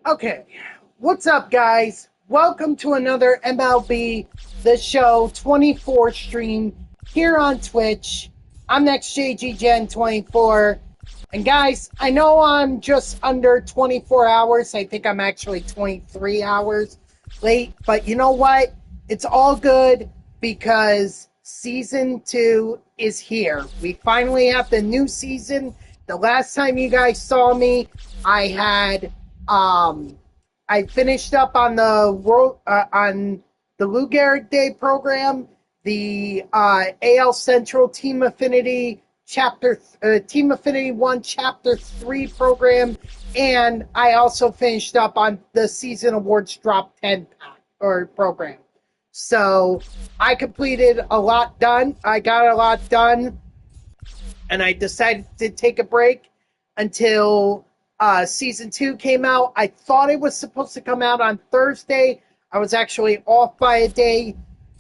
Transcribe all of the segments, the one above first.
Okay, what's up, guys? Welcome to another MLB The Show 24 stream here on Twitch. I'm NextJGGen24. And guys, I know I'm just under 24 hours. I think I'm actually 23 hours late. But you know what? It's all good because Season 2 is here. We finally have the new season. The last time you guys saw me, I had... I finished up on the Lou Gehrig Day program, the AL Central Team Affinity Team Affinity 1 Chapter 3 program, and I also finished up on the Season Awards Drop 10 pack or program. So I completed a lot done. I got a lot done, and I decided to take a break until Season 2 came out. I thought it was supposed to come out on Thursday. I was actually off by a day.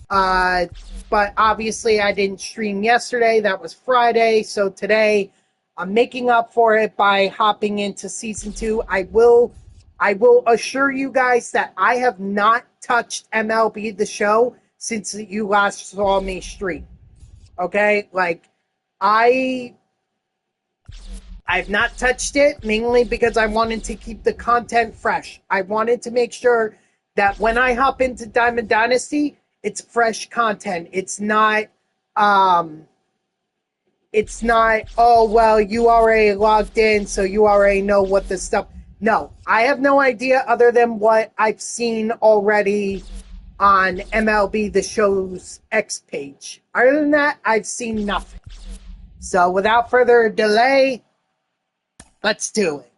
But obviously I didn't stream yesterday. That was Friday. So today I'm making up for it by hopping into Season 2. I will assure you guys that I have not touched MLB The Show since you last saw me stream. Okay? I've not touched it, mainly because I wanted to keep the content fresh. I wanted to make sure that when I hop into Diamond Dynasty, it's fresh content. It's not, oh, well, you already logged in, so you already know what the stuff... No, I have no idea other than what I've seen already on MLB The Show's X page. Other than that, I've seen nothing. So without further delay... let's do it.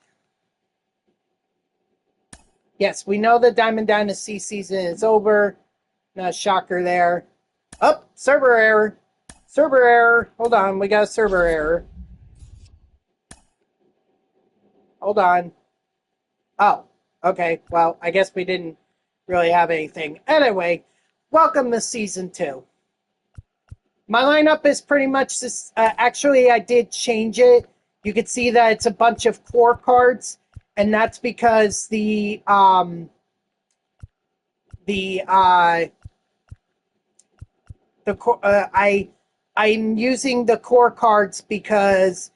Yes, we know the Diamond Dynasty season is over. No shocker there. Oh, server error. Server error. Hold on, we got a server error. Hold on. Oh, okay. Well, I guess we didn't really have anything. Anyway, welcome to Season 2. My lineup is pretty much this. Actually, I did change it. You can see that it's a bunch of core cards, and that's because I'm using the core cards because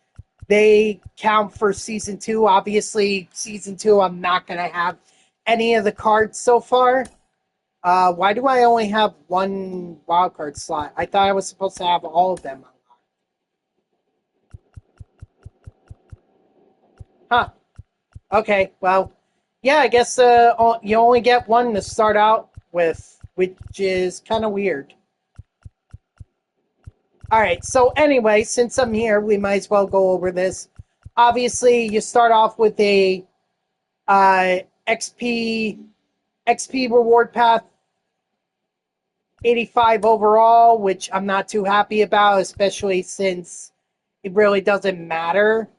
they count for Season 2. Obviously, Season 2, I'm not going to have any of the cards so far. Why do I only have one wildcard slot? I thought I was supposed to have all of them. Huh. Okay, well, yeah, I guess you only get one to start out with, which is kind of weird. Alright, so anyway, since I'm here, we might as well go over this. Obviously, you start off with a XP reward path, 85 overall, which I'm not too happy about, especially since it really doesn't matter.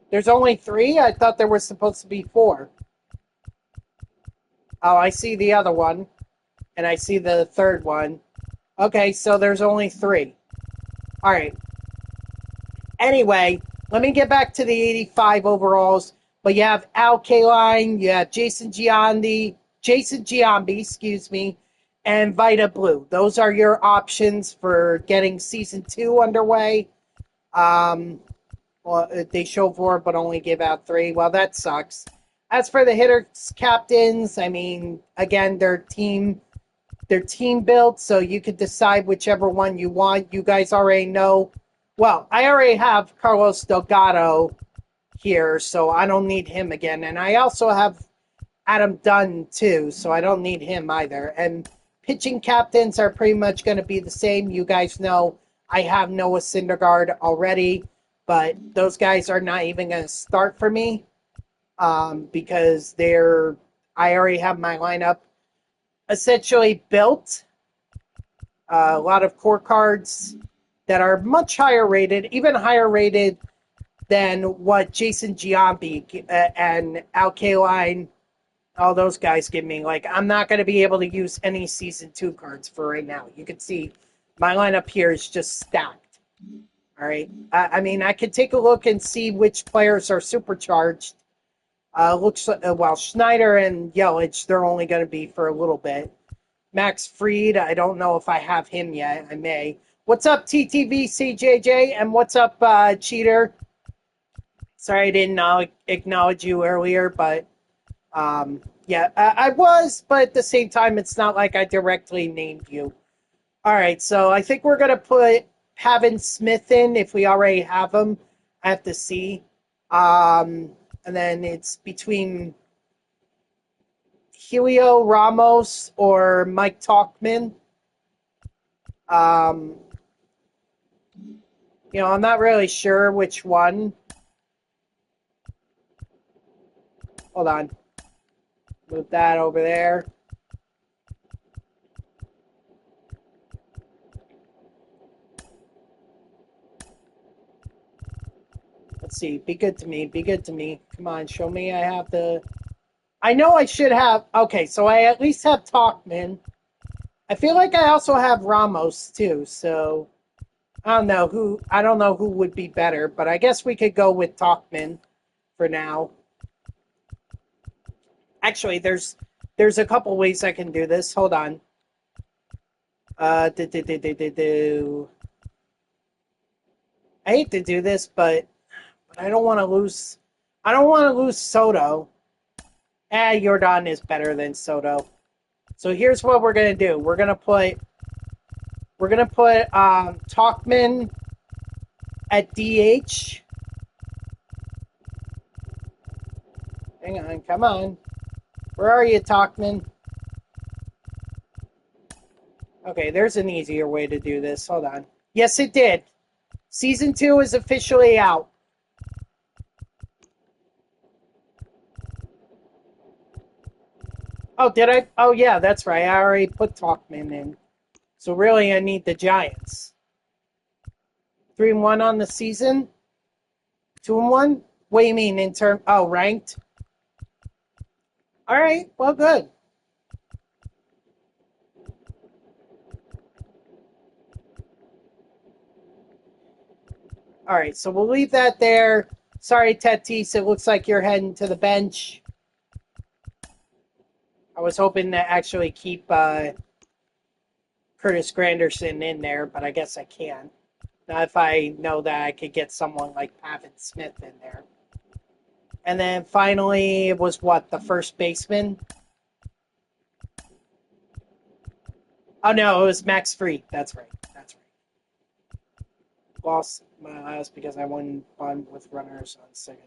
There's only 3? I thought there were supposed to be 4. Oh, I see the other one. And I see the third one. Okay, so there's only 3. Alright. Anyway, let me get back to the 85 overalls. But you have Al Kaline, you have Jason Giambi, and Vita Blue. Those are your options for getting Season 2 underway. Well, they show 4, but only give out 3. Well, that sucks. As for the hitters captains, I mean, again, they're team built, so you could decide whichever one you want. You guys already know. Well, I already have Carlos Delgado here, so I don't need him again. And I also have Adam Dunn, too, so I don't need him either. And pitching captains are pretty much going to be the same. You guys know I have Noah Syndergaard already. But those guys are not even going to start for me because I already have my lineup essentially built. A lot of core cards that are much higher rated, even higher rated than what Jason Giambi and Al Kaline, all those guys give me. Like, I'm not going to be able to use any Season 2 cards for right now. You can see my lineup here is just stacked. All right. I mean, I could take a look and see which players are supercharged. Looks well, Schneider and Yelich, they're only going to be for a little bit. Max Fried, I don't know if I have him yet. I may. What's up, TTVCJJ? And what's up, Cheater? Sorry I didn't acknowledge you earlier, but yeah, I was, but at the same time, it's not like I directly named you. All right, so I think we're going to put Pavin Smith in if we already have him. I have to see. And then it's between Helio Ramos or Mike Talkman. I'm not really sure which one. Hold on. Move that over there. Let's see. Be good to me. Be good to me. Come on, show me I have the... I know I should have... Okay, so I at least have Talkman. I feel like I also have Ramos, too, so... I don't know who would be better, but I guess we could go with Talkman for now. Actually, there's a couple ways I can do this. Hold on. I hate to do this, but I don't want to lose. I don't want to lose Soto. Jordan is better than Soto. So here's what we're gonna do. We're gonna put Talkman at DH. Hang on, come on. Where are you, Talkman? Okay, there's an easier way to do this. Hold on. Yes, it did. Season 2 is officially out. Oh, did I? Oh, yeah, that's right. I already put Talkman in. So really, I need the Giants. 3-1 on the season? 2-1? What do you mean in term? Oh, ranked? All right, well, good. All right, so we'll leave that there. Sorry, Tatis, it looks like you're heading to the bench. I was hoping to actually keep Curtis Granderson in there, but I guess I can't. Not if I know that I could get someone like Pavin Smith in there. And then finally, it was what, the first baseman? Oh, no, it was Max Fried. That's right. Lost my last because I won one with runners on second.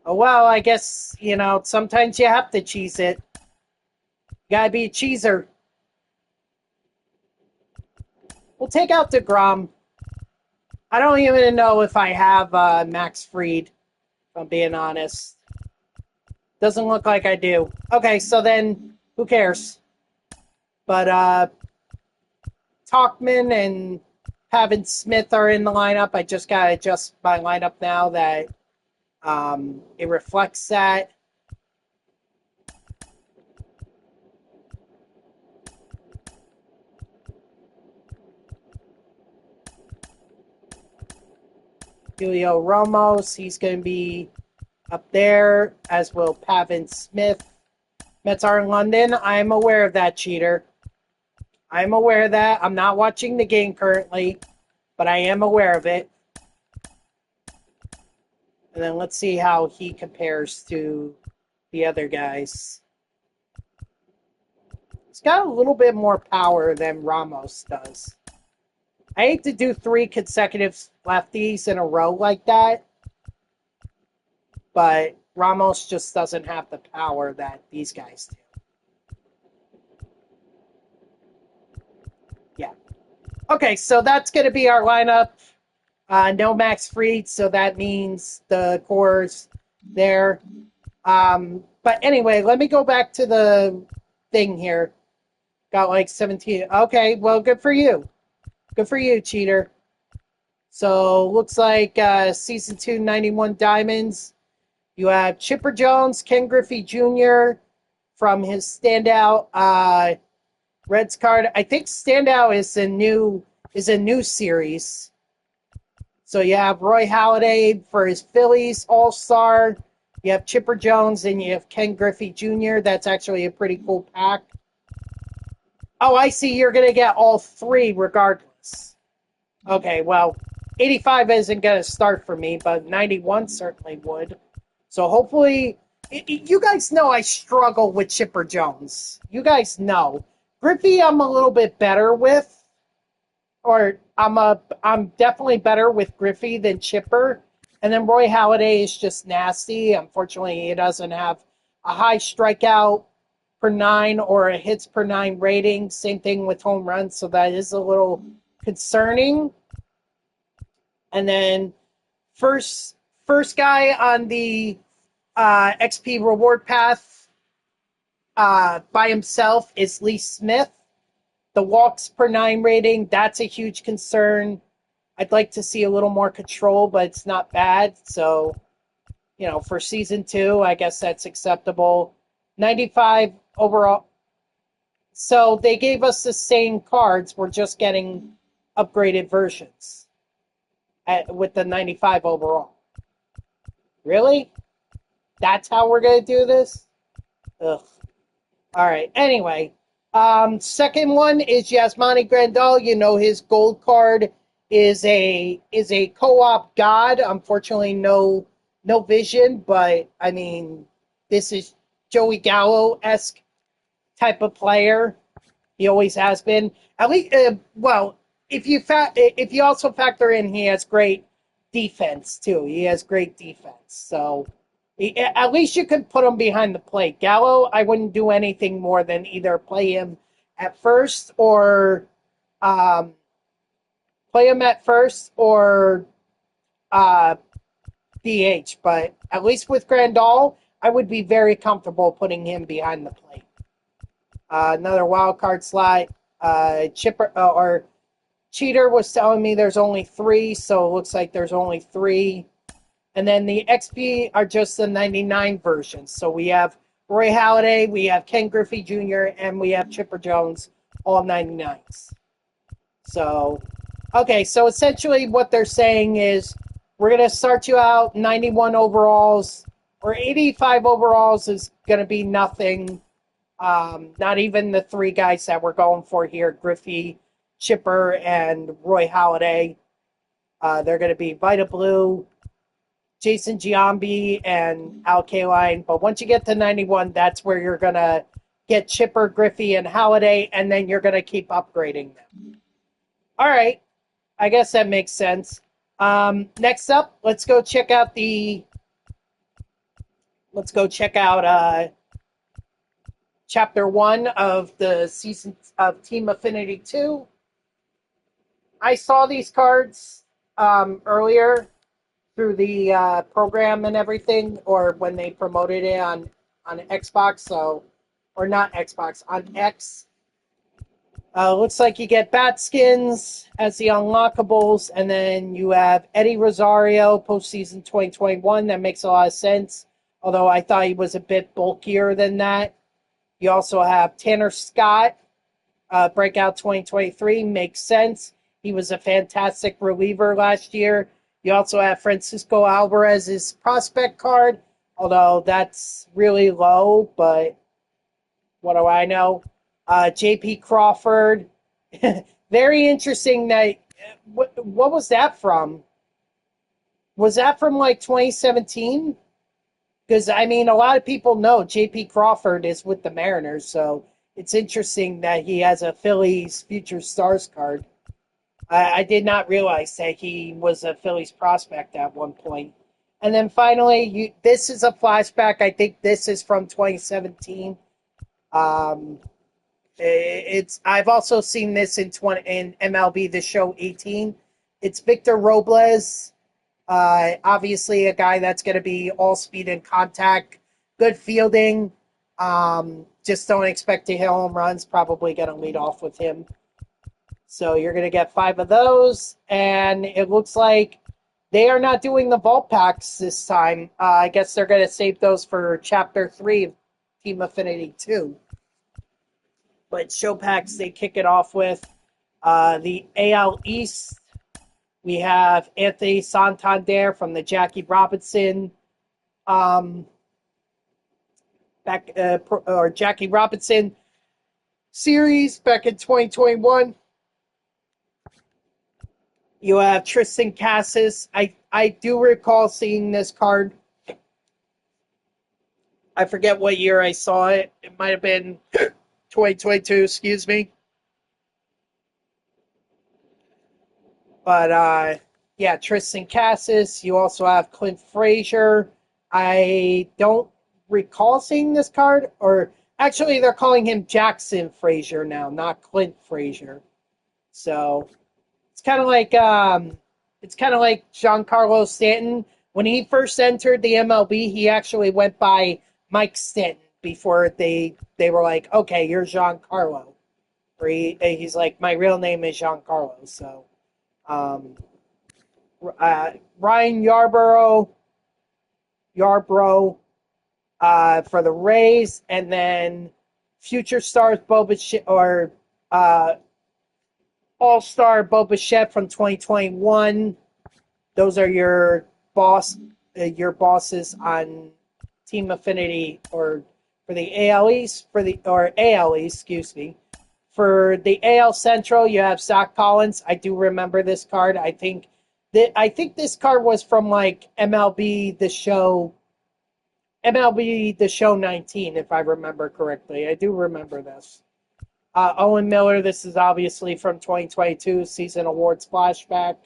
Oh, well, I guess, sometimes you have to cheese it. You gotta be a cheeser. We'll take out DeGrom. I don't even know if I have Max Fried, if I'm being honest. Doesn't look like I do. Okay, so then, who cares? But Talkman and Pavin Smith are in the lineup. I just got to adjust my lineup now that it reflects that. Julio Ramos, he's going to be up there, as will Pavin Smith. Mets are in London. I'm aware of that, cheater. I'm aware of that. I'm not watching the game currently, but I am aware of it. And then let's see how he compares to the other guys. He's got a little bit more power than Ramos does. I hate to do 3 consecutive lefties in a row like that, but Ramos just doesn't have the power that these guys do. Yeah. Okay, so that's going to be our lineup. No Max Fried, so that means the core's there. But anyway, let me go back to the thing here. Got like 17. Okay, well, good for you. Good for you, cheater. So, looks like Season 2, 91 Diamonds. You have Chipper Jones, Ken Griffey Jr. from his standout Reds card. I think standout is a new series. So you have Roy Halladay for his Phillies All-Star. You have Chipper Jones, and you have Ken Griffey Jr. That's actually a pretty cool pack. Oh, I see. You're going to get all three regardless. Okay, well, 85 isn't going to start for me, but 91 certainly would. So hopefully, you guys know I struggle with Chipper Jones. You guys know. Griffey, I'm a little bit better with. Or I'm definitely better with Griffey than Chipper. And then Roy Halladay is just nasty. Unfortunately, he doesn't have a high strikeout per nine or a hits per nine rating. Same thing with home runs, so that is a little concerning. And then first guy on the XP reward path by himself is Lee Smith. The walks per nine rating, that's a huge concern. I'd like to see a little more control, but it's not bad. So, for season 2, I guess that's acceptable. 95 overall. So they gave us the same cards. We're just getting upgraded versions with the 95 overall. Really? That's how we're going to do this? Ugh. All right. Anyway, second one is Yasmani Grandal. His gold card is a co-op god. Unfortunately, no vision, but I mean, this is Joey Gallo-esque type of player. He always has been. At least, if you also factor in, he has great defense too. He has great defense, so at least you could put him behind the plate. Gallo, I wouldn't do anything more than either play him at first or DH. But at least with Grandal, I would be very comfortable putting him behind the plate. Another wild card slot. Cheater was telling me there's only 3, so it looks like there's only 3. And then the XP are just the 99 versions. So we have Roy Halladay, we have Ken Griffey Jr., and we have Chipper Jones, all 99s. So, okay, so essentially what they're saying is we're going to start you out 91 overalls, or 85 overalls is going to be nothing. Not even the 3 guys that we're going for here, Griffey, Chipper, and Roy Halladay. They're going to be Vita Blue, Jason Giambi, and Al Kaline. But once you get to 91, that's where you're going to get Chipper, Griffey, and Halladay, and then you're going to keep upgrading them. All right. I guess that makes sense. Next up, let's go check out Chapter 1 of the season of Team Affinity 2. I saw these cards earlier through the program and everything, or when they promoted it on Xbox, or not Xbox, on X. Looks like you get bat skins as the unlockables, and then you have Eddie Rosario postseason 2021. That makes a lot of sense, although I thought he was a bit bulkier than that. You also have Tanner Scott, breakout 2023, makes sense. He was a fantastic reliever last year. You also have Francisco Alvarez's prospect card, although that's really low, but what do I know? J.P. Crawford. Very interesting that, what was that from? Was that from like 2017? Because, I mean, a lot of people know J.P. Crawford is with the Mariners, so it's interesting that he has a Phillies Future Stars card. I did not realize that he was a Phillies prospect at one point. And then finally, this is a flashback. I think this is from 2017. I've also seen this in MLB The Show 18. It's Victor Robles. Obviously a guy that's going to be all speed and contact, good fielding. Just don't expect to hit home runs. Probably going to lead off with him. So you're going to get 5 of those, and it looks like they are not doing the vault packs this time. I guess they're going to save those for Chapter 3 of Team Affinity 2. But show packs, they kick it off with the AL East. We have Anthony Santander from the Jackie Robinson Jackie Robinson series back in 2021. You have Tristan Cassis. I do recall seeing this card. I forget what year I saw it. It might have been 2022, excuse me. But yeah, Tristan Cassis. You also have Clint Frazier. I don't recall seeing this card, or actually, they're calling him Jackson Frazier now, not Clint Frazier. So it's kind of like Giancarlo Stanton. When he first entered the MLB, he actually went by Mike Stanton before they were like, okay, you're Giancarlo. Or he's like, my real name is Giancarlo. So Ryan Yarbrough for the Rays, and then future stars All-Star Bo Bichette from 2021. Those are your bosses on Team Affinity or for the AL East, excuse me. For the AL Central, you have Zach Collins. I do remember this card. I think this card was from like MLB The Show 19, if I remember correctly. I do remember this. Owen Miller, this is obviously from 2022 Season Awards Flashback.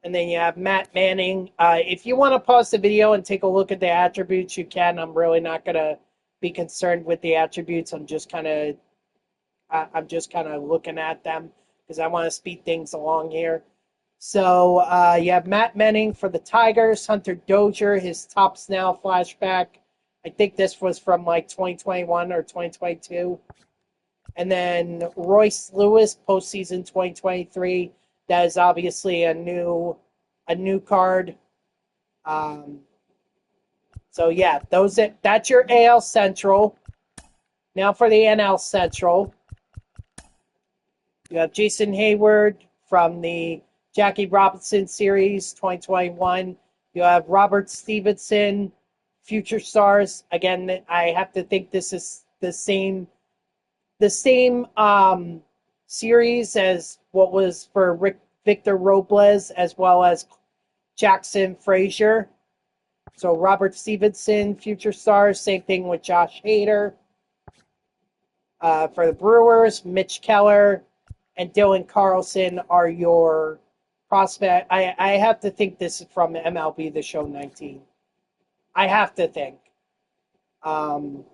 And then you have Matt Manning. If you want to pause the video and take a look at the attributes, you can. I'm really not going to be concerned with the attributes. I'm just kind of looking at them because I want to speed things along here. So you have Matt Manning for the Tigers, Hunter Dozier, his Tops Now flashback. I think this was from like 2021 or 2022. And then Royce Lewis, postseason 2023. That is obviously a new card. So yeah, that's your AL Central. Now for the NL Central. You have Jason Hayward from the Jackie Robinson series 2021. You have Robert Stevenson, Future Stars. Again, I have to think this is the same series as what was for Victor Robles as well as Jackson Frazier. So Robert Stevenson, Future Stars, same thing with Josh Hader. For the Brewers, Mitch Keller and Dylan Carlson are your prospect. I have to think this is from MLB The Show 19. I have to think. Dylan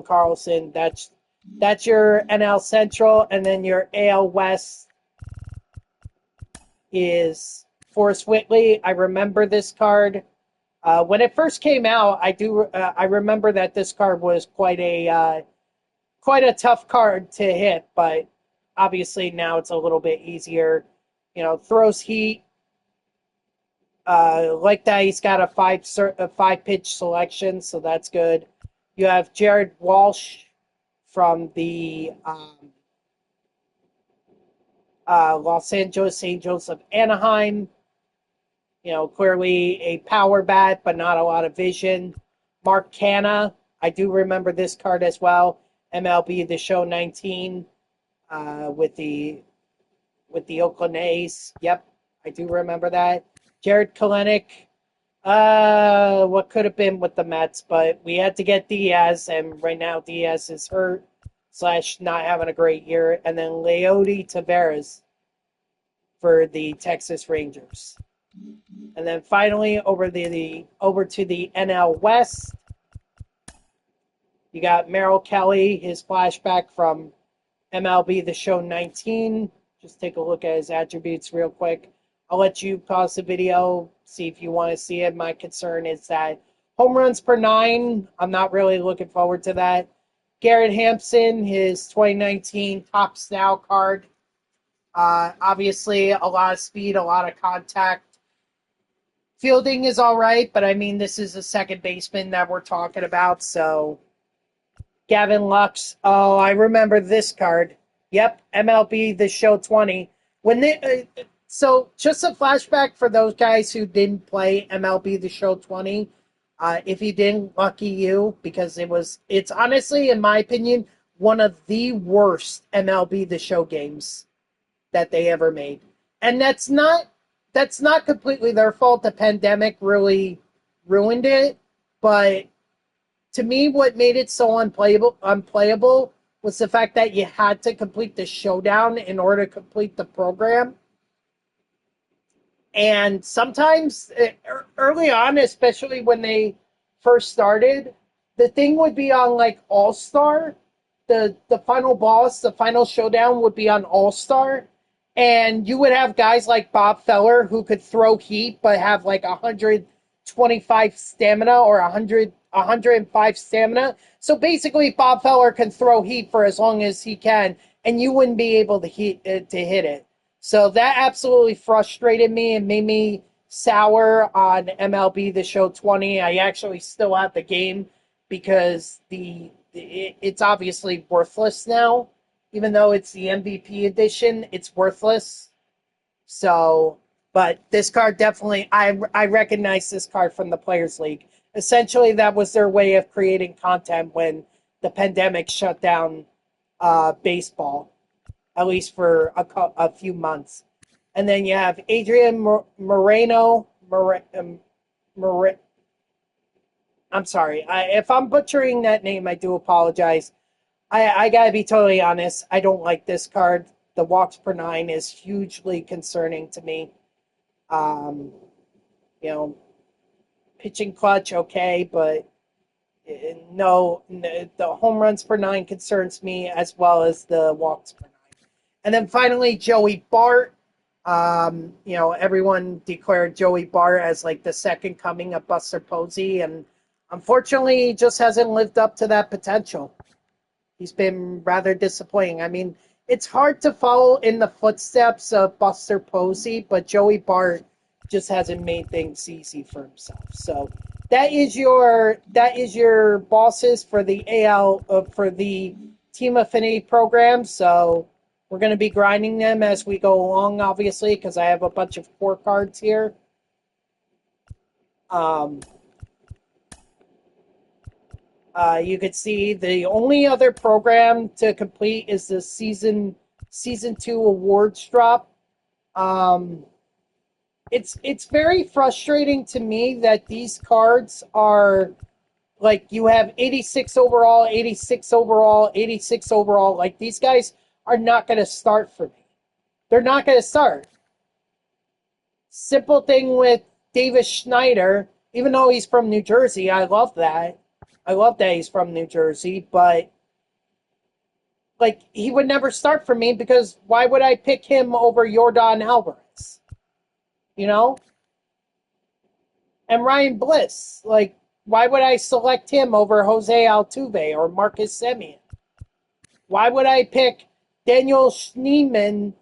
Carlson, that's your NL Central, and then your AL West is Forrest Whitley. I remember this card. When it first came out, I remember that this card was quite a tough card to hit, but obviously now it's a little bit easier. You know, throws heat. Like that, he's got a five pitch selection, so that's good. You have Jared Walsh from the Los Angeles Angels of Anaheim. You know, clearly a power bat, but not a lot of vision. Mark Canha, I do remember this card as well. MLB The Show 19 with the Oakland A's. Yep, I do remember that. Jared Kelenic, what could have been with the Mets, but we had to get Diaz, and right now Diaz is hurt / not having a great year. And then Leody Taveras for the Texas Rangers. And then finally over to the NL West, you got Merrill Kelly, his flashback from MLB The Show 19. Just take a look at his attributes real quick. I'll let you pause the video, see if you want to see it. My concern is that home runs per 9, I'm not really looking forward to that. Garrett Hampson, his 2019 Tops Now card. Obviously, a lot of speed, a lot of contact. Fielding is all right, but I mean, this is a second baseman that we're talking about, so. Gavin Lux. Oh, I remember this card. Yep, MLB The Show 20. So just a flashback for those guys who didn't play MLB The Show 20. If you didn't, lucky you, because it's honestly, in my opinion, one of the worst MLB The Show games that they ever made. And that's not completely their fault. The pandemic really ruined it, but to me, what made it so unplayable was the fact that you had to complete the showdown in order to complete the program. And sometimes early on, especially when they first started, the thing would be on like All Star. The final boss, the final showdown would be on All Star, and you would have guys like Bob Feller who could throw heat but have like 125 stamina or 105 stamina. So basically, Bob Feller can throw heat for as long as he can, and you wouldn't be able to hit it. So that absolutely frustrated me and made me sour on MLB The Show 20. I actually still have the game because it's obviously worthless now. Even though it's the MVP edition, it's worthless. So, but this card definitely, I recognize this card from the Players League. Essentially, that was their way of creating content when the pandemic shut down baseball, at least for a few months. And then you have Adrian Moreno. I'm sorry. If I'm butchering that name, I do apologize. I gotta be totally honest. I don't like this card. The walks per nine is hugely concerning to me. Um, you know, pitching clutch, okay, but no, the home runs per nine concerns me as well as the walks per nine. And then finally, Joey Bart. Everyone declared Joey Bart as like the second coming of Buster Posey, and unfortunately, he just hasn't lived up to that potential. He's been rather disappointing. I mean, it's hard to follow in the footsteps of Buster Posey, but Joey Bart just hasn't made things easy for himself. So that is your bosses for the for the Team Affinity program. So we're going to be grinding them as we go along, obviously, because I have a bunch of core cards here. You could see the only other program to complete is the season 2 awards drop. It's very frustrating to me that these cards are like you have 86 overall, 86 overall, 86 overall. Like these guys are not going to start for me. They're not going to start. Simple thing with Davis Schneider, even though he's from New Jersey, I love that. I love that he's from New Jersey, but like he would never start for me because why would I pick him over Yordan Alvarez? You know? And Ryan Bliss, like why would I select him over Jose Altuve or Marcus Semien? Why would I pick Daniel Schneemann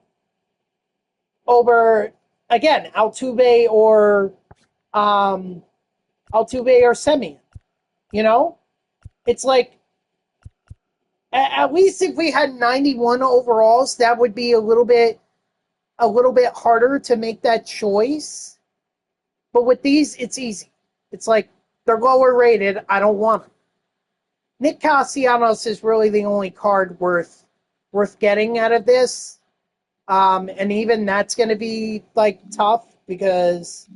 over again Altuve or Semien? You know, it's like at least if we had 91 overalls, that would be a little bit harder to make that choice. But with these, it's easy. It's like they're lower rated. I don't want them. Nick Castellanos is really the only card worth getting out of this, and even that's going to be like tough because.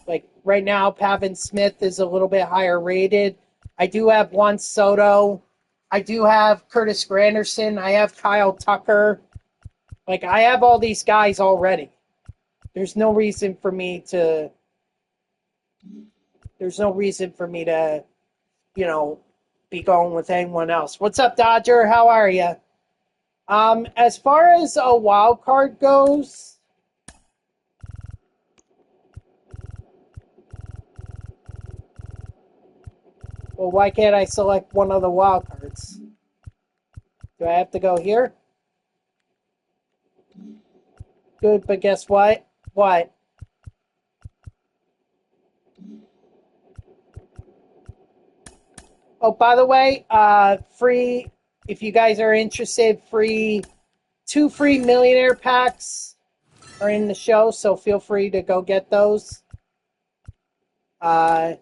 Like right now, Pavin Smith is a little bit higher rated. I do have Juan Soto. I do have Curtis Granderson. I have Kyle Tucker. Like I have all these guys already. There's no reason for me to. There's no reason for me to, be going with anyone else. What's up, Dodger? How are you? As far as a wild card goes. Well, why can't I select one of the wild cards? Do I have to go here? Good, but guess what? What? Oh, by the way, free, if you guys are interested, two free millionaire packs are in the show, so feel free to go get those. As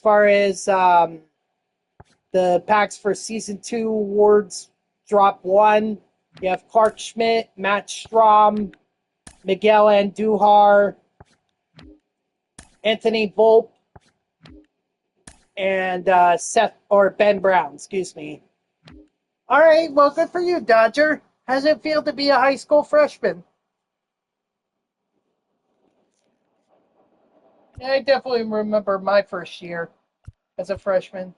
far as the packs for Season 2 awards, drop 1. You have Clark Schmidt, Matt Strom, Miguel Andujar, Anthony Volpe, and Ben Brown, excuse me. All right, well, good for you, Dodger. How does it feel to be a high school freshman? Yeah, I definitely remember my first year as a freshman.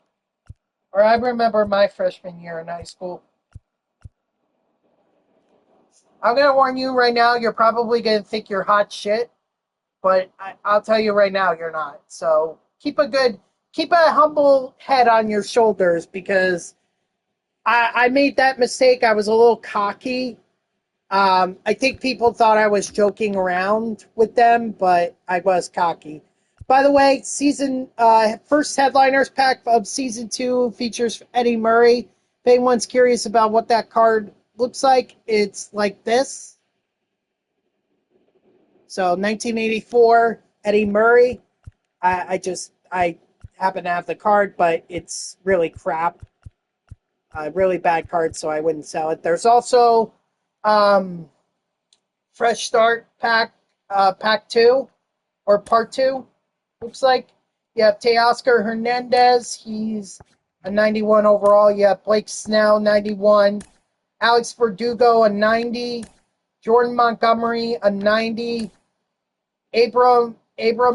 Or I remember my freshman year in high school. I'm going to warn you right now, you're probably going to think you're hot shit, but I'll tell you right now, you're not. So keep a humble head on your shoulders, because I made that mistake. I was a little cocky. I think people thought I was joking around with them, but I was cocky. By the way, first headliners pack of season 2 features Eddie Murray. If anyone's curious about what that card looks like, it's like this. So 1984, Eddie Murray. I happen to have the card, but it's really crap. Really bad card, so I wouldn't sell it. There's also Fresh Start pack 2 or part 2. Looks like you have Teoscar Hernandez. He's a 91 overall. You have Blake Snell, 91. Alex Verdugo, a 90. Jordan Montgomery, a 90. Abram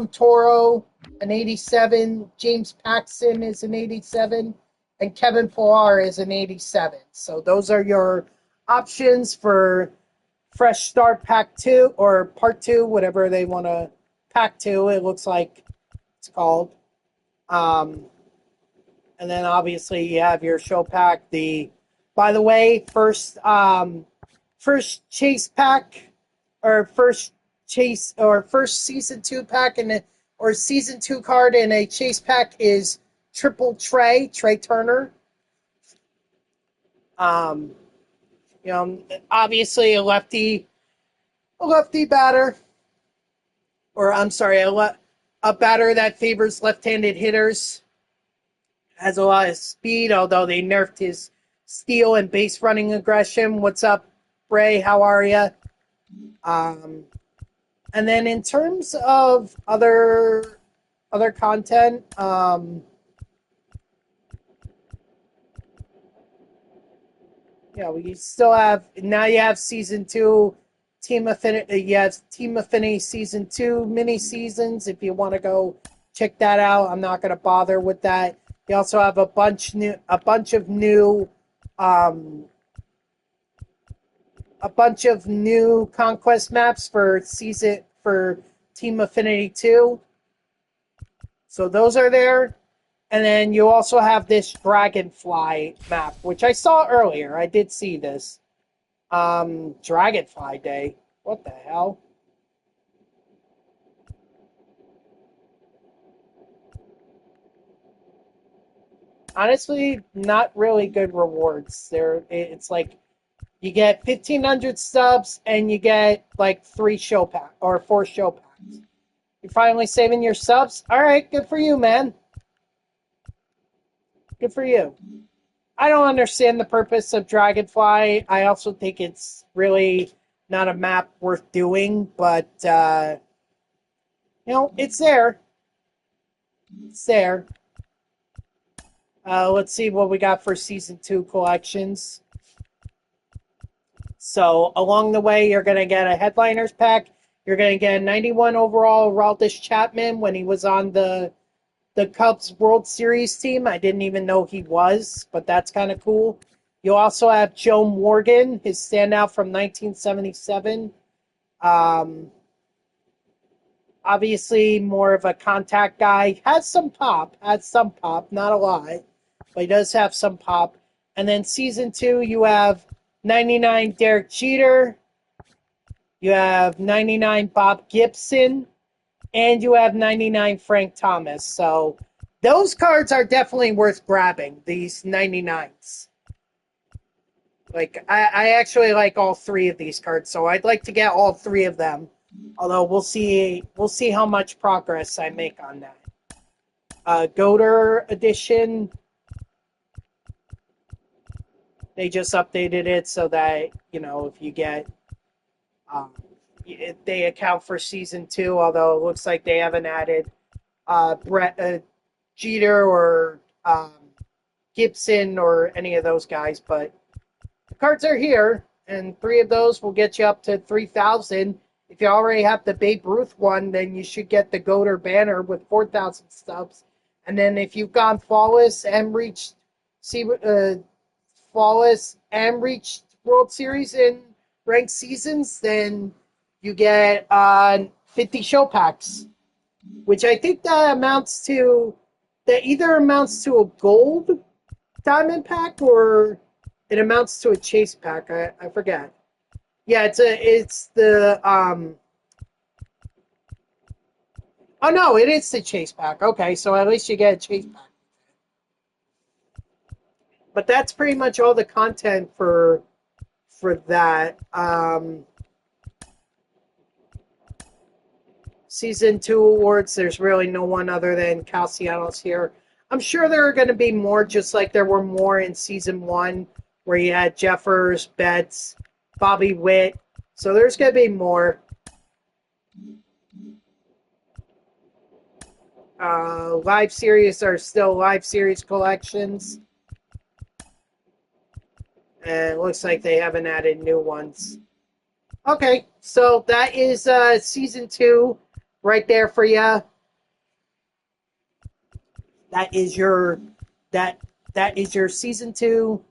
Toro, an 87. James Paxton is an 87. And Kevin Pillar is an 87. So those are your options for Fresh Start Pack 2 or Part 2, whatever they want to. Pack 2, it looks like it's called. And then obviously you have your show pack. By the way, first chase pack or first season 2 pack or season 2 card in a chase pack is Triple Trey Turner. Obviously a lefty batter, or I'm sorry, a batter that favors left-handed hitters. Has a lot of speed, although they nerfed his steal and base running aggression. What's up, Bray? How are you? And then in terms of other content, we still have, now you have season 2 Team Affinity. You have Team Affinity season 2 mini seasons. If you want to go check that out, I'm not going to bother with that. You also have a bunch of new Conquest maps for Team Affinity 2. So those are there. And then you also have this Dragonfly map, which I saw earlier. I did see this. Dragonfly Day. What the hell? Honestly, not really good rewards. It's like you get 1,500 subs and you get like 4 show packs. You're finally saving your subs? All right, good for you, man. Good for you. I don't understand the purpose of Dragonfly. I also think it's really not a map worth doing, but it's there. It's there. Let's see what we got for season 2 collections. So along the way, you're going to get a headliners pack. You're going to get a 91 overall Aroldis Chapman when he was on the Cubs World Series team. I didn't even know he was, but that's kind of cool. You also have Joe Morgan, his standout from 1977. Obviously, more of a contact guy. Has some pop, not a lot, but he does have some pop. And then season 2, you have 99 Derek Jeter. You have 99 Bob Gibson. And you have 99 Frank Thomas. So those cards are definitely worth grabbing, these 99s. Like I actually like all three of these cards, so I'd like to get all three of them. Although we'll see how much progress I make on that. Goater edition, they just updated it so that if you get um, they account for season two. Although it looks like they haven't added Brett Jeter or Gibson or any of those guys, but the cards are here, and three of those will get you up to 3,000. If you already have the Babe Ruth one, then you should get the Goater banner with 4,000 stubs. And then if you've gone flawless and reached flawless and reached World Series in ranked seasons, then you get 50 show packs, which I think that either amounts to a gold diamond pack or it amounts to a chase pack. I forget. Yeah, it's the oh no, it is the chase pack. Okay, so at least you get a chase pack. But that's pretty much all the content for that. Season 2 awards, there's really no one other than Castellanos here. I'm sure there are going to be more, just like there were more in Season 1, where you had Jeffers, Betts, Bobby Witt. So there's going to be more. Live series are still live series collections. And it looks like they haven't added new ones. Okay, so that is Season 2 right there for you. That is your Season 2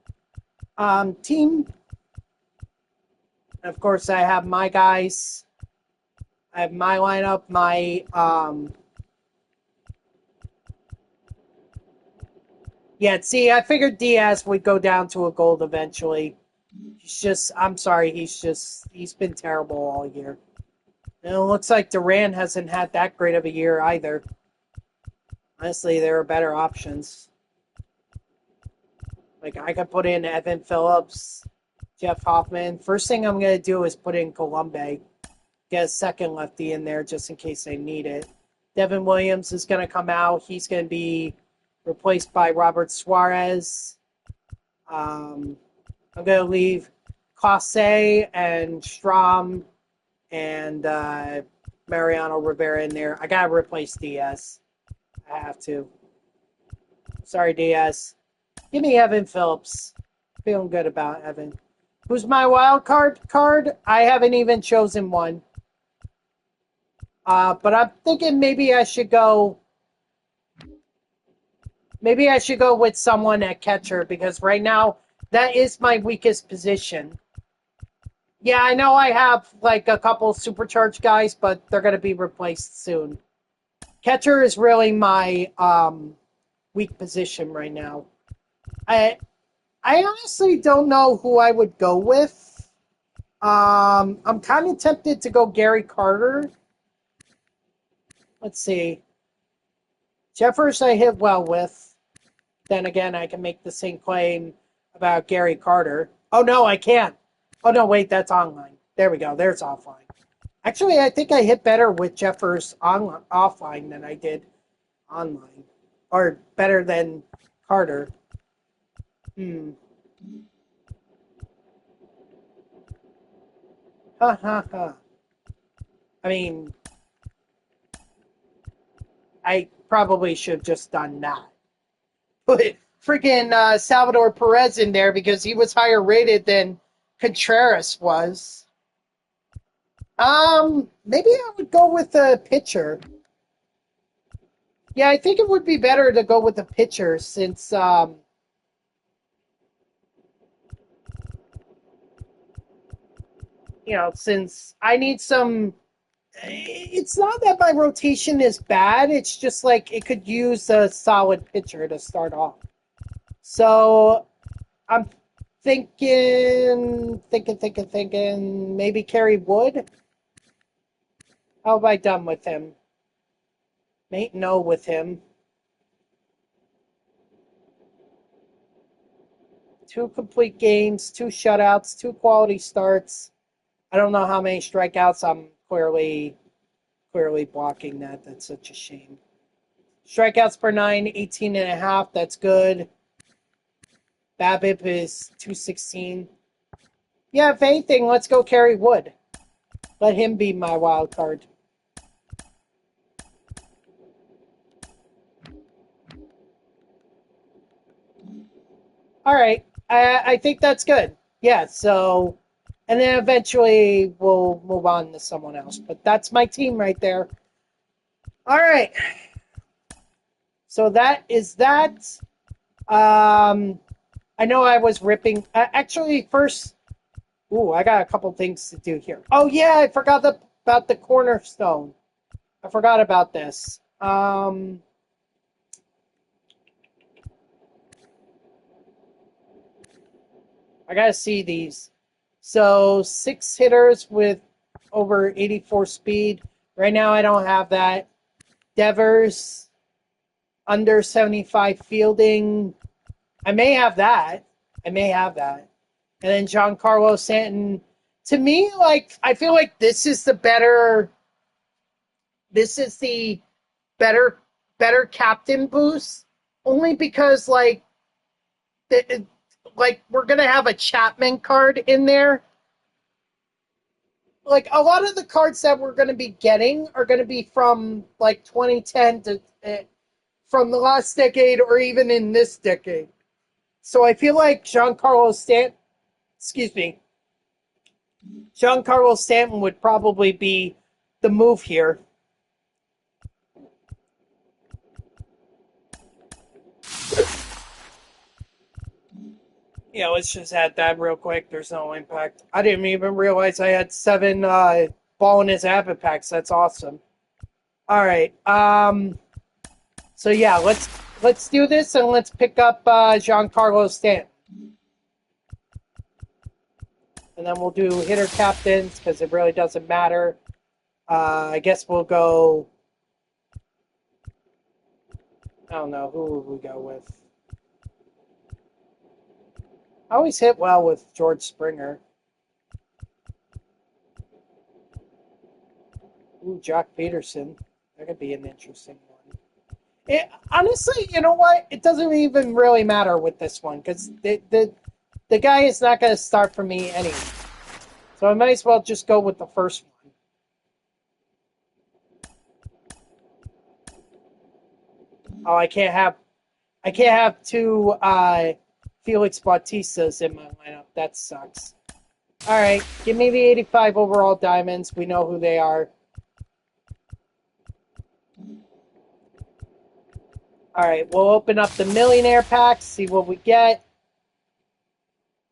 team. Of course, I have my guys. I have my lineup, my yeah, see, I figured Diaz would go down to a gold eventually. I'm sorry, he's been terrible all year. And it looks like Duran hasn't had that great of a year either. Honestly, there are better options. Like, I could put in Evan Phillips, Jeff Hoffman. First thing I'm going to do is put in Colombe. Get a second lefty in there just in case they need it. Devin Williams is going to come out. He's going to be replaced by Robert Suarez. I'm going to leave Clase and Strom and Mariano Rivera in there. I got to replace Diaz. I have to. Sorry, Diaz. Give me Evan Phillips. Feeling good about Evan. Who's my wild card? I haven't even chosen one. But I'm thinking maybe I should go with someone at catcher because right now that is my weakest position. Yeah, I know I have like a couple supercharged guys, but they're going to be replaced soon. Catcher is really my weak position right now. I honestly don't know who I would go with. I'm kind of tempted to go Gary Carter. Let's see. Jeffers I hit well with. Then again, I can make the same claim about Gary Carter. Oh, no, I can't. Oh, no, wait, that's online. There we go. There's offline. Actually, I think I hit better with Jeffers offline than I did online. Or better than Carter. Ha, ha, ha. I mean, I probably should have just done that. Put freaking Salvador Perez in there because he was higher rated than Contreras was. Maybe I would go with a pitcher. Yeah, I think it would be better to go with a pitcher since since I need some. It's not that my rotation is bad. It's just like it could use a solid pitcher to start off. So I'm thinking. Maybe Kerry Wood. How have I done with him? Mate, no with him. 2 complete games, 2 shutouts, 2 quality starts. I don't know how many strikeouts. I'm clearly blocking that. That's such a shame. Strikeouts per 9, 18 and a half. That's good. BABIP is 216. Yeah, if anything, let's go Kerry Wood. Let him be my wild card. All right. I think that's good. Yeah, so, and then eventually we'll move on to someone else. But that's my team right there. All right. So that is that. I know I was ripping. Actually, first, I got a couple things to do here. Oh, yeah, I forgot about the cornerstone. I forgot about this. I gotta see these. So 6 hitters with over 84 speed. Right now, I don't have that. Devers under 75 fielding. I may have that. And then Giancarlo Stanton. To me, like, I feel like this is the better captain boost. Only because, like we're going to have a Chapman card in there. Like, a lot of the cards that we're going to be getting are going to be from, like, 2010 to from the last decade or even in this decade. So I feel like Giancarlo Stanton would probably be the move here. Yeah, let's just add that real quick. There's no impact. I didn't even realize I had 7 ball in his habit packs. That's awesome. All right. So yeah, let's do this and let's pick up Giancarlo Stanton. And then we'll do hitter captains because it really doesn't matter. I guess we'll go. I don't know. Who will we go with? I always hit well with George Springer. Ooh, Jock Peterson. That could be an interesting one. Honestly, you know what? It doesn't even really matter with this one because the guy is not going to start for me anyway. So I might as well just go with the first one. Oh, I can't have 2 Felix Bautistas in my lineup. That sucks. All right, give me the 85 overall diamonds. We know who they are. All right, we'll open up the millionaire packs, see what we get.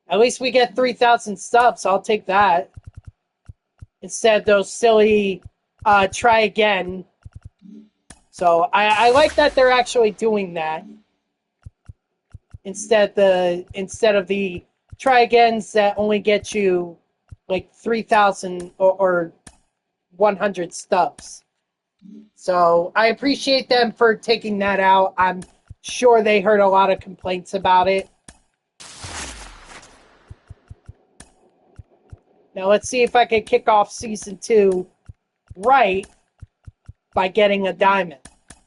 At least we get 3,000 subs. I'll take that. Instead of those silly try again. So I like that they're actually doing that. Instead of the try agains that only get you like 3,000 or 100 stubs. So I appreciate them for taking that out. I'm sure they heard a lot of complaints about it. Now let's see if I can kick off season 2 right by getting a diamond.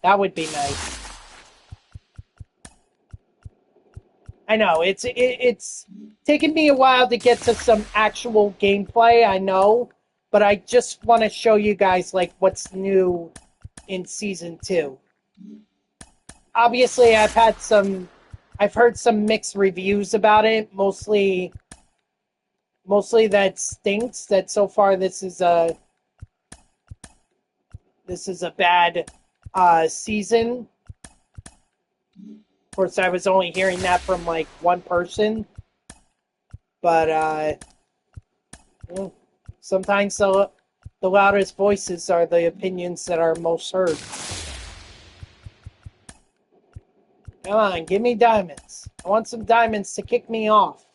That would be nice. I know, it's taken me a while to get to some actual gameplay, I know, but I just want to show you guys like what's new in season 2. Obviously, I've heard some mixed reviews about it, mostly that stinks that so far this is a bad season. Of course, I was only hearing that from like one person, but sometimes the loudest voices are the opinions that are most heard. Come on, give me diamonds. I want some diamonds to kick me off.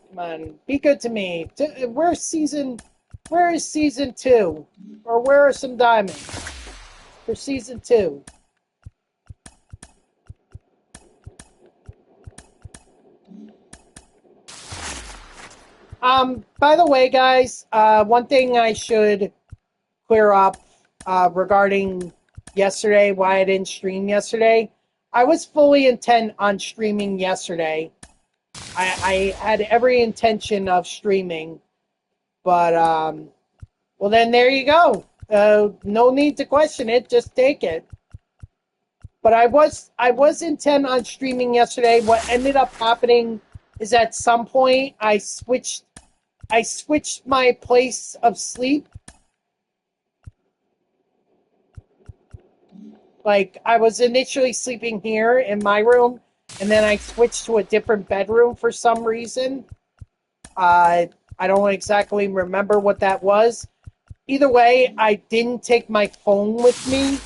Come on, be good to me. Where is season 2? Or where are some diamonds for season 2? By the way, guys, one thing I should clear up regarding yesterday, why I didn't stream yesterday. I was fully intent on streaming yesterday. I had every intention of streaming, but well, then there you go. No need to question it. Just take it. But I was intent on streaming yesterday. What ended up happening is at some point I switched my place of sleep. Like, I was initially sleeping here in my room, and then I switched to a different bedroom for some reason. I don't exactly remember what that was. Either way, I didn't take my phone with me,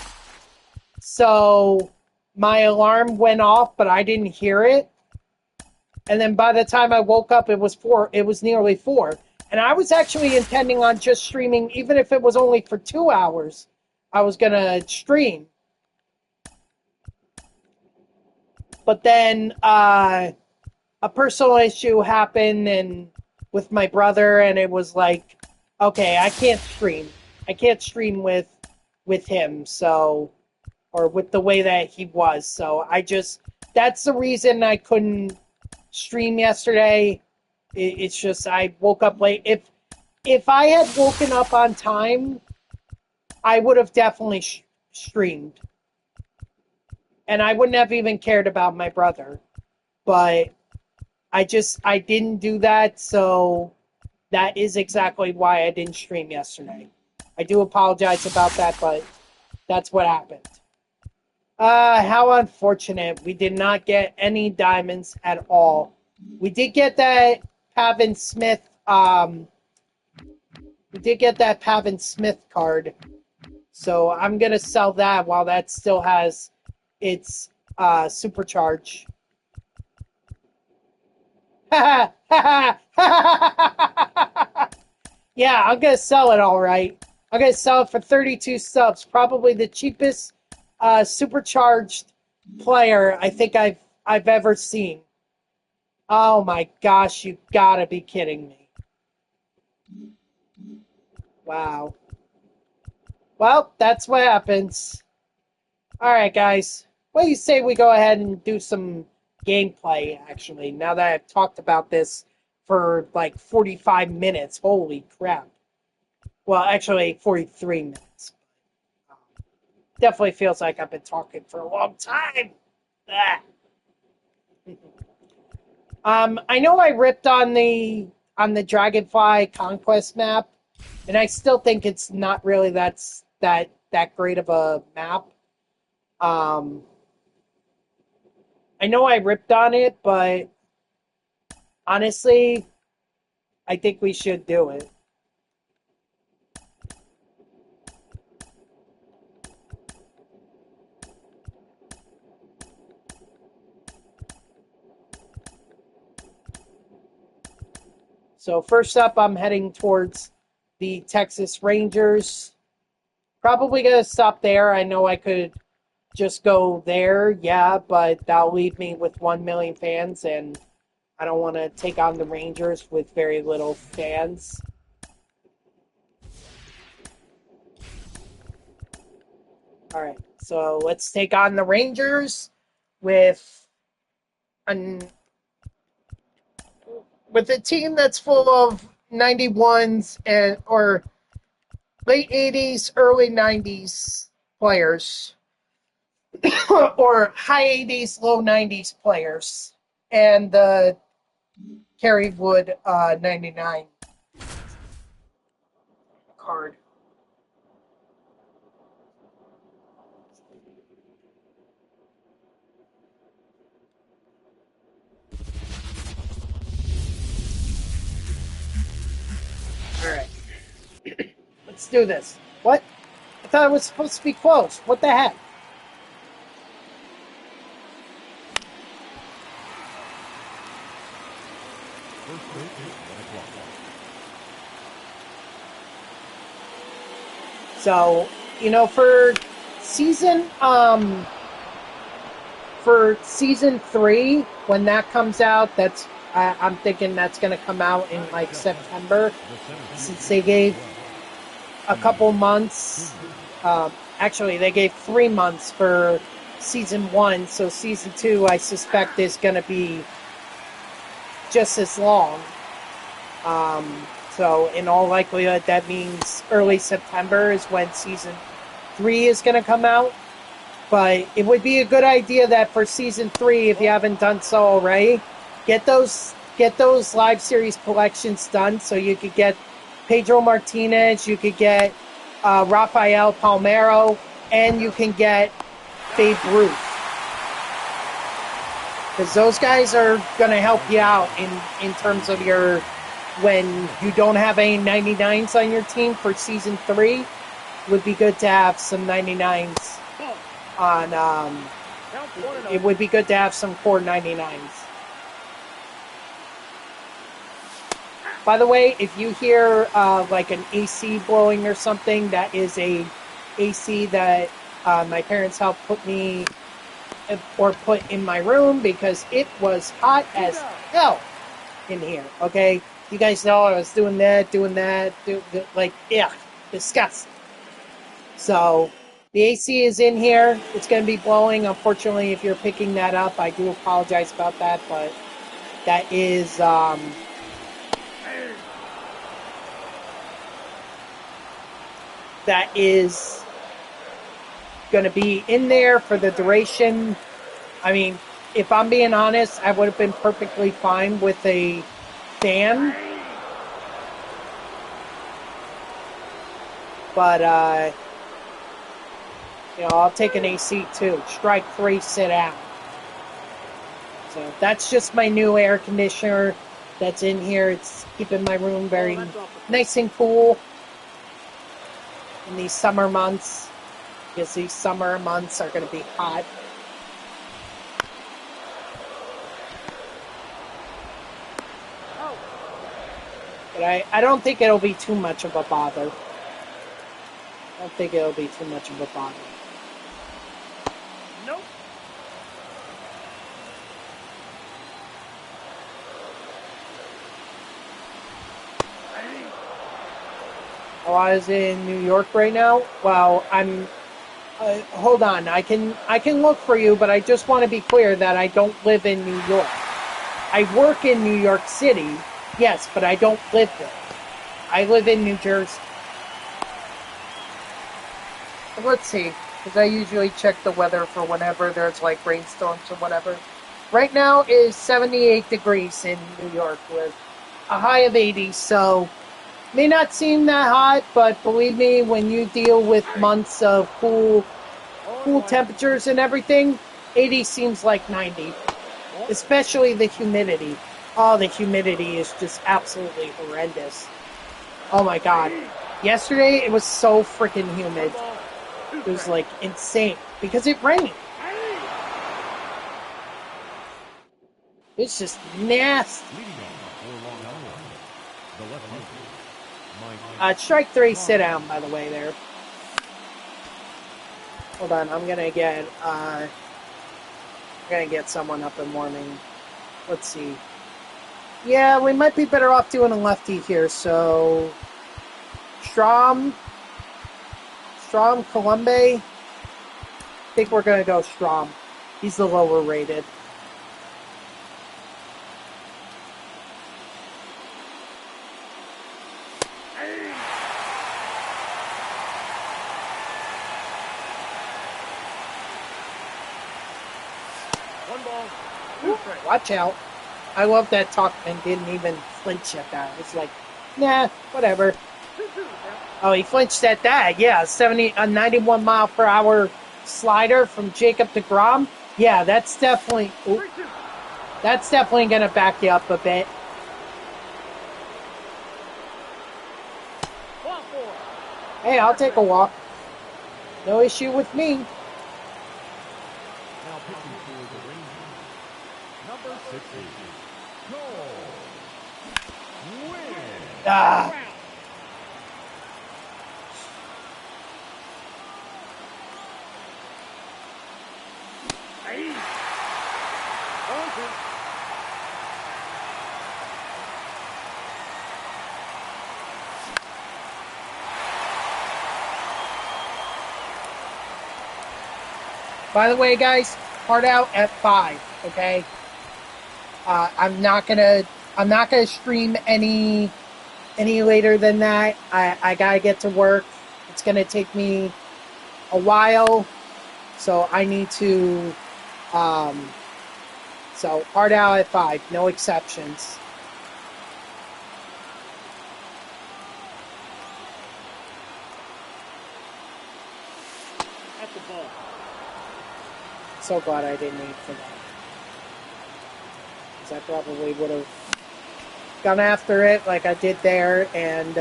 so my alarm went off, but I didn't hear it. And then by the time I woke up, it was nearly 4. And I was actually intending on just streaming, even if it was only for 2 hours. I was going to stream. But then a personal issue happened and with my brother, and it was like, okay, I can't stream. I can't stream with him, so, or with the way that he was. So that's the reason I couldn't stream yesterday. It's just I woke up late. If I had woken up on time, I would have definitely streamed. And I wouldn't have even cared about my brother. But I didn't do that, so that is exactly why I didn't stream yesterday. I do apologize about that, but that's what happened. How unfortunate. We did not get any diamonds at all. We did get that Pavin Smith, card. So I'm going to sell that while that still has its supercharge. Yeah, I'm going to sell it all right. I'm going to sell it for 32 subs. Probably the cheapest supercharged player I think I've ever seen. Oh my gosh, you gotta be kidding me. Wow. Well, that's what happens. Alright, guys. What do you say we go ahead and do some gameplay, actually, now that I've talked about this for like 45 minutes. Holy crap. Well, actually, 43 minutes. Definitely feels like I've been talking for a long time. I know I ripped on the Dragonfly Conquest map, and I still think it's not really that great of a map. I know I ripped on it, but honestly, I think we should do it. So first up, I'm heading towards the Texas Rangers. Probably going to stop there. I know I could just go there, yeah, but that'll leave me with 1 million fans, and I don't want to take on the Rangers with very little fans. All right, so let's take on the Rangers with a team that's full of 91s or late 80s, early 90s players, or high 80s, low 90s players, and the Kerry Wood 99 card. All right. Let's do this. What? I thought it was supposed to be close. What the heck? So, for season 3, when that comes out, that's I'm thinking that's going to come out in like September, since they gave a couple months. Actually, they gave 3 months for season 1, so season 2, I suspect, is going to be just as long. So in all likelihood, that means early September is when season 3 is going to come out. But it would be a good idea that for season 3, if you haven't done so already, get those live series collections done, so you could get Pedro Martinez, you could get Rafael Palmeiro, and you can get Babe Ruth. Because those guys are going to help you out in terms of your, when you don't have any 99s on your team for season 3, it would be good to have some 99s on, it would be good to have some core 99s. By the way, if you hear like an AC blowing or something, that is a AC that my parents helped put me or put in my room because it was hot as hell in here. Okay, you guys know I was doing that, like, yeah, disgusting. So the AC is in here. It's going to be blowing. Unfortunately, if you're picking that up, I do apologize about that, but that is going to be in there for the duration. I mean, if I'm being honest, I would have been perfectly fine with a fan. But, you know, I'll take an AC too. Strike 3, sit down. So that's just my new air conditioner that's in here. It's keeping my room very nice and cool in these summer months, because these summer months are going to be hot. But I don't think it'll be too much of a bother. I don't think it'll be too much of a bother. Nope. Oh, I was in New York right now. Well, I'm. Hold on, I can look for you, but I just want to be clear that I don't live in New York. I work in New York City, yes, but I don't live there. I live in New Jersey. Let's see, because I usually check the weather for whenever there's like rainstorms or whatever. Right now is 78 degrees in New York with a high of 80, so may not seem that hot, but believe me, when you deal with months of cool temperatures and everything, 80 seems like 90. Especially the humidity. Oh, the humidity is just absolutely horrendous. Oh my god. Yesterday, it was so freaking humid. It was like insane because it rained. It's just nasty. Strike 3, sit down, by the way, there. Hold on, I'm gonna get someone up and warming. Let's see. Yeah, we might be better off doing a lefty here, so Strom, Colombe. I think we're gonna go Strom. He's the lower rated. Watch out. I love that Talkman didn't even flinch at that. It's like, nah, whatever. Oh, he flinched at that. Yeah, a 91 mile per hour slider from Jacob deGrom. Yeah, that's definitely going to back you up a bit. Hey, I'll take a walk. No issue with me. Ah. By the way, guys, hard out at 5. Okay. I'm not gonna stream any later than that. I gotta get to work. It's gonna take me a while, so I need to. So hard out at 5, no exceptions. At the ball. So glad I didn't eat for that. Because I probably would have gone after it like I did there and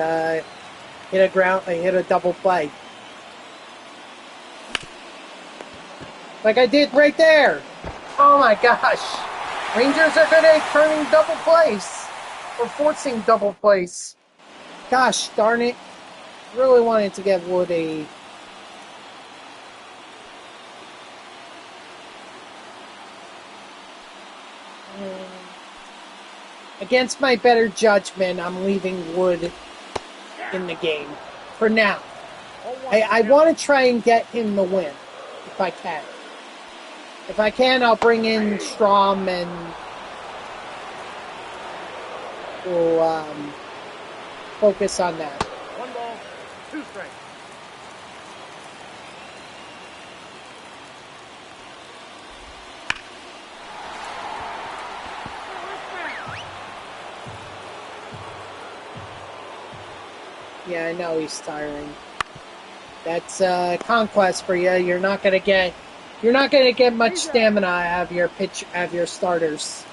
hit a double play. Like I did right there. Oh my gosh. Rangers are good at turning double plays. Or forcing double plays. Gosh darn it. Really wanted to get Wood a... Against my better judgment, I'm leaving Wood in the game. For now. I want to try and get him the win. If I can. If I can, I'll bring in Strom and we'll focus on that. 1 ball, 2 strikes. Yeah, I know he's tiring. That's Conquest for you. You're not gonna get much stamina out of your starters.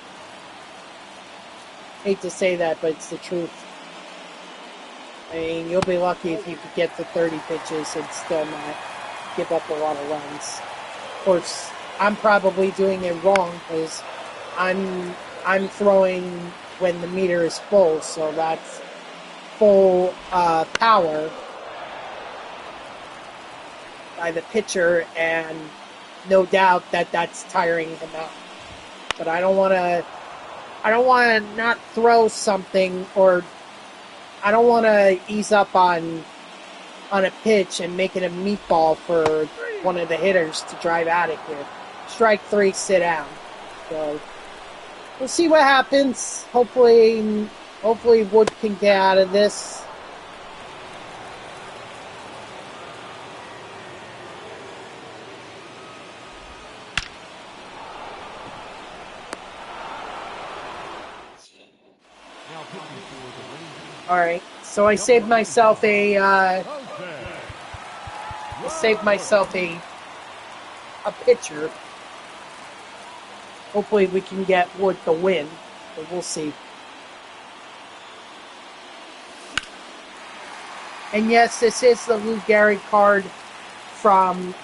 Hate to say that, but it's the truth. I mean, you'll be lucky if you could get to 30 pitches and still not give up a lot of runs. Of course, I'm probably doing it wrong because I'm throwing when the meter is full, so that's full power by the pitcher, and no doubt that's tiring him out. But I don't want to not throw something, or I don't want to ease up on a pitch and make it a meatball for one of the hitters to drive out of here. Strike 3, sit down. So we'll see what happens. Hopefully Wood can get out of this. Alright, so I saved myself a pitcher. Hopefully we can get Wood the win, but we'll see. And yes, this is the Lou Gehrig card from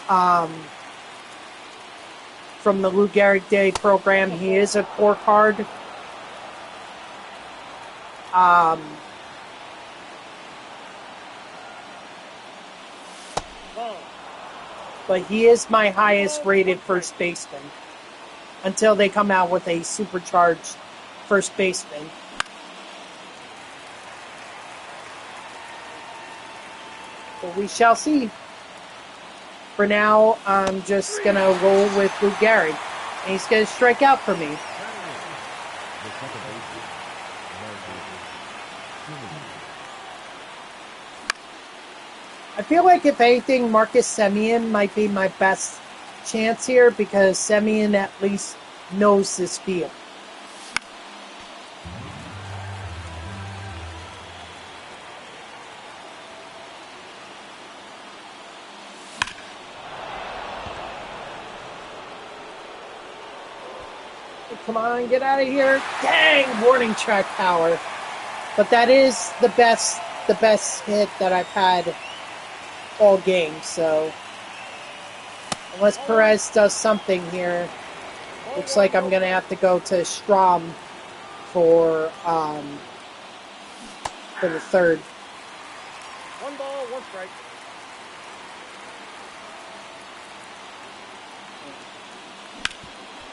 the Lou Gehrig Day program. He is a core card. But he is my highest rated first baseman until they come out with a supercharged first baseman. But we shall see. For now, I'm just going to roll with Lou Gehrig. And he's going to strike out for me. I feel like, if anything, Marcus Semien might be my best chance here, because Semien at least knows this field. Come on, get out of here. Dang, warning track power. But that is the best hit that I've had all game, so unless Perez does something here, looks like I'm going to have to go to Strom for the third. 1 ball, 1 strike.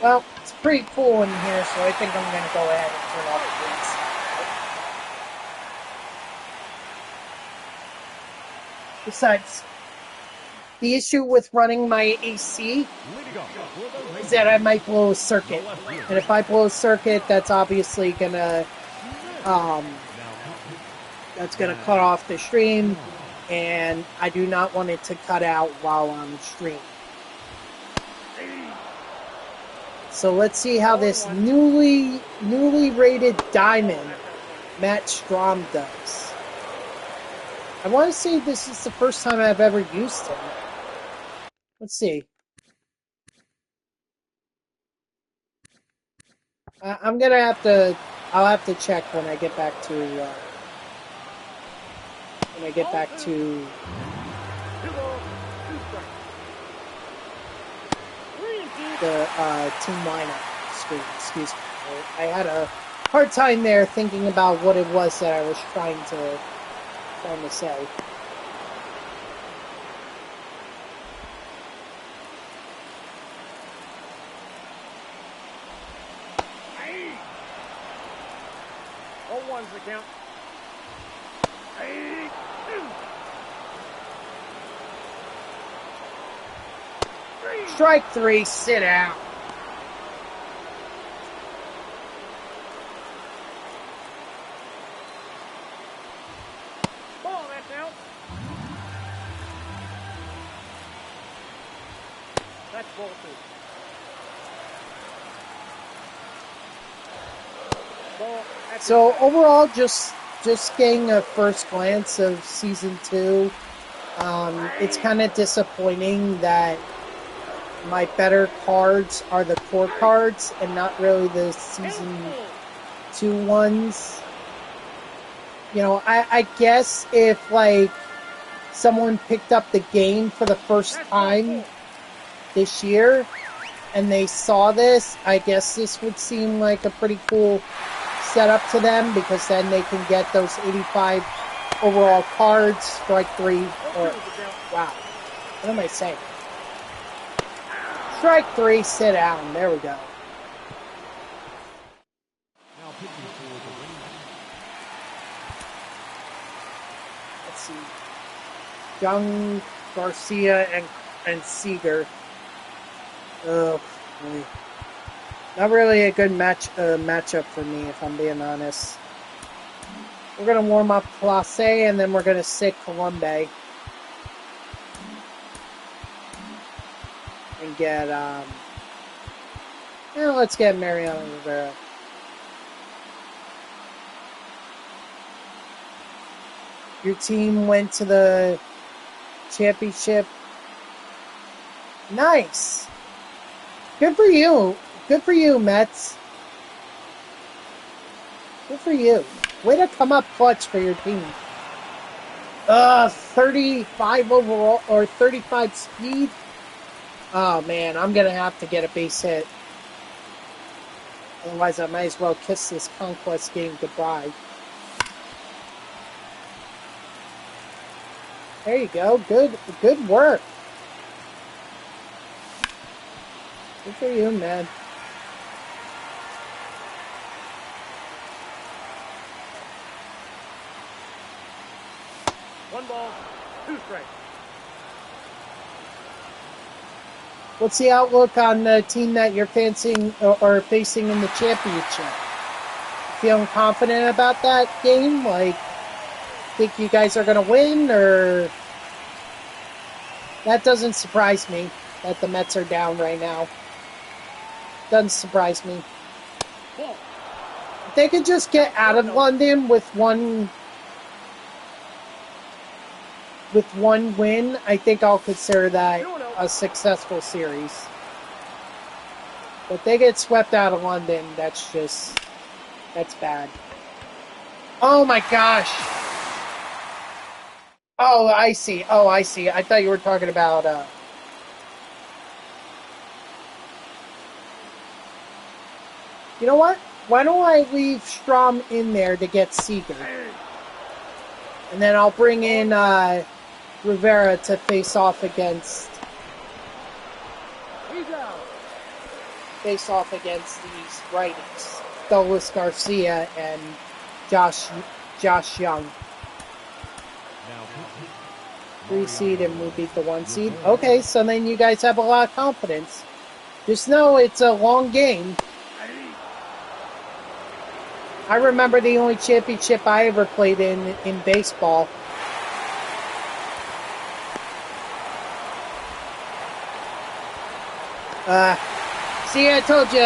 Well, it's pretty cool in here, so I think I'm going to go ahead and turn off the lights. Besides, The issue with running my AC is that I might blow a circuit. And if I blow a circuit, that's obviously gonna cut off the stream, and I do not want it to cut out while I'm streaming. So let's see how this newly rated diamond Matt Strom does. I want to say this is the first time I've ever used him. Let's see. I'm gonna have to. I'll have to check when I get back to. The team lineup screen. Excuse me. I had a hard time there thinking about what it was that I was trying to say. All ones the count. Strike 3, sit down. Ball, that's out. That's ball 2. Ball. So overall, just getting a first glance of season 2, it's kind of disappointing that my better cards are the core cards and not really the season 2 ones. You know, I guess if like someone picked up the game for the first time this year and they saw this, I guess this would seem like a pretty cool setup to them, because then they can get those 85 overall cards, strike 3, or wow, what am I saying? Strike 3, sit down. There we go. Let's see. Young, Garcia, and Seager. Oh, boy. Not really a good matchup for me, if I'm being honest. We're going to warm up Clase, and then we're going to sit Colombe. And get, let's get Mariano Rivera. Your team went to the championship. Nice. Good for you. Good for you, Mets. Good for you. Way to come up clutch for your team. 35 overall, or 35 speed. Oh, man, I'm going to have to get a base hit. Otherwise, I might as well kiss this Conquest game goodbye. There you go. Good work. Good for you, man. One ball, 2 strikes. What's the outlook on the team that you're facing or facing in the championship? Feeling confident about that game? Like, think you guys are going to win, or that doesn't surprise me that the Mets are down right now. Doesn't surprise me. If they could just get out of London with one win, I think I'll consider that a successful series. But they get swept out of London, that's bad. Oh my gosh. Oh, I see. I thought you were talking about, you know what? Why don't I leave Strom in there to get Seager? And then I'll bring in, Rivera to face off against these righties, Douglas Garcia and Josh Young. 3 seed and we beat the 1 seed. Okay, so then you guys have a lot of confidence. Just know it's a long game. I remember the only championship I ever played in baseball. See, I told you,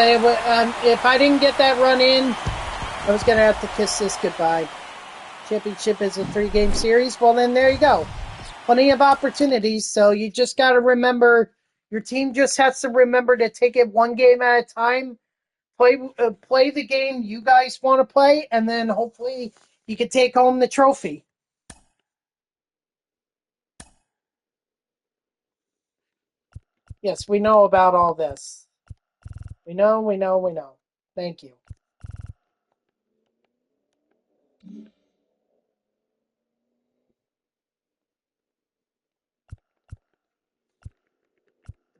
if I didn't get that run in, I was going to have to kiss this goodbye. Championship is a 3-game series. Well, then there you go. Plenty of opportunities, so you just got to remember, your team just has to remember to take it 1 game at a time. Play the game you guys want to play, and then hopefully you can take home the trophy. Yes, we know about all this. We know. Thank you.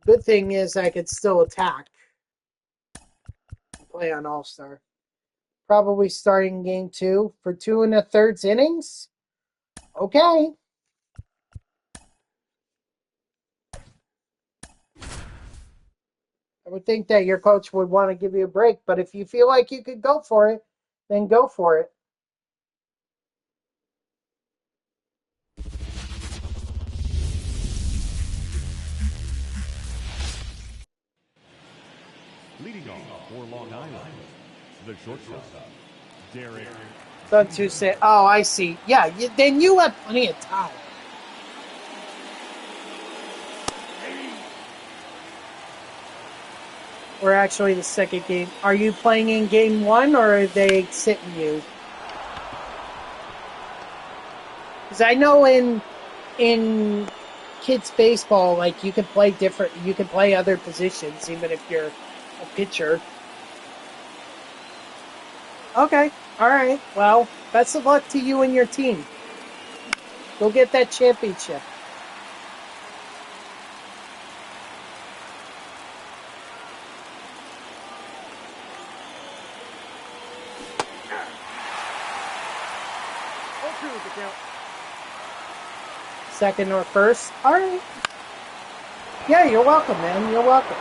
Good thing is I could still attack. Play on All-Star. Probably starting game 2 for 2 1/3 innings. Okay. I would think that your coach would want to give you a break, but if you feel like you could go for it, then go for it. Leading off for Long Island, the shortstop, Derek. Done Tuesday. Oh, I see. Yeah, then you have plenty of time. Or actually the second game. Are you playing in game 1 or are they sitting you? Because I know in kids baseball, like you can play other positions even if you're a pitcher. Okay. All right. Well, best of luck to you and your team. Go get that championship. Second or first? All right. Yeah, you're welcome, man. You're welcome.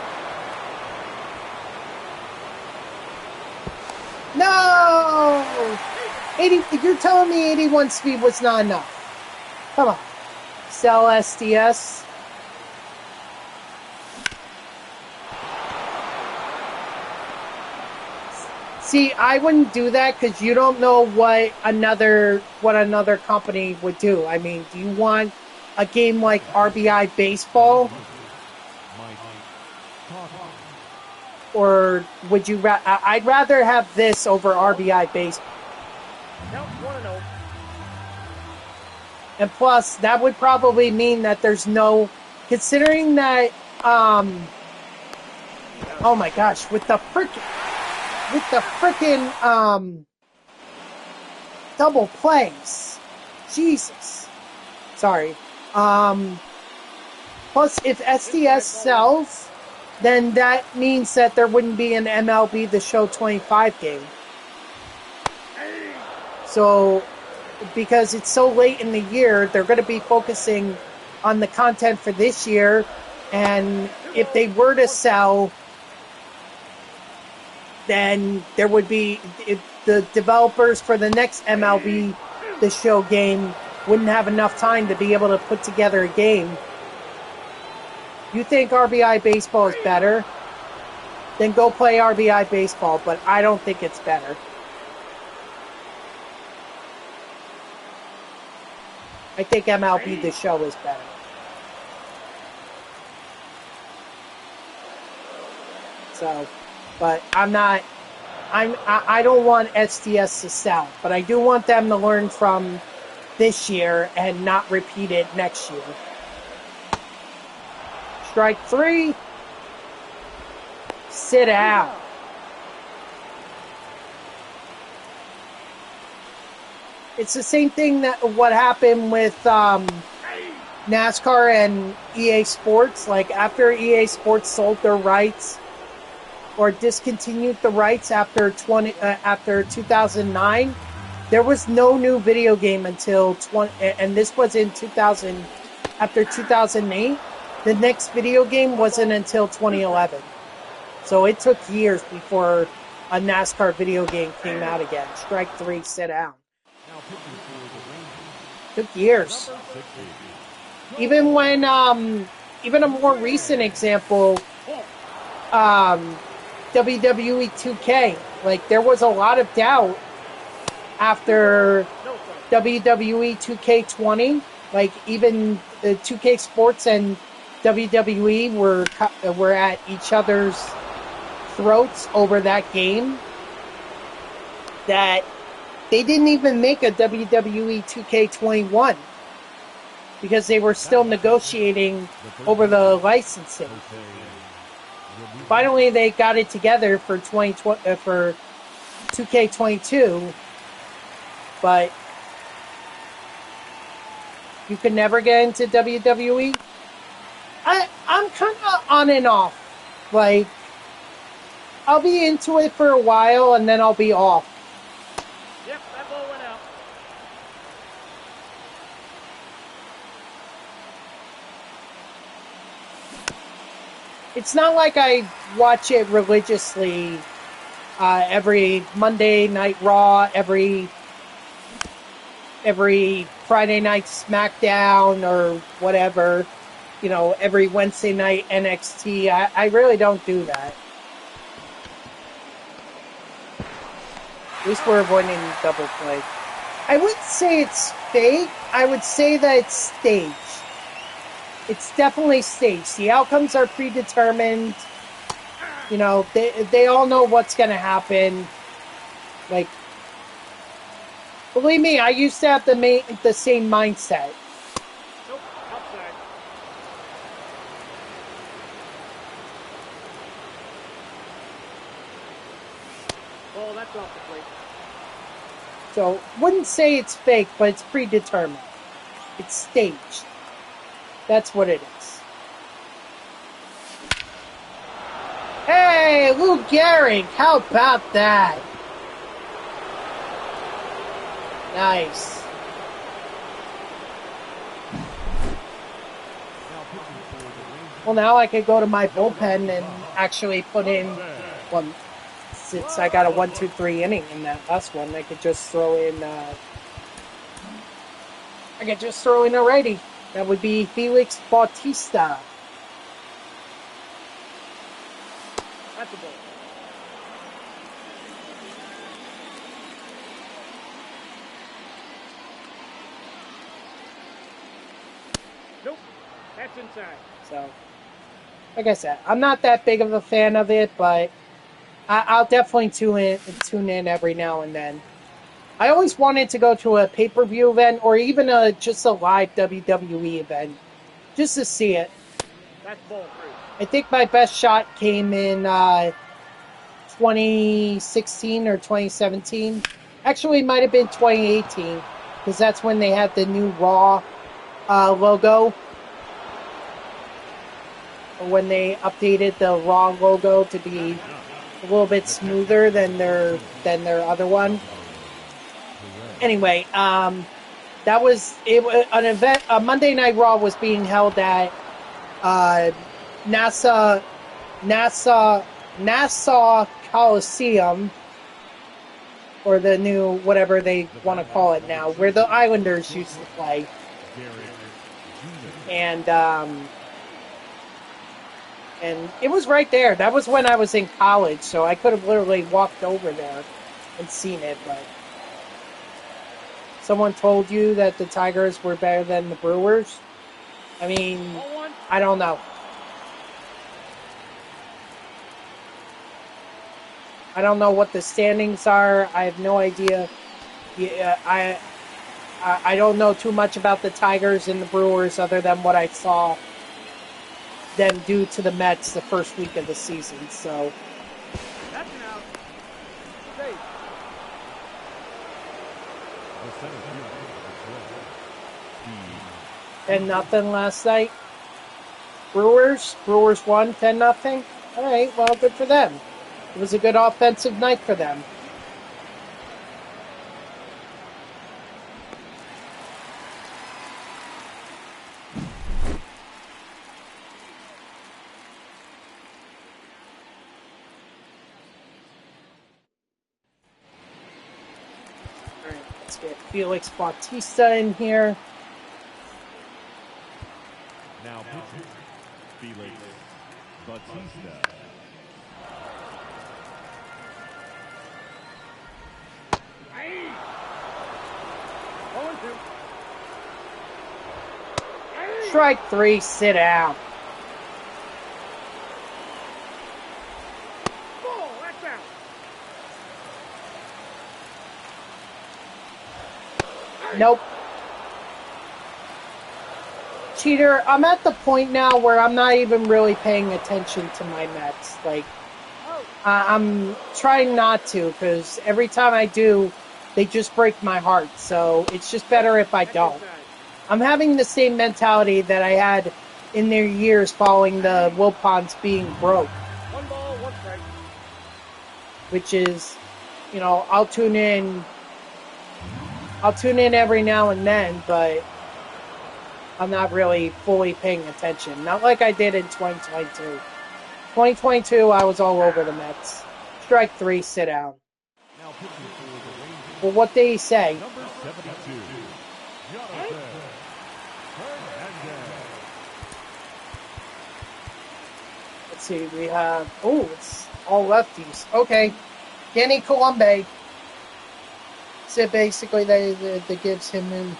No! 80. You're telling me 81 speed was not enough. Come on. Sell SDS. See, I wouldn't do that because you don't know what another company would do. I mean, do you want a game like RBI baseball? Or would you I'd rather have this over RBI baseball. And plus, that would probably mean that there's no, considering that, oh my gosh, with the frickin' double plays. Jesus. Sorry. Plus, if SDS sells, then that means that there wouldn't be an MLB The Show 25 game. So, because it's so late in the year, they're going to be focusing on the content for this year. And if they were to sell, then there would be, if the developers for the next MLB The Show game wouldn't have enough time to be able to put together a game. You think RBI baseball is better? Then go play RBI baseball, but I don't think it's better. I think MLB The Show is better. So, but I don't want SDS to sell, but I do want them to learn from this year and not repeat it next year. Strike 3. Sit out. It's the same thing that what happened with NASCAR and EA Sports. Like after EA Sports sold their rights or discontinued the rights after 2009, there was no new video game until and this was in 2000. after 2008, the next video game wasn't until 2011. So it took years before a NASCAR video game came out again. Strike 3, sit down. Took years. Even when, even a more recent example, WWE 2K, like there was a lot of doubt after WWE 2K20, like even the 2K Sports and WWE were at each other's throats over that game, that they didn't even make a WWE 2K21 because they were still negotiating over the licensing. Finally, they got it together for 2K22, but you could never get into WWE. I'm kind of on and off. Like, I'll be into it for a while and then I'll be off. Yep, that ball went out. It's not like I watch it religiously every Monday Night Raw, every Friday night SmackDown or whatever, you know, every Wednesday night NXT. I really don't do that. At least we're avoiding double play. I wouldn't say it's fake. I would say that it's staged. It's definitely staged. The outcomes are predetermined. You know, they all know what's going to happen. Like, believe me, I used to have the same mindset. Nope, outside. Oh, that's off the plate. So, wouldn't say it's fake, but it's predetermined. It's staged. That's what it is. Hey, Lou Gehrig, how about that? Nice. Well, now I could go to my bullpen and actually put in one. Since I got a 1-2-3 inning in that last one, I could just throw in. I could just throw in a righty. That would be Felix Bautista. That's a ball. Nope, that's inside. So, like I said, I'm not that big of a fan of it, but I'll definitely tune in every now and then. I always wanted to go to a pay-per-view event or even just a live WWE event, just to see it. That's ball three. I think my best shot came in 2016 or 2017. Actually, it might have been 2018, because that's when they had the new Raw logo. Or when they updated the Raw logo to be a little bit smoother than their other one. Anyway, that was an event. A Monday Night Raw was being held at Nassau Coliseum, or the new whatever they want to call it now, where the Islanders used to play. And it was right there. That was when I was in college, so I could have literally walked over there and seen it, but someone told you that the Tigers were better than the Brewers? I mean, I don't know. I don't know what the standings are. I have no idea. Yeah, I don't know too much about the Tigers and the Brewers other than what I saw them do to the Mets the first week of the season. So That's an out. Safe. 10-0 last night. Brewers won 10-0. All right, well, good for them. It was a good offensive night for them. Let's get Felix Bautista in here. Now pitching, Felix Bautista. Aye. 0-2. Aye. Strike 3, sit down. Ball, that's out. Nope. Cheater, I'm at the point now where I'm not even really paying attention to my Mets. Like, Oh, I'm trying not to, because every time I do, they just break my heart. So it's just better if I that's don't. inside. I'm having the same mentality that I had in their years following the Wilpons being broke, 1 ball, 1 strike. which is, you know, I'll tune in every now and then, but I'm not really fully paying attention. Not like I did in 2022. 2022, I was all over the Mets. Strike 3, sit down. Now pitching for the Rangers, Well, what did he say? number 72, Jonathan Hernandez. Let's see, we have... Oh, it's all lefties. Okay. Danny Colombe. So basically, that gives him in...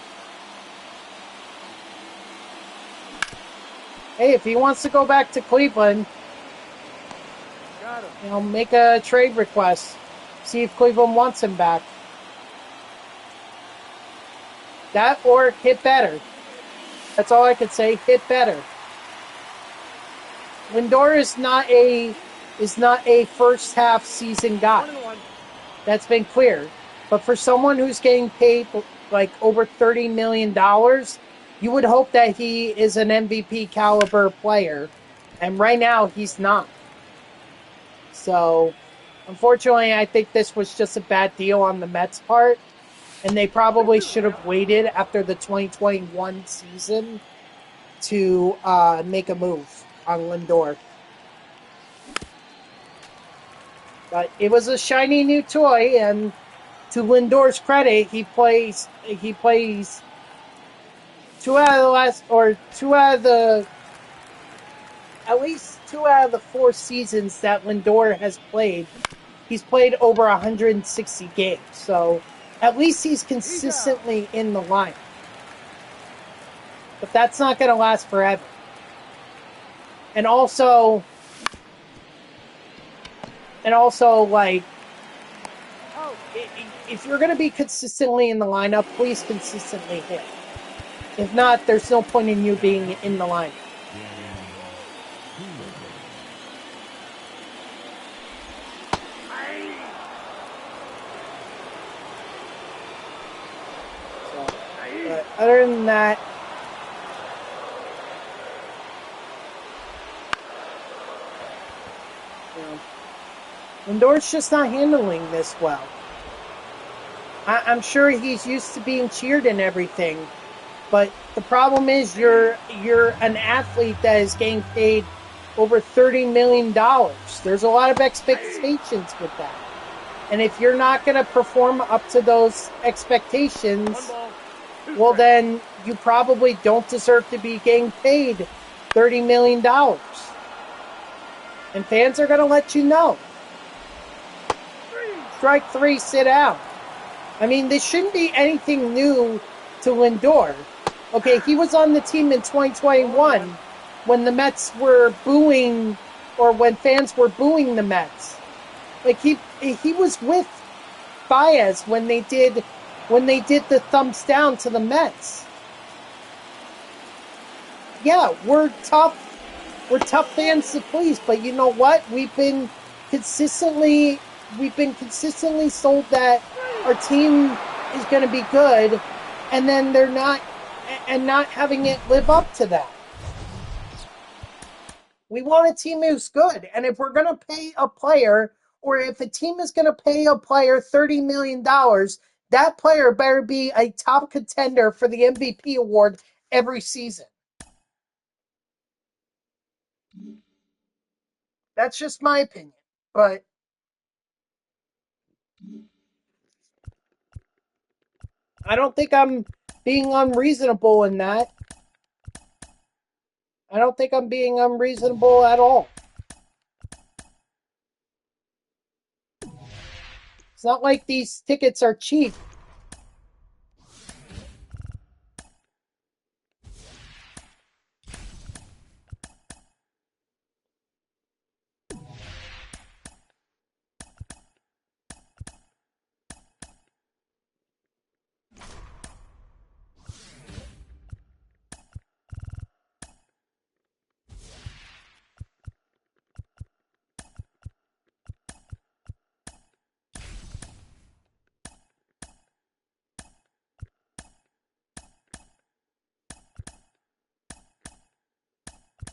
Hey, if he wants to go back to Cleveland, Got him. you know, make a trade request. See if Cleveland wants him back. That or hit better. That's all I could say. Hit better. Lindor is not a first half season guy. 1-1. That's been clear. But for someone who's getting paid like over $30 million, you would hope that he is an MVP caliber player. And right now, he's not. So, unfortunately, I think this was just a bad deal on the Mets' part. And they probably should have waited after the 2021 season to make a move on Lindor. But it was a shiny new toy, and to Lindor's credit, he plays at least two out of the 4 seasons that Lindor has played. He's played over 160 games, so at least he's consistently in the line. But that's not going to last forever. And also, like, Oh, if you're going to be consistently in the lineup, please consistently hit. If not, there's no point in you being in the lineup. So, but other than that, you know, Lindor's just not handling this well. I'm sure he's used to being cheered and everything, but the problem is you're an athlete that is getting paid over $30 million. There's a lot of expectations with that. And if you're not going to perform up to those expectations, 1 ball, 2 well, strikes. then you probably don't deserve to be getting paid $30 million. And fans are going to let you know. Strike 3, sit out. I mean, this shouldn't be anything new to Lindor. Okay, he was on the team in 2021 when the Mets were booing, or when fans were booing the Mets. Like, he was with Baez when they did the thumbs down to the Mets. Yeah, we're tough fans to please, but you know what? We've been consistently sold that our team is going to be good, and then they're not, and not having it live up to that. We want a team who's good, and if we're going to pay a player, or if a team is going to pay a player $30 million, that player better be a top contender for the MVP award every season. That's just my opinion, but I don't think I'm being unreasonable in that. I don't think I'm being unreasonable at all. It's not like these tickets are cheap.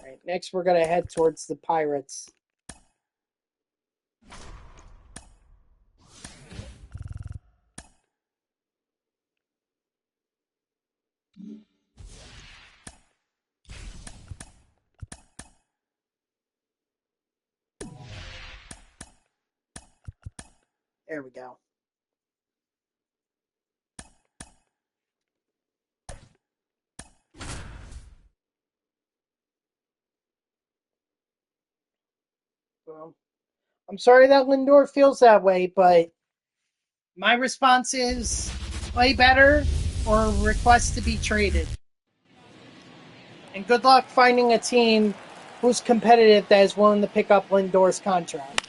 All right, next we're going to head towards the Pirates. There we go. Well, I'm sorry that Lindor feels that way, but my response is play better or request to be traded. And good luck finding a team who's competitive that is willing to pick up Lindor's contract.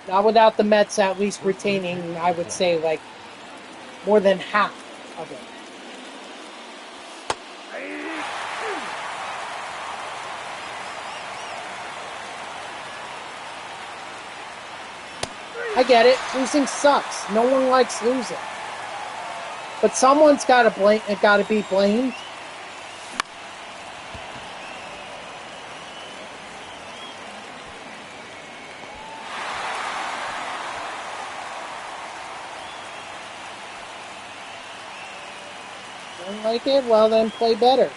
Not without the Mets at least retaining, I would say, like, more than half of it. I get it. Losing sucks. No one likes losing. But someone's got to be blamed. Don't like it? Well, then play better.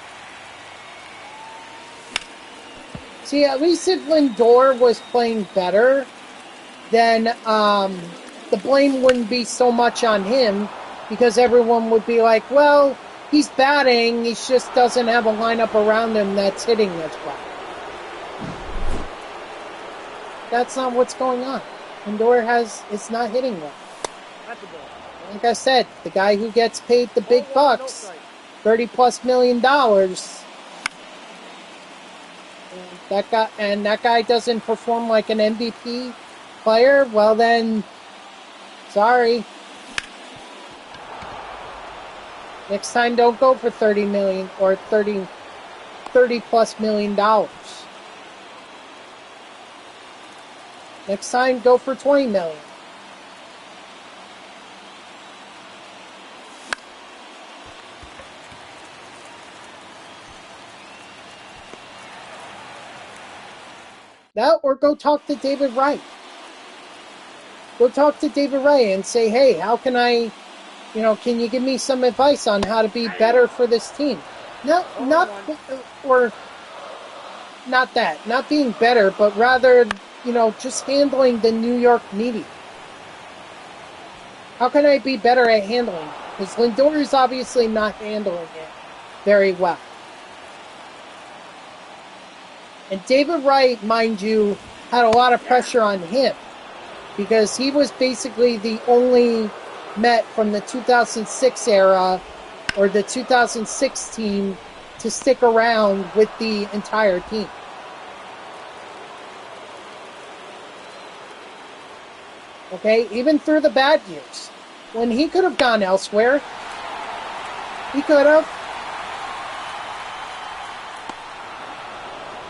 See, at least if Lindor was playing better, then the blame wouldn't be so much on him, because everyone would be like, well, he's batting, he just doesn't have a lineup around him that's hitting as well. That's not what's going on. Lindor it's not hitting well. Like I said, the guy who gets paid the big bucks, $30+ million, that guy doesn't perform like an MVP player, well then, sorry. Next time, don't go for $30 million or $30+ million. Next time, go for $20 million. That, or go talk to David Wright. Go talk to David Wright and say, hey, how can I, can you give me some advice on how to be better for this team? No, not that. Not being better, but rather, just handling the New York media. How can I be better at handling it? Because Lindor is obviously not handling it very well. And David Wright, mind you, had a lot of pressure on him, because he was basically the only Met from the 2006 era, or the 2006 team, to stick around with the entire team. Okay, even through the bad years, when he could have gone elsewhere, he could have.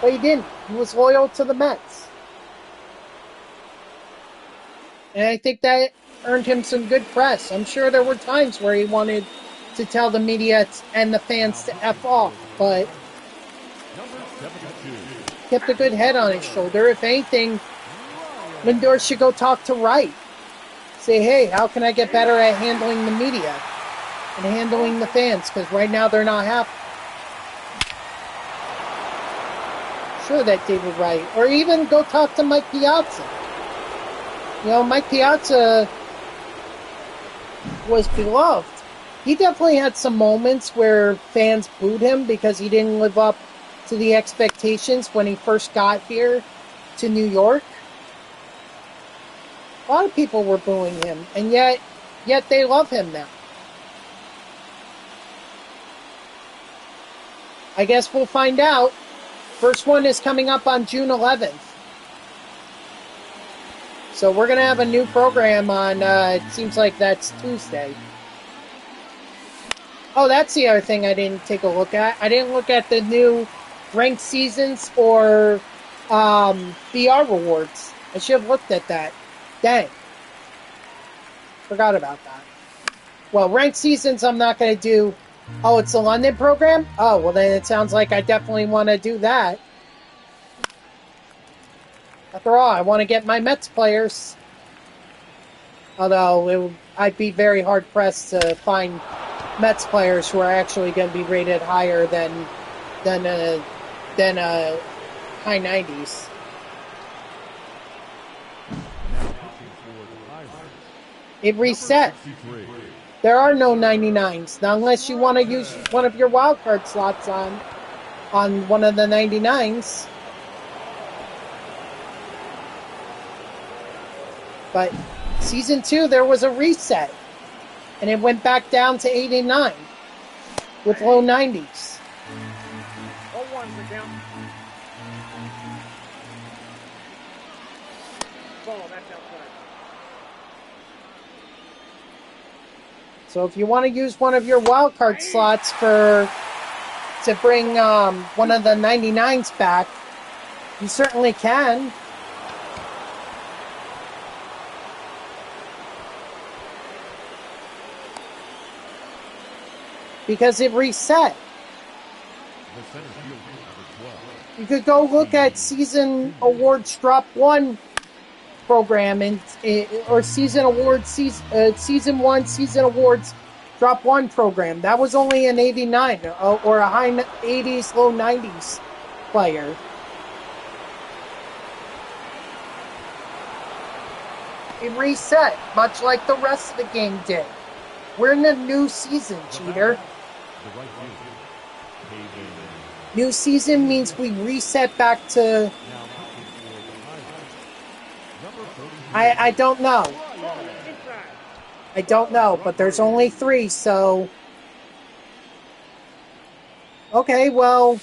But he didn't. He was loyal to the Mets. And I think that earned him some good press. I'm sure there were times where he wanted to tell the media and the fans to F off, but kept a good head on his shoulder. If anything, Lindor should go talk to Wright. Say, hey, how can I get better at handling the media and handling the fans? Because right now they're not happy. Sure, that David Wright. Or even go talk to Mike Piazza. Mike Piazza was beloved. He definitely had some moments where fans booed him because he didn't live up to the expectations when he first got here to New York. A lot of people were booing him, and yet they love him now. I guess we'll find out. First one is coming up on June 11th. So we're going to have a new program on, it seems like that's Tuesday. Oh, that's the other thing I didn't take a look at. I didn't look at the new ranked seasons or BR rewards. I should have looked at that. Dang. Forgot about that. Well, ranked seasons I'm not going to do. Oh, it's the London program? Oh, well then it sounds like I definitely want to do that. After all, I want to get my Mets players. Although, I'd be very hard-pressed to find Mets players who are actually going to be rated higher than high 90s. It reset. There are no 99s. Now, unless you want to use one of your wildcard slots on one of the 99s. But Season 2, there was a reset. And it went back down to 89 with low 90s. 0-1 for count. Ball, that's outside. So if you want to use one of your wildcard slots to bring one of the 99s back, you certainly can. Because it reset. You could go look at Season Awards Drop 1 program or Season Awards Season 1 Season Awards Drop 1 program. That was only an 89 or a high 80s, low 90s player. It reset, much like the rest of the game did. We're in a new season, cheater. New season means we reset back to... I don't know. I don't know, but there's only 3, so... Okay, well,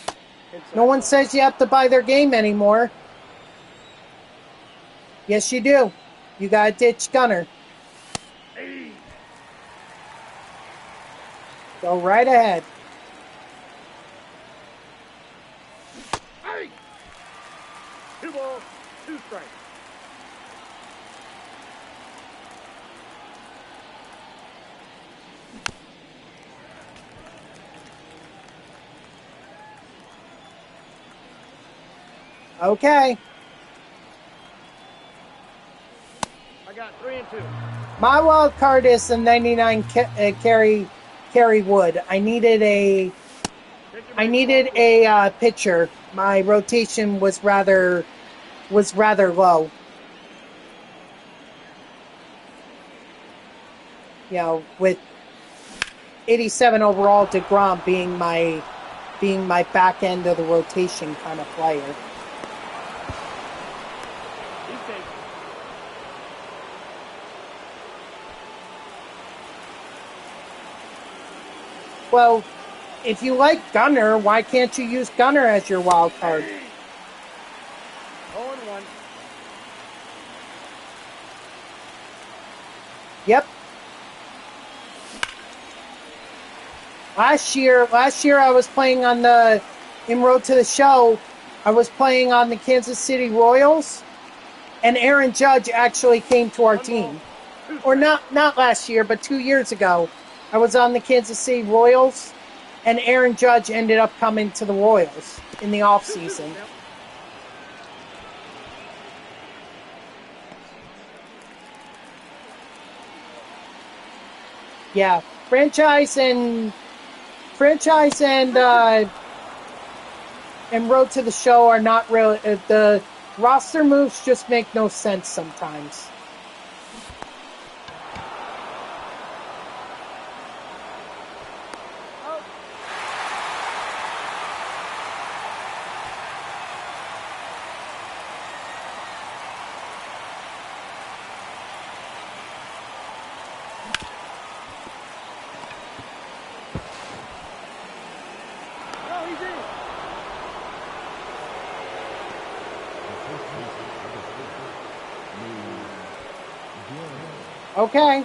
no one says you have to buy their game anymore. Yes, you do. You gotta ditch Gunner. Go right ahead. Hey! 2 balls, 2 strikes. Okay. I got 3 and 2. My wild card is the 99 Kerry Wood. I needed a pitcher. My rotation was rather low. You know, with 87 overall, DeGrom being my back end of the rotation kind of player. Well, if you like Gunner, why can't you use Gunner as your wild card? 0-1. Yep. Last year I was playing on in Road to the Show, I was playing on the Kansas City Royals, and Aaron Judge actually came to our team. Or not last year, but 2 years ago. I was on the Kansas City Royals, and Aaron Judge ended up coming to the Royals in the offseason. Yeah, franchise and Road to the Show are not really... the roster moves just make no sense sometimes. Okay.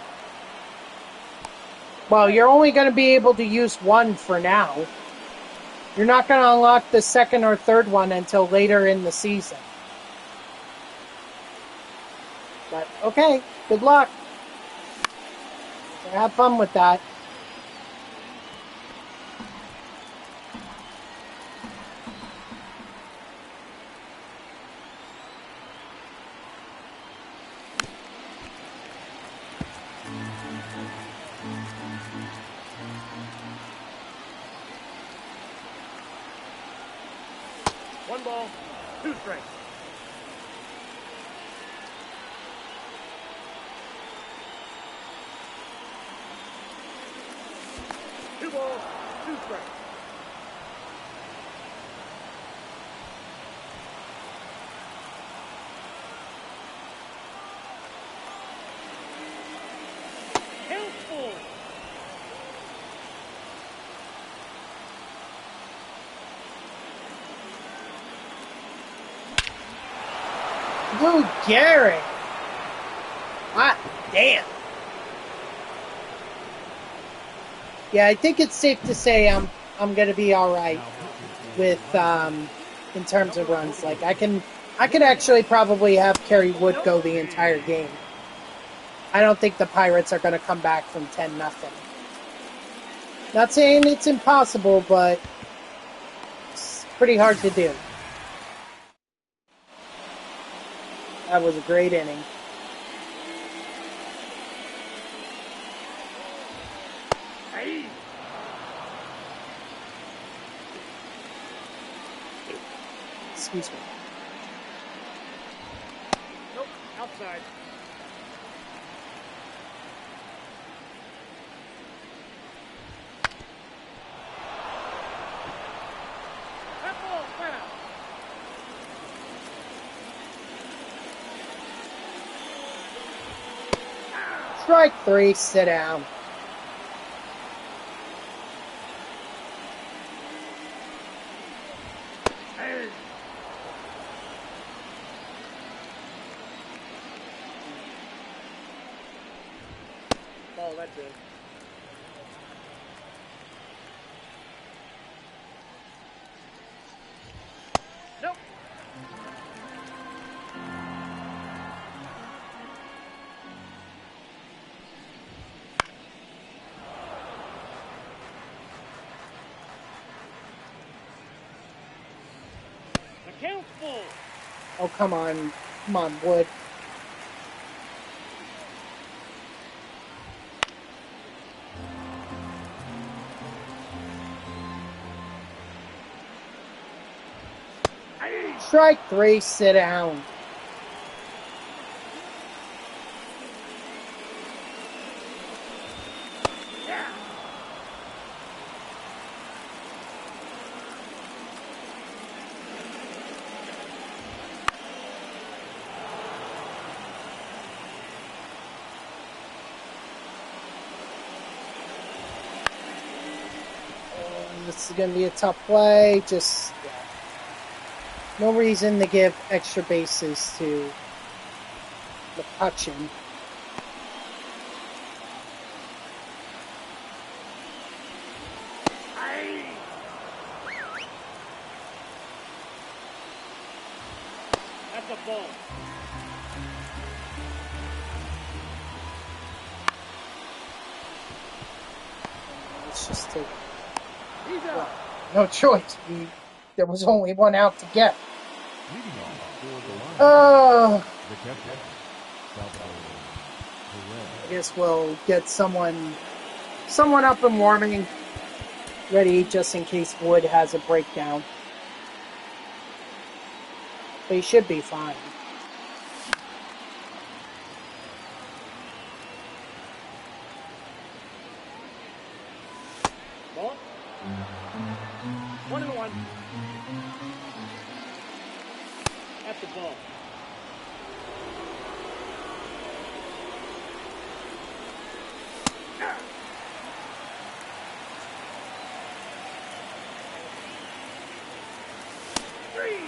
Well, you're only going to be able to use one for now. You're not going to unlock the second or third one until later in the season. But, okay, good luck. So have fun with that. One ball, two strikes. Two balls, two strikes. Count full. Lou Gehrig. Hot damn. Yeah, I think it's safe to say I'm gonna be all right with in terms of runs. Like I could actually probably have Kerry Wood go the entire game. I don't think the Pirates are gonna come back from 10-0. Not saying it's impossible, but it's pretty hard to do. That was a great inning. Hey. Excuse me. Nope, outside. That ball foul. Strike 3, sit down. Hey. Ball, that's it. Nope. The count's full. Oh, come on. Come on, Wood. Hey. Strike 3, sit down. Yeah. This is going to be a tough play. Just no reason to give extra bases to McCutcheon. Hey. That's a ball. Let's just take He's out. no choice. There was only one out to get. Leading off for the line, Oh, the catcher, Salvador I guess we'll get someone up and warming, ready just in case Wood has a breakdown. But he should be fine. Ball. 1-1. That's the ball.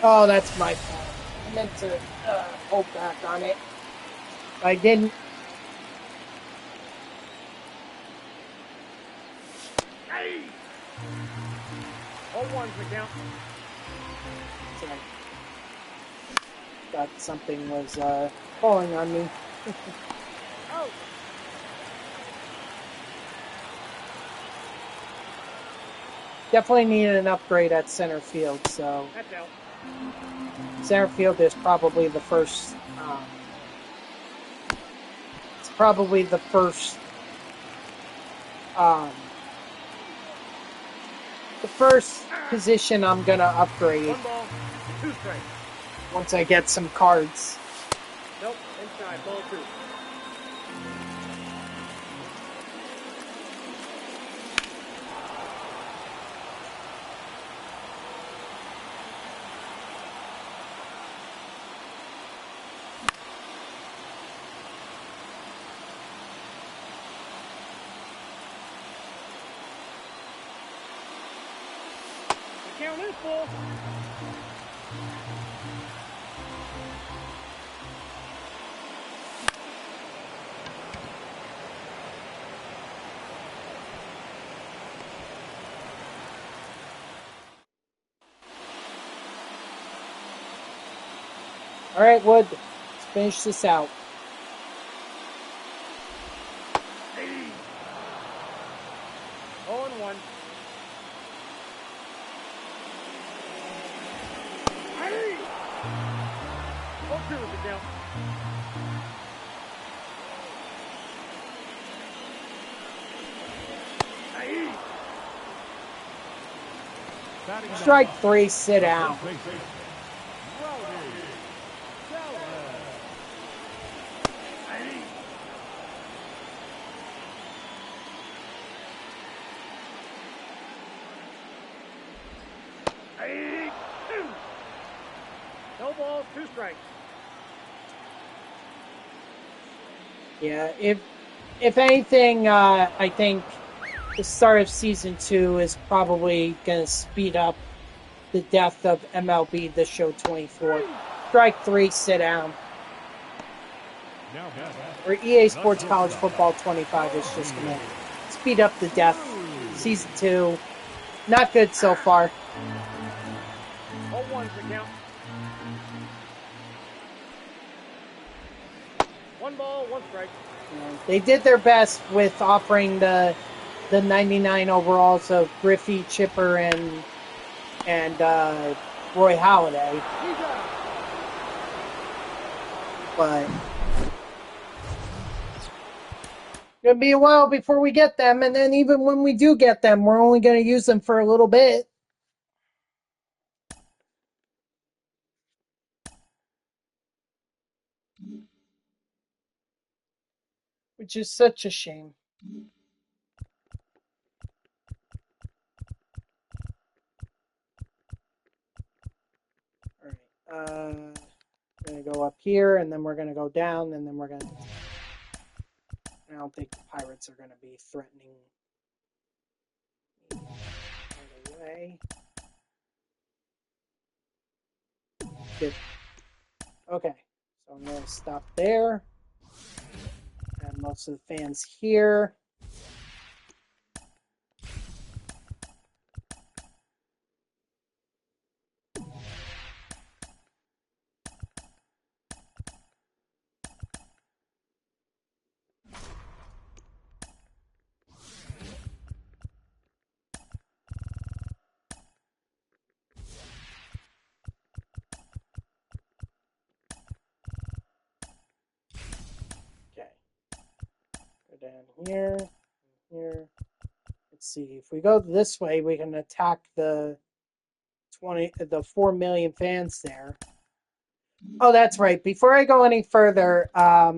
Oh, that's my fault. I meant to hold back on it. I didn't. 0-1's the count. Sorry. Thought something was falling on me. Out. Definitely needed an upgrade at center field, so That's out. center field is probably the first. It's probably the first. The first position I'm gonna upgrade 1 ball, 2 strikes. once I get some cards. Nope, inside, ball 2. The count is full. All right, Wood, let's finish this out. Oh and 1. Hey! 0-2 is the count. Hey! Batting Strike 3, sit down. Hey! 2. No balls, 2 strikes. Yeah, if anything, I think the start of season 2 is probably going to speed up the death of MLB The Show 24. Strike 3, sit down. Now batting. Or EA Sports College Football 25 is just going to speed up the death. Season 2, not good so far. 0-1's the count. 1 ball, 1 strike. They did their best with offering the 99 overalls of Griffey, Chipper, and Roy Halladay, He's out. but it's gonna be a while before we get them, and then even when we do get them, we're only gonna use them for a little bit, which is such a shame. All right, we're gonna go up here, and then we're gonna go down, and then we're gonna. I don't think the Pirates are gonna be threatening me right away. Good. Okay, so I'm gonna stop there. And most of the fans here. Okay. Go down here, here. Let's see. If we go this way, we can attack the 4 million fans there. Oh, that's right. Before I go any further, I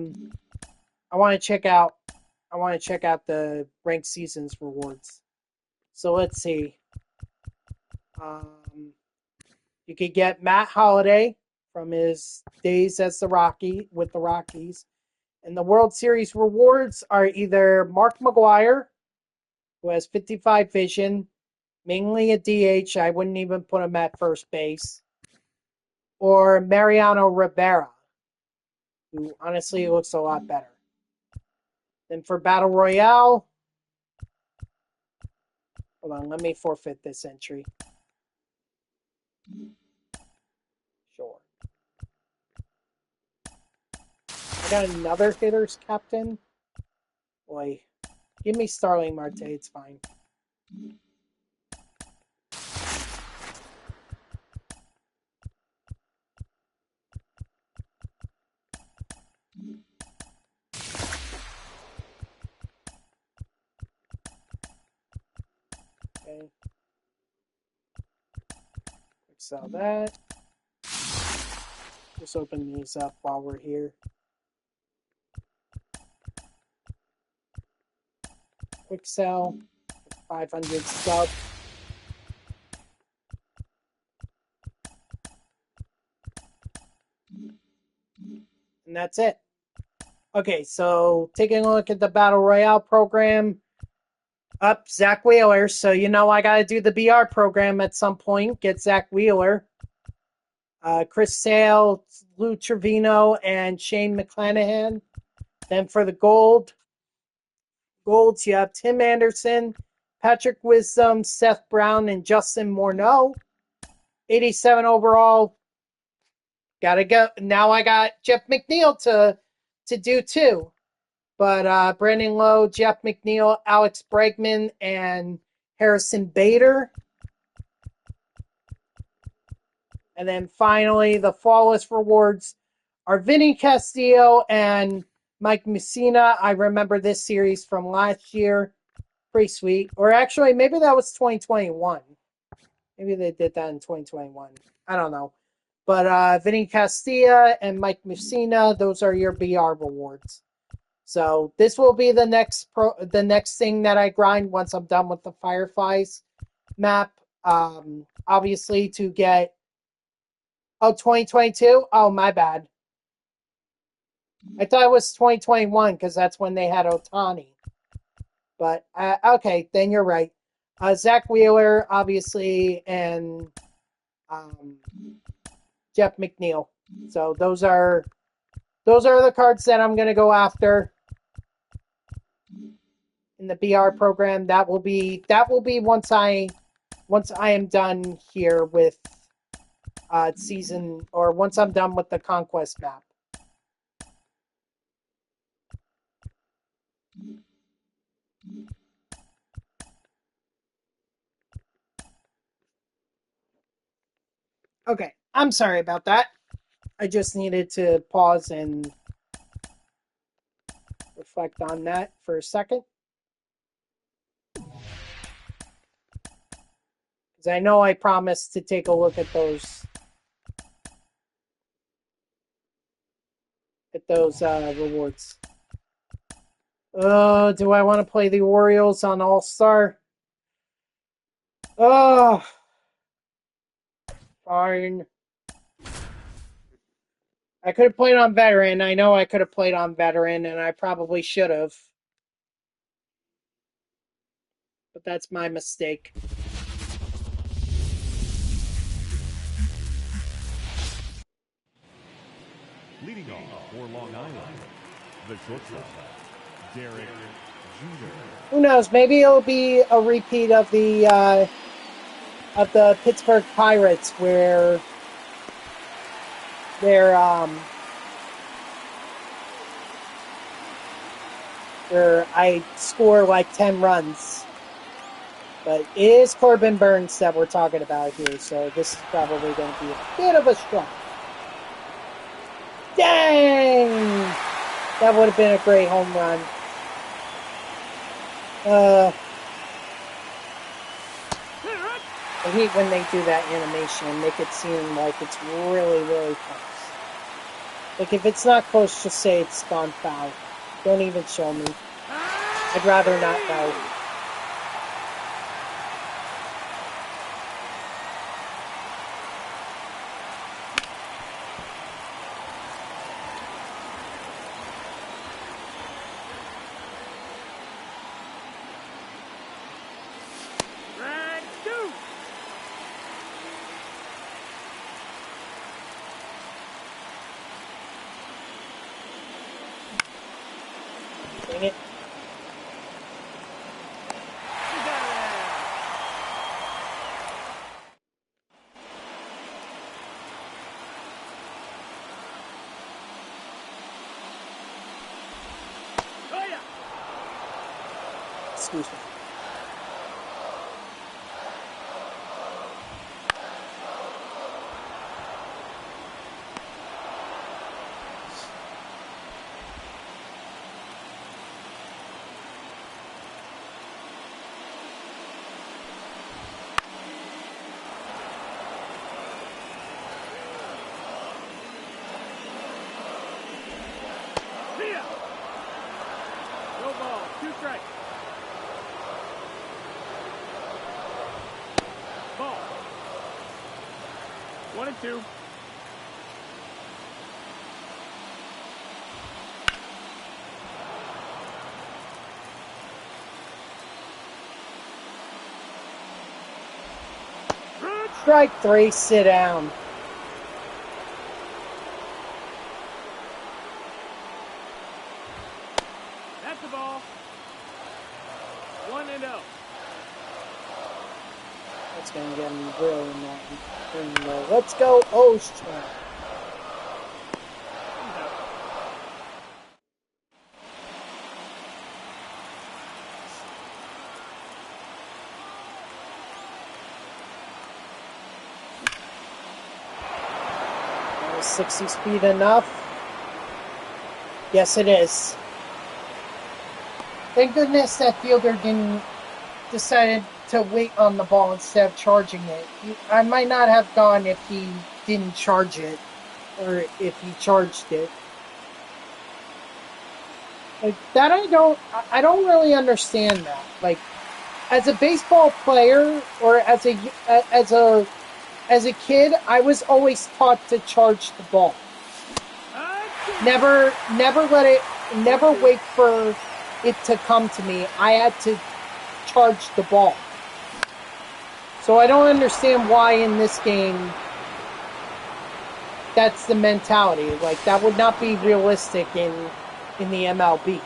want to check out the ranked seasons rewards. So let's see. You could get Matt Holliday from his days as the Rockies. And the World Series rewards are either Mark McGwire, who has 55 vision, mainly a DH. I wouldn't even put him at first base. Or Mariano Rivera, who honestly looks a lot better. Then for Battle Royale, hold on, let me forfeit this entry. Sure. I got another hitter's captain. Boy, give me Starling Marte. It's fine. Okay. Sell that. Just open these up while we're here. Quick sell. 500 sub. And that's it. Okay, so taking a look at the Battle Royale program. Up, Zach Wheeler. So you know I got to do the BR program at some point. Get Zach Wheeler. Chris Sale, Lou Trevino, and Shane McClanahan. Then for the golds, you have Tim Anderson, Patrick Wisdom, Seth Brown, and Justin Morneau. 87 overall. Gotta go. Now I got Jeff McNeil to do too. But Brandon Lowe, Jeff McNeil, Alex Bregman, and Harrison Bader. And then finally, the flawless rewards are Vinny Castillo and Mike Messina. I remember this series from last year. Pretty sweet. Or actually, maybe that was 2021. Maybe they did that in 2021. I don't know. But Vinny Castilla and Mike Messina, those are your BR rewards. So this will be the next thing that I grind once I'm done with the Fireflies map. Obviously to get 2022. Oh, my bad. I thought it was 2021 because that's when they had Otani. But okay, then you're right. Zach Wheeler, obviously, and Jeff McNeil. So those are the cards that I'm gonna go after in the BR program. That will be once I am done here with season, or once I'm done with the Conquest map. Okay, I'm sorry about that. I just needed to pause and reflect on that for a second. Because I know I promised to take a look at those rewards. Oh, do I want to play the Orioles on All-Star? Oh, fine. I could have played on Veteran. I know I could have played on Veteran, and I probably should have. But that's my mistake. Leading off for Long Island, the shortstop, Derek Jeter. Who knows? Maybe it'll be a repeat of the Pittsburgh Pirates, where they're where I score like 10 runs. But it is Corbin Burns that we're talking about here, so this is probably going to be a bit of a struggle. Dang! That would have been a great home run. I hate when they do that animation and make it seem like it's really, really close. Like, if it's not close, just say it's gone foul. Don't even show me. I'd rather not know. Dang it. Excuse me. See ya. No ball. 2 strikes. Ball. 1-2. Strike 3, sit down. That's the ball. 1-0. That's going to get me really mad. Let's go, Ostrom. Is 60 speed enough? Yes, it is. Thank goodness that fielder didn't decided to wait on the ball instead of charging it. I might not have gone if he didn't charge it, or if he charged it. Like that, I don't really understand that. Like, as a baseball player or as a kid, I was always taught to charge the ball. Never wait for it to come to me. I had to charge the ball. So I don't understand why in this game that's the mentality. Like, that would not be realistic in the MLB.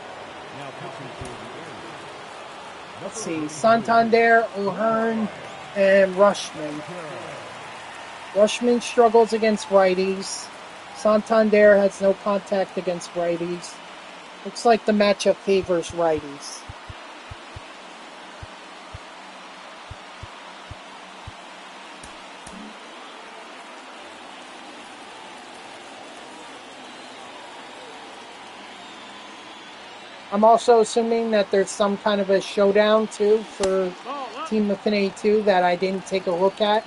Let's see, Santander, O'Hearn, and Rushman. Rushman struggles against righties. Santander has no contact against righties. Looks like the matchup favors righties. I'm also assuming that there's some kind of a showdown, too, for Team Affinity 2 that I didn't take a look at.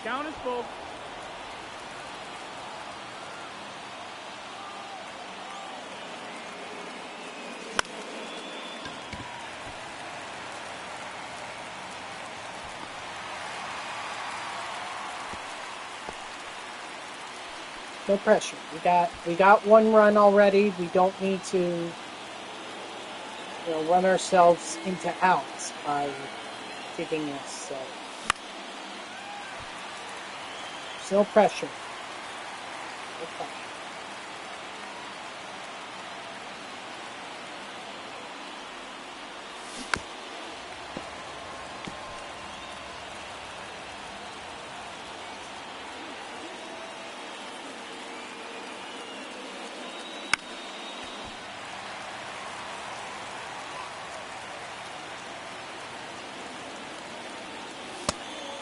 Count is full. No pressure. We got one run already. We don't need to, run ourselves into outs by taking this. So there's no pressure. No pressure.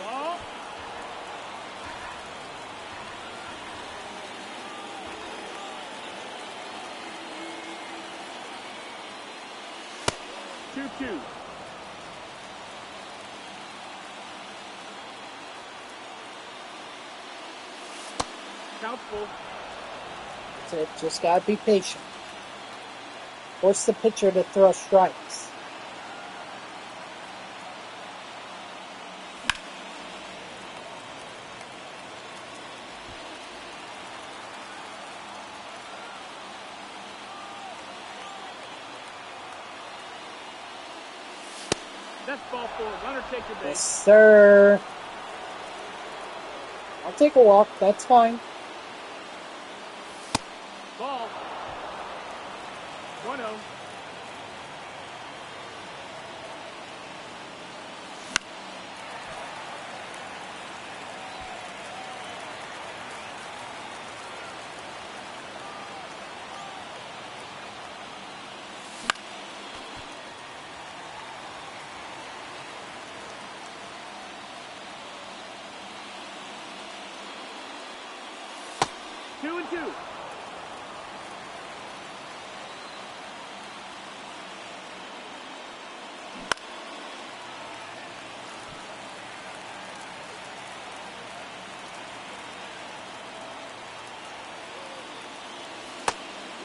Ball. Two. Count full. That's it. Just gotta be patient. Force the pitcher to throw strikes. That's ball four. Runner take your Yes, base. sir. I'll take a walk. That's fine. Ball. 1-0. Two and two. You